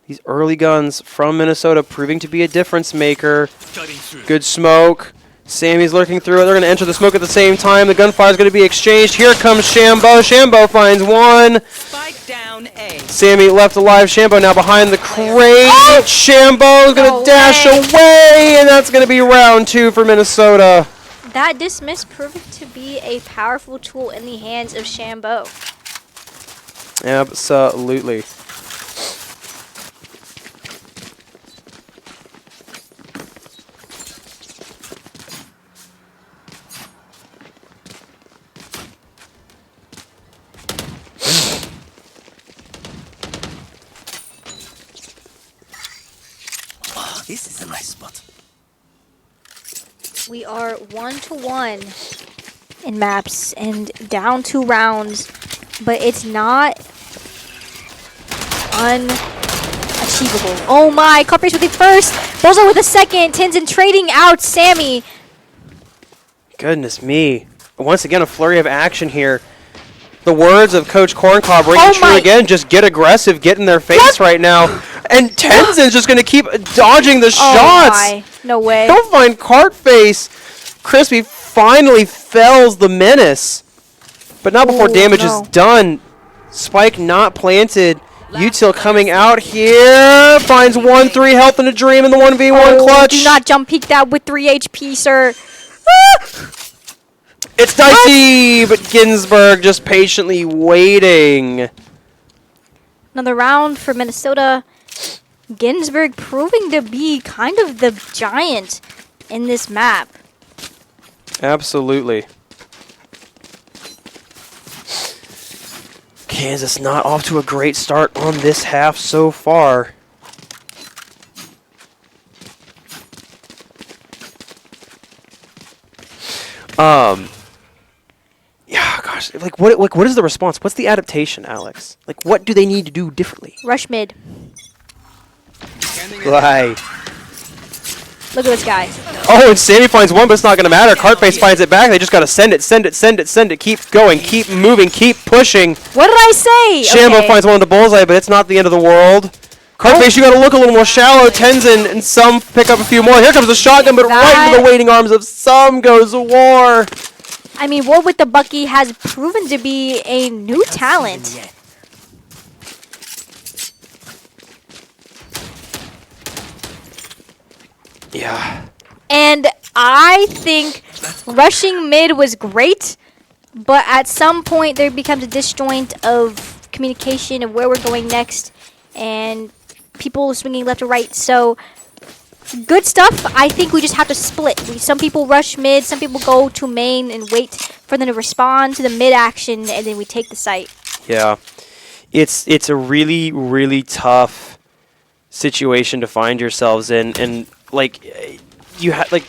These early guns from Minnesota proving to be a difference maker. Cutting through. Good smoke. Sammy's lurking through it. They're going to enter the smoke at the same time. The gunfire is going to be exchanged. Here comes Shambo. Shambo finds one. Spike down A. Sammy left alive. Shambo now behind the crate. Oh! Shambo is going to dash away, and that's going to be round 2 for Minnesota. That dismiss proved to be a powerful tool in the hands of Shambo. Absolutely. This is a nice spot. We are 1-1 in maps and down 2 rounds, but it's not unachievable. Oh my, Carpers with the first, Bozo with the second, Tenzin trading out Sammy. Goodness me. Once again, a flurry of action here. The words of Coach Corncob ringing Oh true my- again. Just get aggressive, get in their face right now. And Tenzin's just going to keep dodging the Oh shots. my, no way. Don't find Cartface. Crispy finally fells the menace. But not before Ooh, damage no. is done. Spike not planted. Util coming out here. Finds 1-3 health in a dream in the 1v1 clutch. Do not jump peek that with 3 HP, sir. It's dicey, but Ginsburg just patiently waiting. Another round for Minnesota. Ginsburg proving to be kind of the giant in this map. Absolutely. Kansas not off to a great start on this half so far. Yeah, gosh, what is the response? What's the adaptation, Alex? Like, what do they need to do differently? Rush mid. Like, Look at this guy. oh, and Sammy finds one, but it's not going to matter. Cartface finds it back. They just got to send it, send it, send it, send it. Keep going, keep moving, keep pushing. What did I say? Shambo Okay. finds one on the bullseye, but it's not the end of the world. Cartface, you got to look a little more shallow. Tenzin and some pick up a few more. Here comes the shotgun, but right into the waiting arms of some goes War. I mean, War with the Bucky has proven to be a new talent. Yeah. And I think rushing mid was great, but at some point there becomes a disjoint of communication of where we're going next and people swinging left or right. So good stuff. I think we just have to split. Some people rush mid, some people go to main and wait for them to respond to the mid action, and then we take the site. Yeah. It's a really, really tough situation to find yourselves in, and like you have like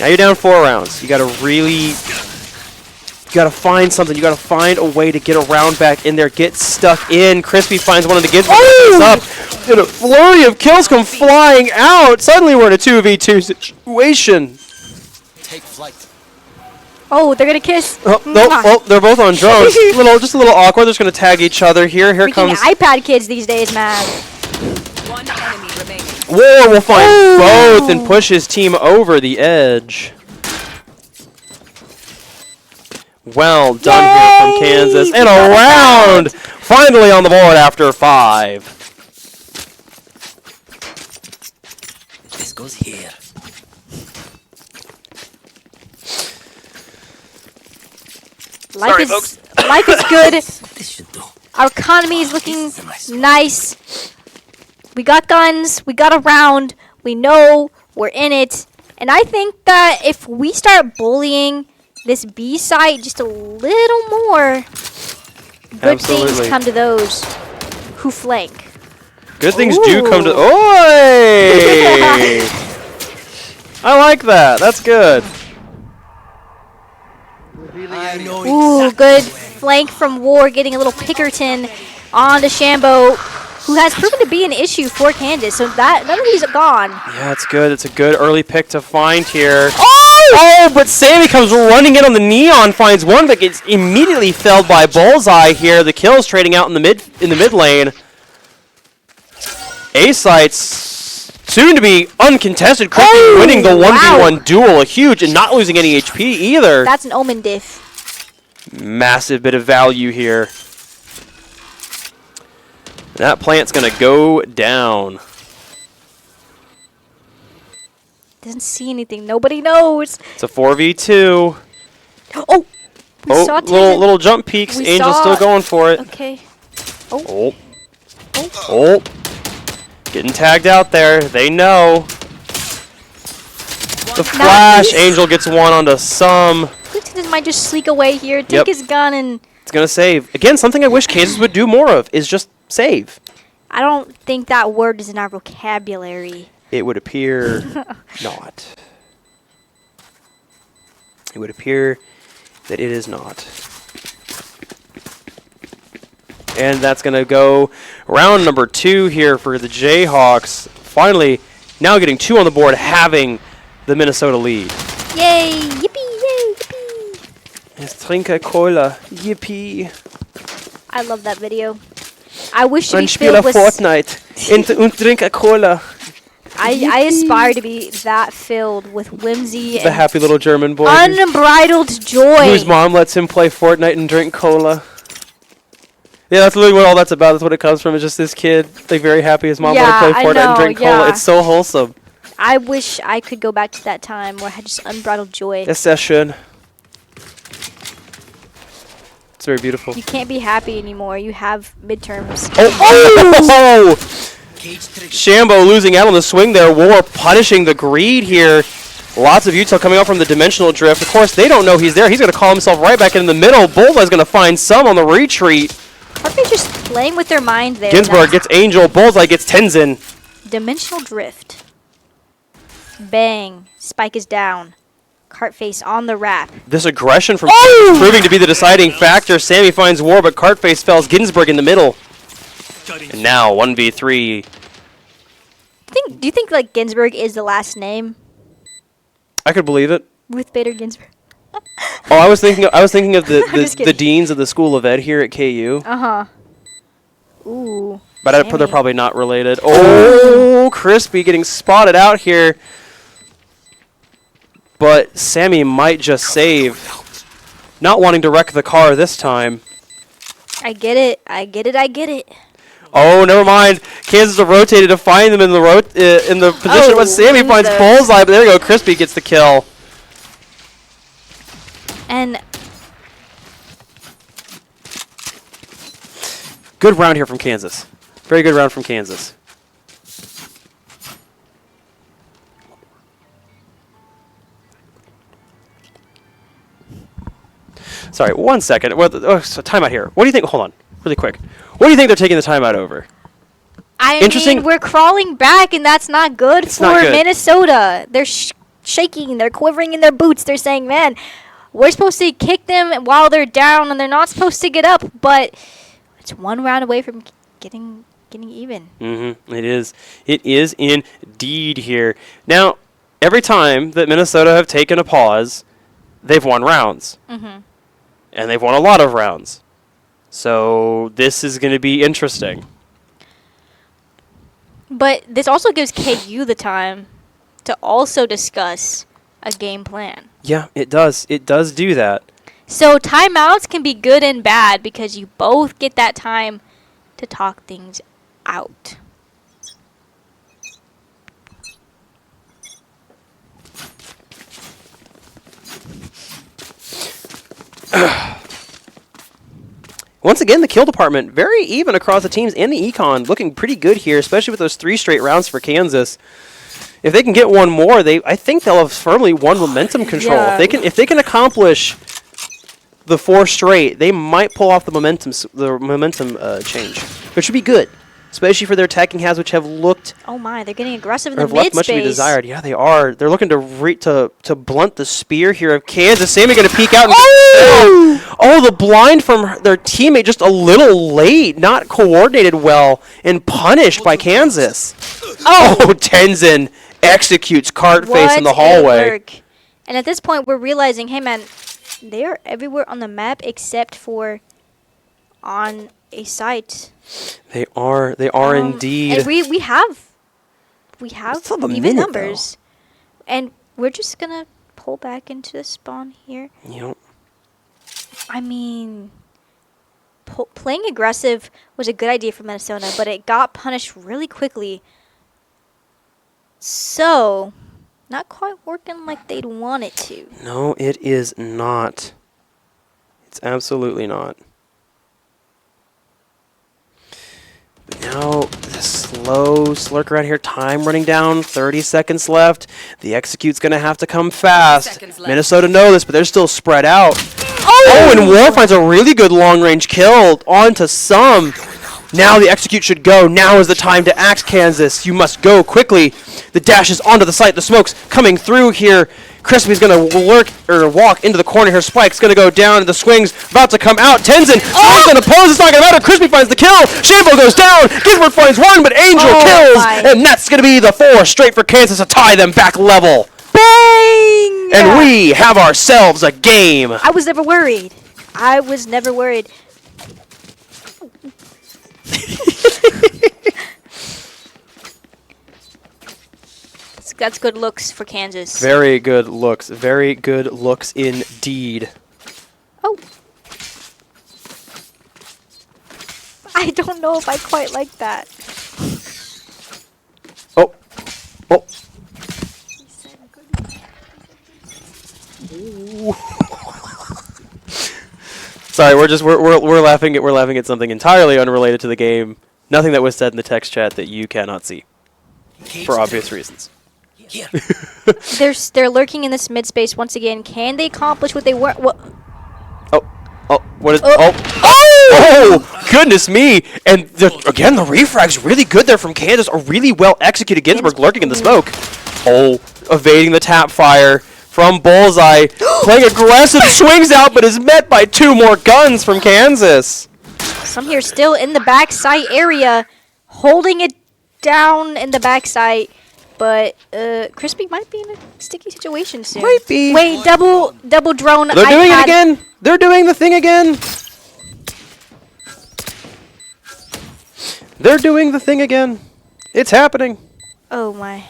now you're down 4 rounds. You gotta find something. You gotta find a way to get around back in there. Get stuck in. Crispy finds one of the kids. Up. And a flurry of kills come flying out. Suddenly we're in a 2v2 situation. Take flight. Oh, they're gonna kiss. Oh, no, Mwah. oh, they're both on drones. Just a little awkward. They're just gonna tag each other here. Here Freaking comes iPad kids these days, man. One enemy remaining. War will find both and push his team over the edge. Well done here from Kansas. Yay! And a round finally on the board after 5. This goes here. Life Sorry, is folks. life is good. This should do. Our economy is looking This is a nice one. nice. We got guns. We got a round. We know we're in it. And I think that if we start bullying this B site just a little more, good Absolutely. things come to those who flank. Good things do come to. Ooh. Oi! I like that. That's good. I know Ooh, good flank from War, getting a little Pickerton onto Shambo, who has proven to be an issue for Kansas. So that none of these are gone. Yeah, it's good. It's a good early pick to find here. Oh! Oh, but Sammy comes running in on the Neon, finds one that gets immediately felled by Bullseye here. The kills trading out in the mid lane. A-Sites soon to be uncontested. Crispy winning the 1v1 duel, a huge, and not losing any HP either. That's an Omen diff. Massive bit of value here. That plant's gonna go down. Doesn't see anything. Nobody knows. It's a 4v2. Oh! We Oh, saw little jump peeks. We Angel's saw- still going for it. Okay. Oh. Oh. Getting tagged out there. They know. The flash. Nice. Angel gets one onto some. Clinton might just sneak away here, take Yep. his gun, and It's going to save. Again, something I wish Kansas would do more of is just save. I don't think that word is in our vocabulary. It would appear not. It would appear that it is not. And that's going to go round number 2 here for the Jayhawks. Finally, now getting 2 on the board, having the Minnesota lead. Yay! Yippee! Yay! Yippee! It's Trinke Cola. Yippee. I love that video. I wish to Man be spiele filled with... Fortnite und trinke Cola. I aspire to be that filled with whimsy The and happy little German boy unbridled joy. whose mom lets him play Fortnite and drink cola. Yeah, that's literally what all that's about. That's what it comes from. It's just this kid, like, very happy his mom let him play Fortnite and drink cola. It's so wholesome. I wish I could go back to that time where I had just unbridled joy. Ist sehr schön. It's very beautiful. You can't be happy anymore. You have midterms. Oh! Cage trigger. Shambo losing out on the swing there. War punishing the greed here. Lots of util coming up from the dimensional drift. Of course, they don't know he's there. He's going to call himself right back in the middle. Bullseye's going to find some on the retreat. Aren't they just playing with their mind there? Ginsburg gets Angel. Bullseye gets Tenzin. Dimensional drift. Bang. Spike is down. Cartface on the wrap. This aggression from proving to be the deciding factor. Sammy finds War, but Cartface fells Ginsburg in the middle. And now 1v3. Do you think like Ginsburg is the last name? I could believe it. Ruth Bader Ginsburg. Oh, I was thinking of just the kidding. deans of the School of Ed here at KU. Ooh. But they're Sammy. probably not related. Oh, Crispy getting spotted out here. But Sammy might just save. Not wanting to wreck the car this time. I get it. I get it. I get it. Oh, never mind. Kansas have rotated to find them in the position, but Sammy finds losers. Bullseye. But there you go. Crispy gets the kill. And Good round here from Kansas. Very good round from Kansas. Sorry, 1 second. So timeout here. What do you think? Hold on, really quick. What do you think they're taking the timeout over? I Interesting- mean, we're crawling back, and that's not good It's for not good. Minnesota. They're shaking. They're quivering in their boots. They're saying, man, we're supposed to kick them while they're down, and they're not supposed to get up. But it's one round away from getting even. Mm-hmm. It is. It is indeed here. Now, every time that Minnesota have taken a pause, they've won rounds. Mm-hmm. And they've won a lot of rounds. So this is going to be interesting. But this also gives KU the time to also discuss a game plan. Yeah, it does. It does do that. So timeouts can be good and bad because you both get that time to talk things out. Once again, the kill department very even across the teams and the econ, looking pretty good here, especially with those 3 straight rounds for Kansas. If they can get one more, I think they'll have firmly won momentum control. Yeah. If they can accomplish the 4 straight, they might pull off the momentum change, which would be good, especially for their attacking halves, which have looked Oh my, they're getting aggressive in or the have left mid much to be space. desired. Yeah, they are. They're looking to blunt the spear here of Kansas. Sammy going to peek out. And oh, the blind from their teammate just a little late, not coordinated well, and punished by Kansas. Oh, Tenzin executes Cartface in the What a hallway. lurk. And at this point, we're realizing, hey man, they are everywhere on the map except for on a site. They are indeed. And we have Still have a even minute, numbers, and we're just gonna pull back into the spawn here. Yep. I mean, playing aggressive was a good idea for Minnesota, but it got punished really quickly. So, not quite working like they'd want it to. No, it is not. It's absolutely not. But now, the slow slurk around here. Time running down. 30 seconds left. The execute's going to have to come fast. Seconds left. Minnesota know this, but they're still spread out. Oh, and War finds a really good long-range kill onto some. Now the execute should go. Now is the time to act, Kansas. You must go quickly. The dash is onto the site. The smoke's coming through here. Crispy's going to walk into the corner here. Spike's going to go down, and the swing's about to come out. Tenzin swings and opposes. It's not going to matter. Crispy finds the kill. Shambo goes down. Ginsburg finds one, but Angel kills. And that's going to be the 4 straight for Kansas to tie them back level. Bang! And we have ourselves a game. I was never worried. I was never worried. That's good looks for Kansas. Very good looks. Very good looks indeed. Oh. I don't know if I quite like that. Oh. Oh. Sorry, we're laughing at something entirely unrelated to the game. Nothing that was said in the text chat that you cannot see for obvious reasons. Here. They're lurking in this mid space once again. Can they accomplish what they were? What? What is? Oh, goodness me! And again, the refrag's really good there from Kansas. A really well executed Ginsburg lurking in the smoke. Oh, evading the tap fire from Bullseye, playing aggressive, swings out, but is met by 2 more guns from Kansas. Some here still in the backside area, holding it down in the backside. But Crispy might be in a sticky situation soon. Might be. Wait, double drone. They're doing it again. They're doing the thing again. They're doing the thing again. It's happening. Oh my.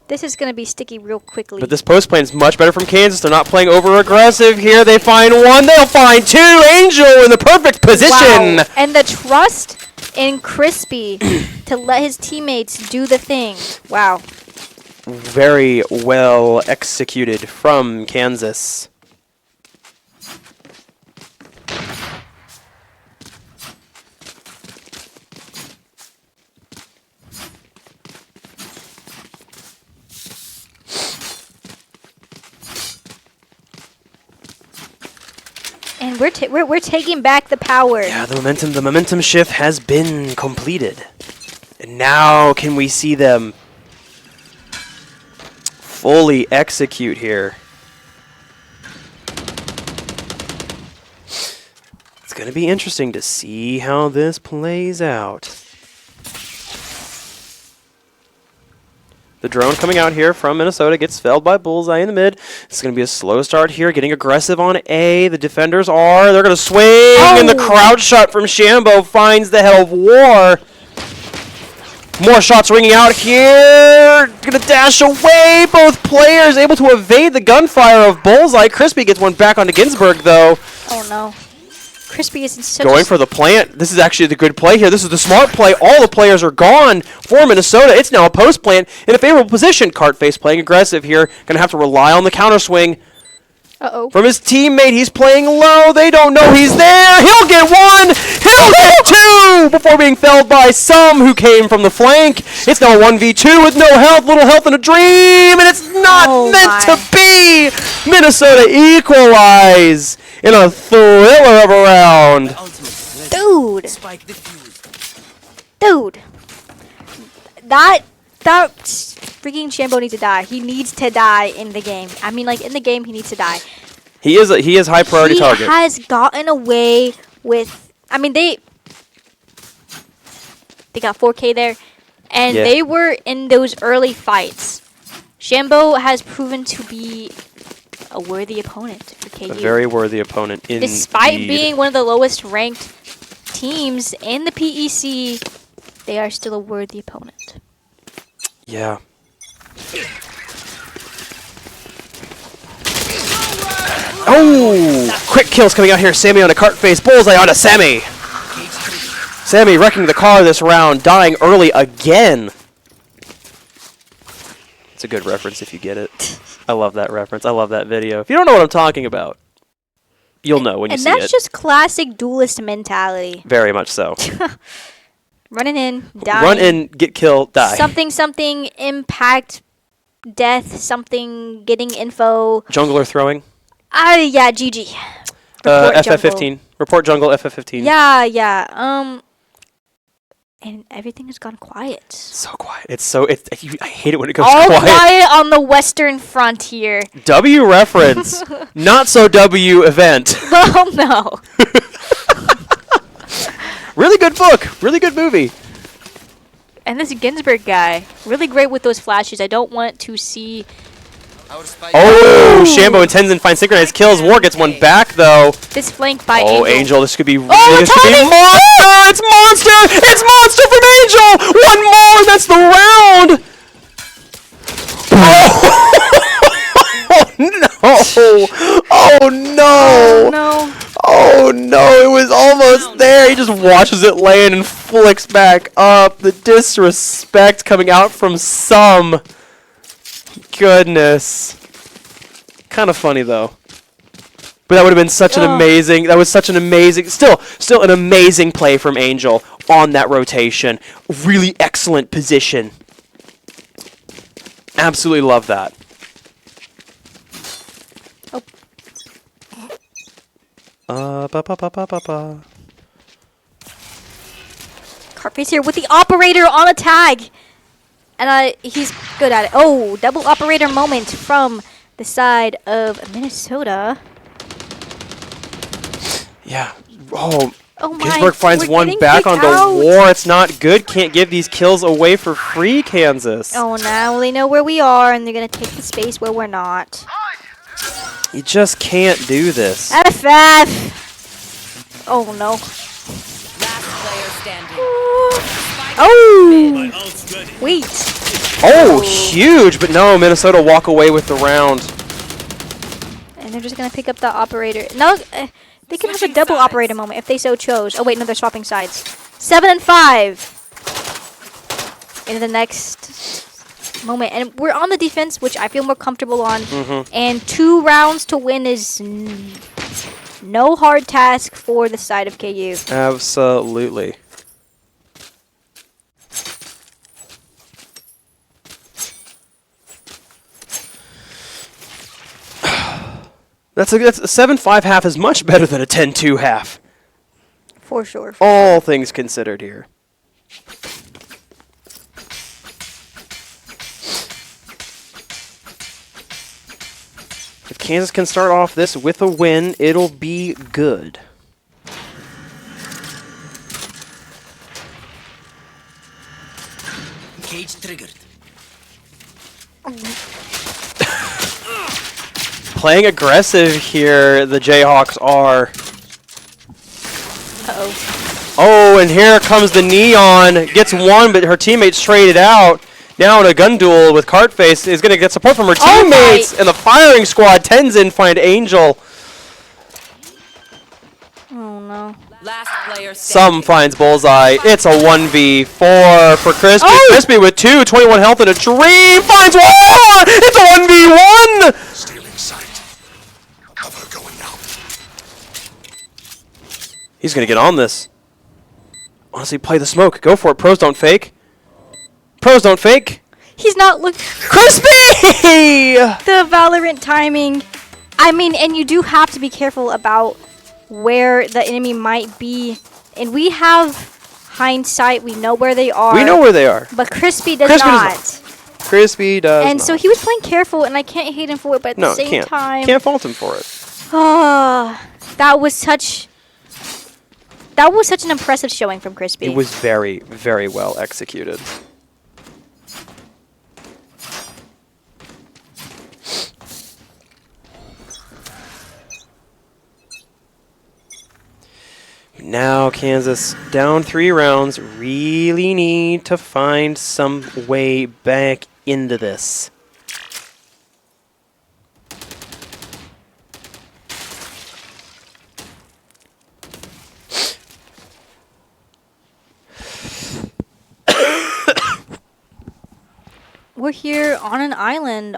This is gonna be sticky real quickly. But this post plane is much better from Kansas. They're not playing over aggressive here. They find 1. They'll find 2. Angel in the perfect position. Wow. And the trust in Crispy to let his teammates do the thing. Wow. Very well executed from Kansas. And we're taking back the power. Yeah, the momentum shift has been completed. And now can we see them fully execute here? It's going to be interesting to see how this plays out. The drone coming out here from Minnesota gets felled by Bullseye in the mid. It's going to be a slow start here, getting aggressive on A. The defenders are. They're going to swing, and the crowd shot from Shambo finds the Hell of War. More shots ringing out here. Going to dash away. Both players able to evade the gunfire of Bullseye. Crispy gets one back onto Ginsburg, though. Oh, no. Crispy is in such Going for the plant. This is actually the good play here. This is the smart play. All the players are gone for Minnesota. It's now a post plant in a favorable position. Cartface playing aggressive here. Going to have to rely on the counter swing. Uh-oh. From his teammate, he's playing low. They don't know he's there. He'll get 1. He'll get 2 before being felled by some who came from the flank. It's now a 1v2 with no health, little health and a dream, and it's not meant to be. Minnesota equalize in a thriller of a round. Dude. Spike defused. Dude. That freaking Shambo needs to die. He needs to die in the game. I mean, like, in the game, he needs to die. He is high priority target. He has gotten away with... I mean, they got 4K there, and they were in those early fights. Shambo has proven to be a worthy opponent for KU. A very worthy opponent, indeed. Despite being one of the lowest ranked teams in the PEC, they are still a worthy opponent. Yeah. Oh! Quick kills coming out here. Sammy on a cart face. Bullseye on a Sammy. Sammy wrecking the car this round, dying early again. It's a good reference if you get it. I love that reference. I love that video. If you don't know what I'm talking about, you'll know when you see it. And that's just classic duelist mentality. Very much so. Running in, dying. Run in, get killed, die. Something, impact, death, something, getting info. Jungler throwing. Yeah, GG. Report FF15. Report jungle, FF15. Yeah. And everything has gone quiet. So quiet. I hate it when it goes All quiet. quiet on the western frontier. W reference. Not so W event. Well, no. Really good book. Really good movie. And this Ginsburg guy, really great with those flashes. I don't want to see. Oh, Shambo and Tenzin find synchronized kills. War gets one back, though. This flank by Oh, Angel. Angel, this could be it's Monster! It's Monster! It's Monster from Angel! One more, and that's the round! Oh, no! Oh, no! No. Oh, no, it was almost there. He just watches it land and flicks back up. The disrespect coming out from some. Goodness. Kind of funny, though. But that would have been such an amazing, still an amazing play from Angel on that rotation. Really excellent position. Absolutely love that. Carface here with the operator on a tag. And he's good at it. Oh, double operator moment from the side of Minnesota. Yeah. Oh, Oh my, Ginsburg finds we're one getting back kicked onto out. War. It's not good. Can't give these kills away for free, Kansas. Oh, now they know where we are, and they're going to take the space where we're not. You just can't do this. FF! Oh, no. Last player standing. Oh! Ult's ready. Wait. Oh, huge. But no, Minnesota walk away with the round. And they're just going to pick up the operator. No, they can have a double operator moment if they so chose. Oh, wait, no, they're swapping sides. 7 and 5. In the next moment. And we're on the defense, which I feel more comfortable on. And 2 rounds to win is no hard task for the side of KU. Absolutely. That's a 7-5 half is much better than a 10-2 half. For sure. All things considered here. If Kansas can start off this with a win, it'll be good. Cage triggered. Playing aggressive here, the Jayhawks are. Uh-oh. Oh, and here comes the Neon. Gets one, but her teammates traded out. Now in a gun duel with Cartface is going to get support from her teammates. And the firing squad, Tenzin, find Angel. Oh, no. Last player Some standing. finds Bullseye. It's a 1v4 for Crispy. Oh! Crispy with 21 health and a dream finds one! It's a 1v1! Stealing sight. Cover going out. He's going to get on this. Honestly, play the smoke. Go for it. Pros don't fake. Pros don't fake. He's not looking. Crispy! The Valorant timing. I mean, and you do have to be careful about where the enemy might be. And we have hindsight. We know where they are. We know where they are. But Crispy does Crispy not. does Crispy does And not. so he was playing careful, and I can't hate him for it. But at No, the same can't. time, Can't fault him for it. that was such an impressive showing from Crispy. It was very, very well executed. Now Kansas down 3 rounds, really need to find some way back into this. We're here on an island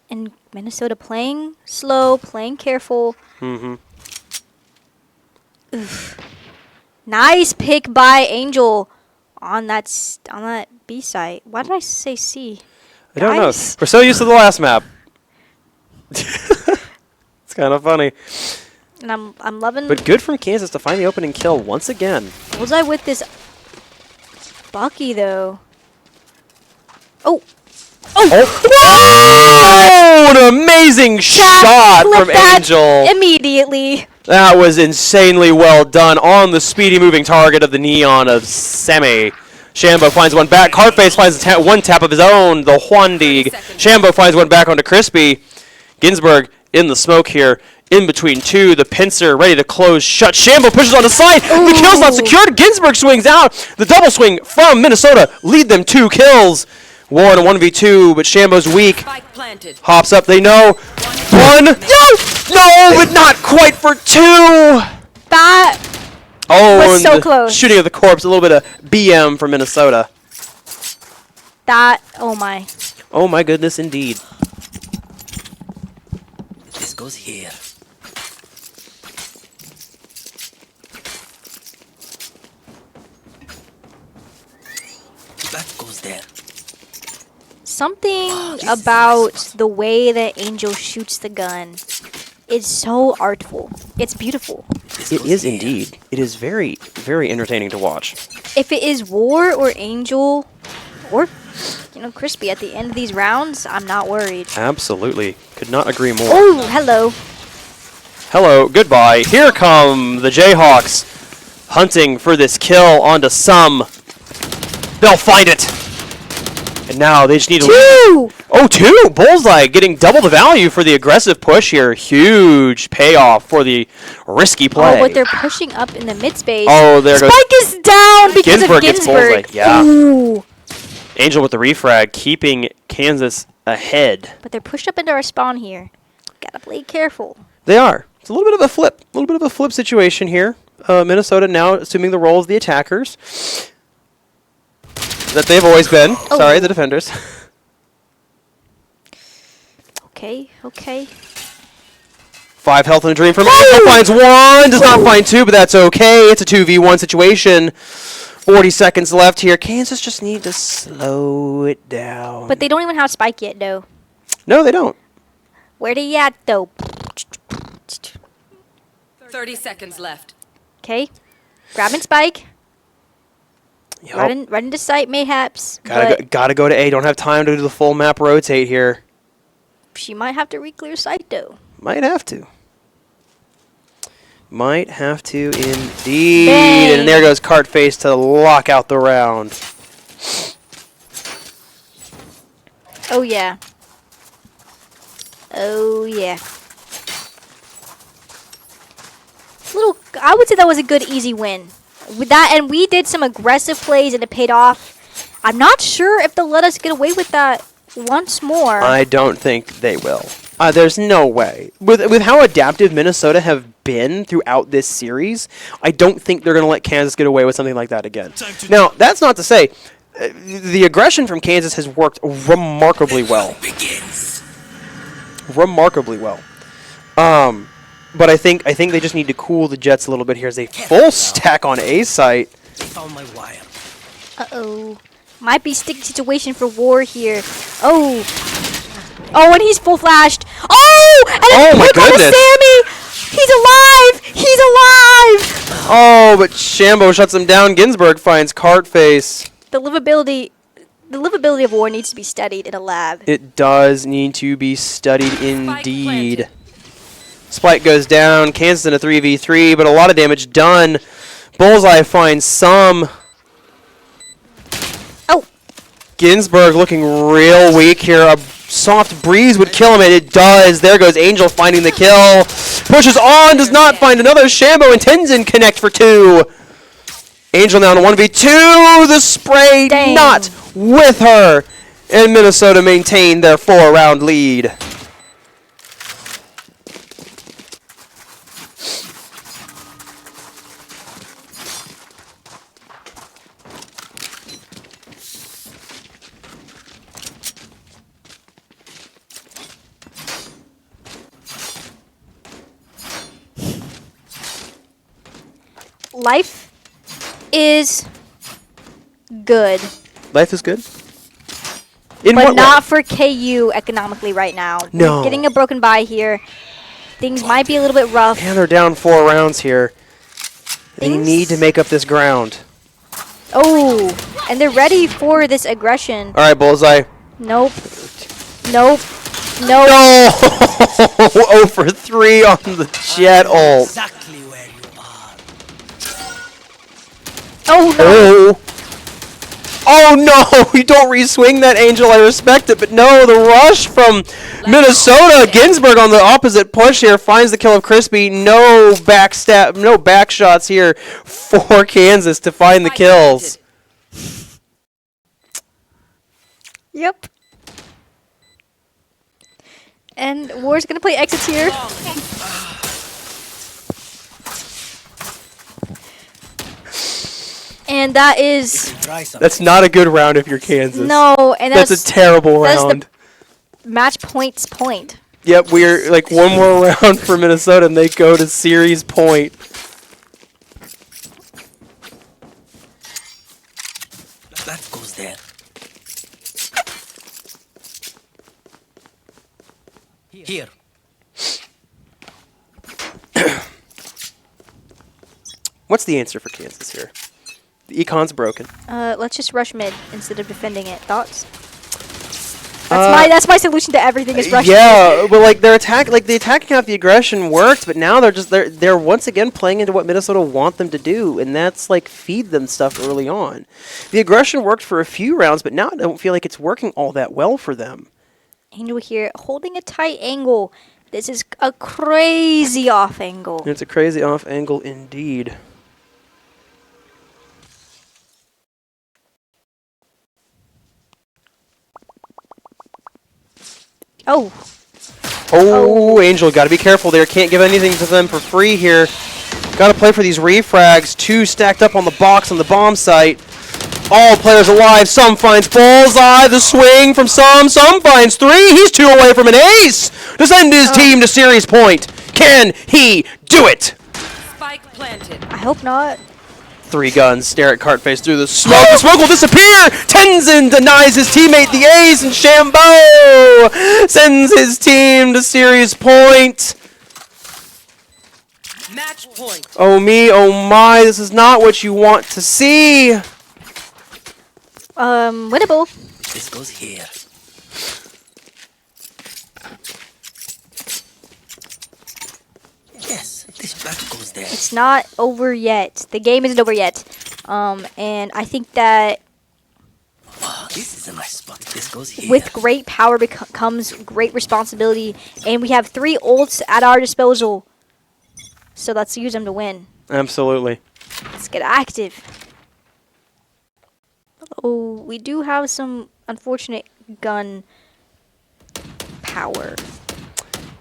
in Minnesota, playing slow, playing careful. Mm-hmm. Oof. Nice pick by Angel on that B site. Why did I say C? I don't know. Nice. We're so used to the last map. It's kind of funny. And I'm loving. But good from Kansas to find the opening kill once again. Bullseye with this Bucky though. Oh. Oh, an amazing shot Flip from that Angel. immediately. That was insanely well done on the speedy moving target of the Neon of Semi. Shambo finds one back. Cartface finds one tap of his own. The Huandig. Shambo finds one back onto Crispy. Ginsburg in the smoke here. In between two. The pincer ready to close shut. Shambo pushes on the side. Ooh. The kill's not secured. Ginsburg swings out. The double swing from Minnesota lead them 2 kills. War in a 1v2, but Shambo's weak. Spike planted. Hops up, they know. One. No, but not quite for 2. That Oh, was and so the close. shooting of the corpse. A little bit of BM for Minnesota. oh my. Oh my goodness, indeed. This goes here. That goes there. Something about the way that Angel shoots the gun is so artful. It's beautiful. It is indeed. It is very, very entertaining to watch. If it is War or Angel or Crispy at the end of these rounds, I'm not worried. Absolutely. Could not agree more. Oh, hello. Hello, goodbye. Here come the Jayhawks hunting for this kill onto some. They'll find it. And now they just need to... 2! Oh, 2! Bullseye getting double the value for the aggressive push here. Huge payoff for the risky play. Oh, but they're pushing up in the mid space. Oh, there goes... Spike is down because Ginsburg of gets Ginsburg. Bullseye, yeah. Ooh. Angel with the refrag, keeping Kansas ahead. But they're pushed up into our spawn here. Gotta play careful. They are. It's a little bit of a flip. A little bit of a flip situation here. Minnesota now assuming the role as the attackers. That they've always been. Oh. Sorry, the defenders. Okay. 5 health and a dream for Minnesota. Finds 1. Does not find 2, but that's okay. It's a 2v1 situation. 40 seconds left here. Kansas just need to slow it down. But they don't even have Spike yet, though. No, they don't. Where they at, though? 30 seconds left. Okay. Grabbing Spike. Yup. Right into sight, mayhaps. Gotta go to A. Don't have time to do the full map rotate here. She might have to re-clear sight, though. Might have to. Might have to indeed. Bang. And there goes Cartface to lock out the round. Oh, yeah. I would say that was a good, easy win. With that, and we did some aggressive plays, and it paid off. I'm not sure if they'll let us get away with that once more. I don't think they will. There's no way. With how adaptive Minnesota have been throughout this series, I don't think they're going to let Kansas get away with something like that again. Now, that's not to say the aggression from Kansas has worked remarkably well. Remarkably well. But I think they just need to cool the Jets a little bit here as they full stack on A site. Found my wire. Uh-oh. Might be sticky situation for War here. Oh, and he's full flashed. Oh, and Oh, my here goes goodness. Sammy. He's alive. Oh, but Shambo shuts him down. Ginsburg finds Cartface. The livability of War needs to be studied in a lab. It does need to be studied indeed. Spike goes down. Kansas in a 3v3, but a lot of damage done. Bullseye finds some. Oh. Ginsburg looking real weak here. A soft breeze would kill him, and it does. There goes Angel finding the kill. Pushes on, does not find another. Shambo and Tenzin connect for 2. Angel now in a 1v2. The spray Dang. not with her. And Minnesota maintain their 4-round lead. Life is good, Life is good. but not for KU economically right now. No. We're getting a broken bye here. things might be a little bit rough. And they're down 4 rounds here. They Things- need to make up this ground. Oh, and they're ready for this aggression. All right, Bullseye. Nope. Nope. Nope. No! 0 for 3 on the Jet ult. Exactly where you are. Oh, no. Oh! Oh no! You don't re-swing that, Angel. I respect it, but no, the rush from Minnesota. Ginsburg on the opposite push here finds the kill of Crispy. No backstab, no back shots here for Kansas to find the kills. Yep. And War's gonna play exits here. And that is Try something. That's not a good round if you're Kansas. no, and That's a terrible that's the- round. match points point. Yep, we're like one more round for Minnesota and they go to series point. That goes there. Here. What's the answer for Kansas here? The econ's broken. Let's just rush mid instead of defending it. Thoughts? That's my solution to everything is rush mid. Yeah, but like their attack, like the attacking half the aggression worked, but now they're once again playing into what Minnesota want them to do, and that's like feed them stuff early on. The aggression worked for a few rounds, but now I don't feel like it's working all that well for them. Angel here holding a tight angle. This is a crazy off angle. It's a crazy off angle indeed. Oh, Oh, Angel, got to be careful there. Can't give anything to them for free here. Got to play for these refrags. 2 stacked up on the box on the bomb site. All players alive. Some finds Bullseye. The swing from some. Some finds 3. He's 2 away from an ace to send his team to series point. Can he do it? Spike planted. I hope not. 3 guns stare at Cartface through the smoke. The smoke will disappear. Tenzin denies his teammate the ace, and Shambo sends his team to series point. Match point. Oh me, oh my, this is not what you want to see. Winnable. This goes here. Yes, this back goes there. It's not over yet. The game isn't over yet. And I think that Oh, this is a nice spot. This goes here. with great power comes great responsibility, and we have 3 ults at our disposal. So let's use them to win. Absolutely. Let's get active. Oh, we do have some unfortunate gun power.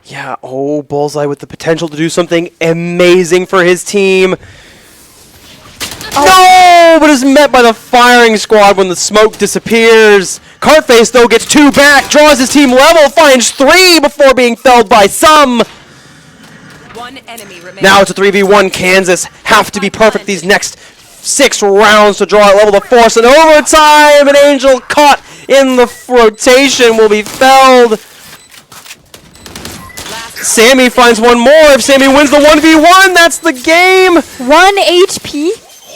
Yeah, oh, Bullseye with the potential to do something amazing for his team. No, but is met by the firing squad when the smoke disappears. Cartface, though, gets 2 back, draws his team level, finds 3 before being felled by some. One enemy remains. Now it's a 3v1. Kansas have to be perfect these next 6 rounds to draw it level to force an overtime. An Angel caught in the rotation will be felled. Sammy finds 1 more. If Sammy wins the 1v1, that's the game. 1 HP.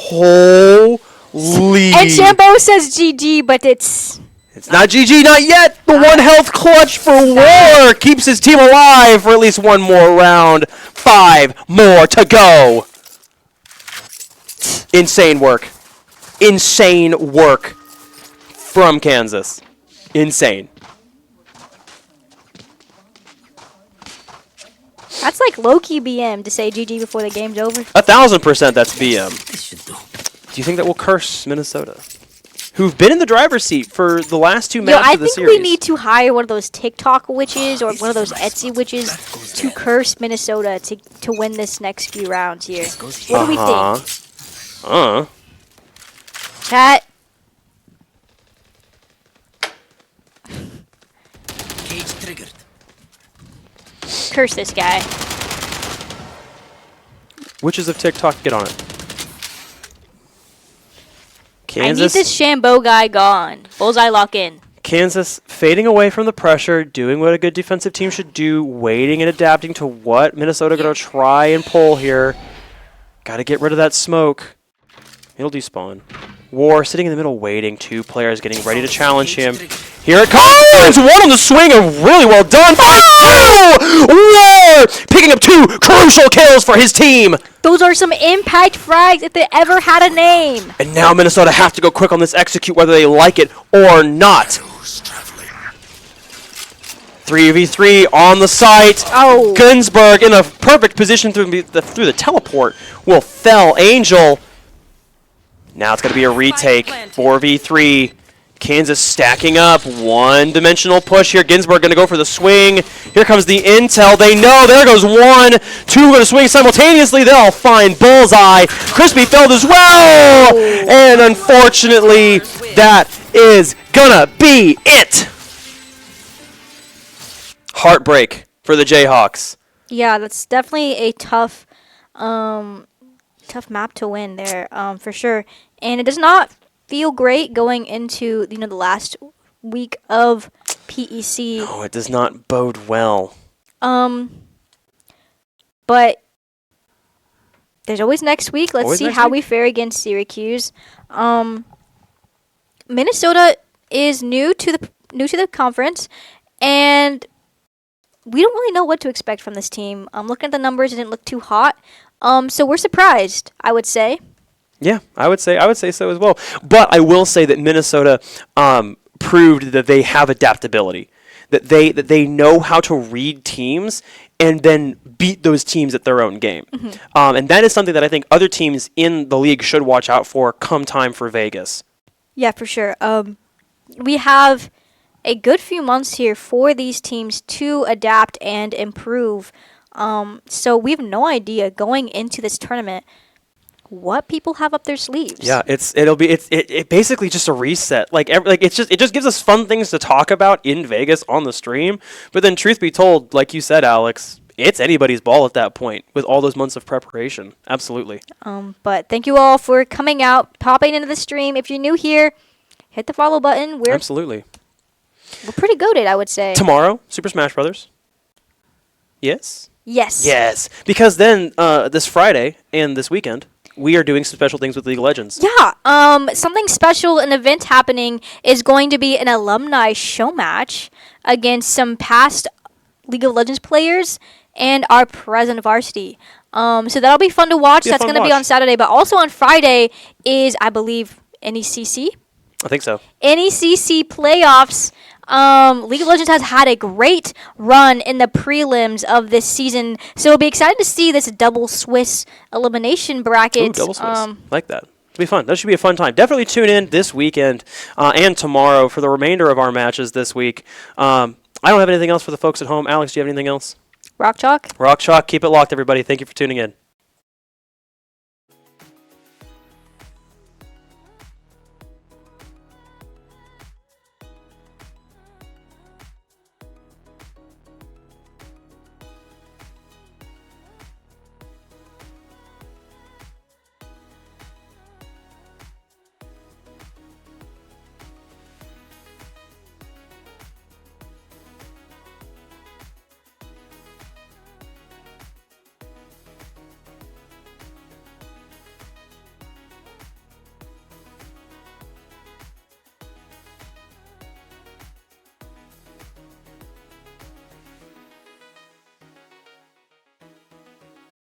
Holy. And Shambo says GG, but it's It's not GG, not yet. The 1 health clutch for War keeps his team alive for at least 1 more round. 5 more to go. Insane work. Insane work from Kansas. Insane. that's like low-key BM to say GG before the game's over. 1000% that's BM. This should do. Do you think that will curse Minnesota? Who've been in the driver's seat for the last 2 Yo, matches I of the think series. we need to hire one of those TikTok witches or one of those Etsy witches to curse Minnesota to win this next few rounds here. Goes here. What do we think? Chat. Cage triggered. Curse this guy. Witches of TikTok, get on it. I need Kansas. this Shambo guy gone. Bullseye lock in. Kansas fading away from the pressure, doing what a good defensive team should do, waiting and adapting to what Minnesota going to try and pull here. Got to get rid of that smoke. It'll despawn. War sitting in the middle waiting. 2 players getting ready to challenge him. Here it comes! One on the swing and really well done. War picking up 2 crucial kills for his team. Those are some impact frags if they ever had a name. And now Minnesota have to go quick on this execute whether they like it or not. 3v3 on the site. Oh. Ginsburg in a perfect position through the teleport will fell Angel. Now it's going to be a retake. 4v3. Kansas stacking up. One-dimensional push here. Ginsburg going to go for the swing. Here comes the intel. They know. There goes 1. 2 going to swing simultaneously. They'll find Bullseye. Crispy failed as well. And unfortunately, that is going to be it. Heartbreak for the Jayhawks. Yeah, that's definitely a tough map to win there, for sure. And it does not feel great going into the last week of PEC. No, it does not bode well. But there's always next week. Let's Always see next how week. we fare against Syracuse. Minnesota is new to the conference, and we don't really know what to expect from this team. Looking at the numbers, it didn't look too hot. So we're surprised, I would say. Yeah, I would say so as well. But I will say that Minnesota proved that they have adaptability, that they know how to read teams and then beat those teams at their own game. And that is something that I think other teams in the league should watch out for come time for Vegas. Yeah, for sure. We have a good few months here for these teams to adapt and improve. So we have no idea going into this tournament what people have up their sleeves. Yeah, it's basically just a reset. It just gives us fun things to talk about in Vegas on the stream. But then, truth be told, like you said, Alex, it's anybody's ball at that point with all those months of preparation. Absolutely. But thank you all for coming out, popping into the stream. If you're new here, hit the follow button. Absolutely. We're pretty goated, I would say. Tomorrow, Super Smash Brothers. Yes. Yes. Yes, because then this Friday and this weekend, we are doing some special things with League of Legends. Yeah. Something special, an event happening is going to be an alumni show match against some past League of Legends players and our present varsity. So that'll be fun to watch. That's going to be on Saturday, but also on Friday is, I believe, NECC. I think so. NECC playoffs. League of Legends has had a great run in the prelims of this season, so it'll be exciting to see this double Swiss elimination bracket. Ooh, double Swiss. Like that. It'll be fun. That should be a fun time. Definitely tune in this weekend and tomorrow for the remainder of our matches this week. I don't have anything else for the folks at home. Alex, do you have anything else? Rock Chalk. Rock Chalk. Keep it locked, everybody. Thank you for tuning in.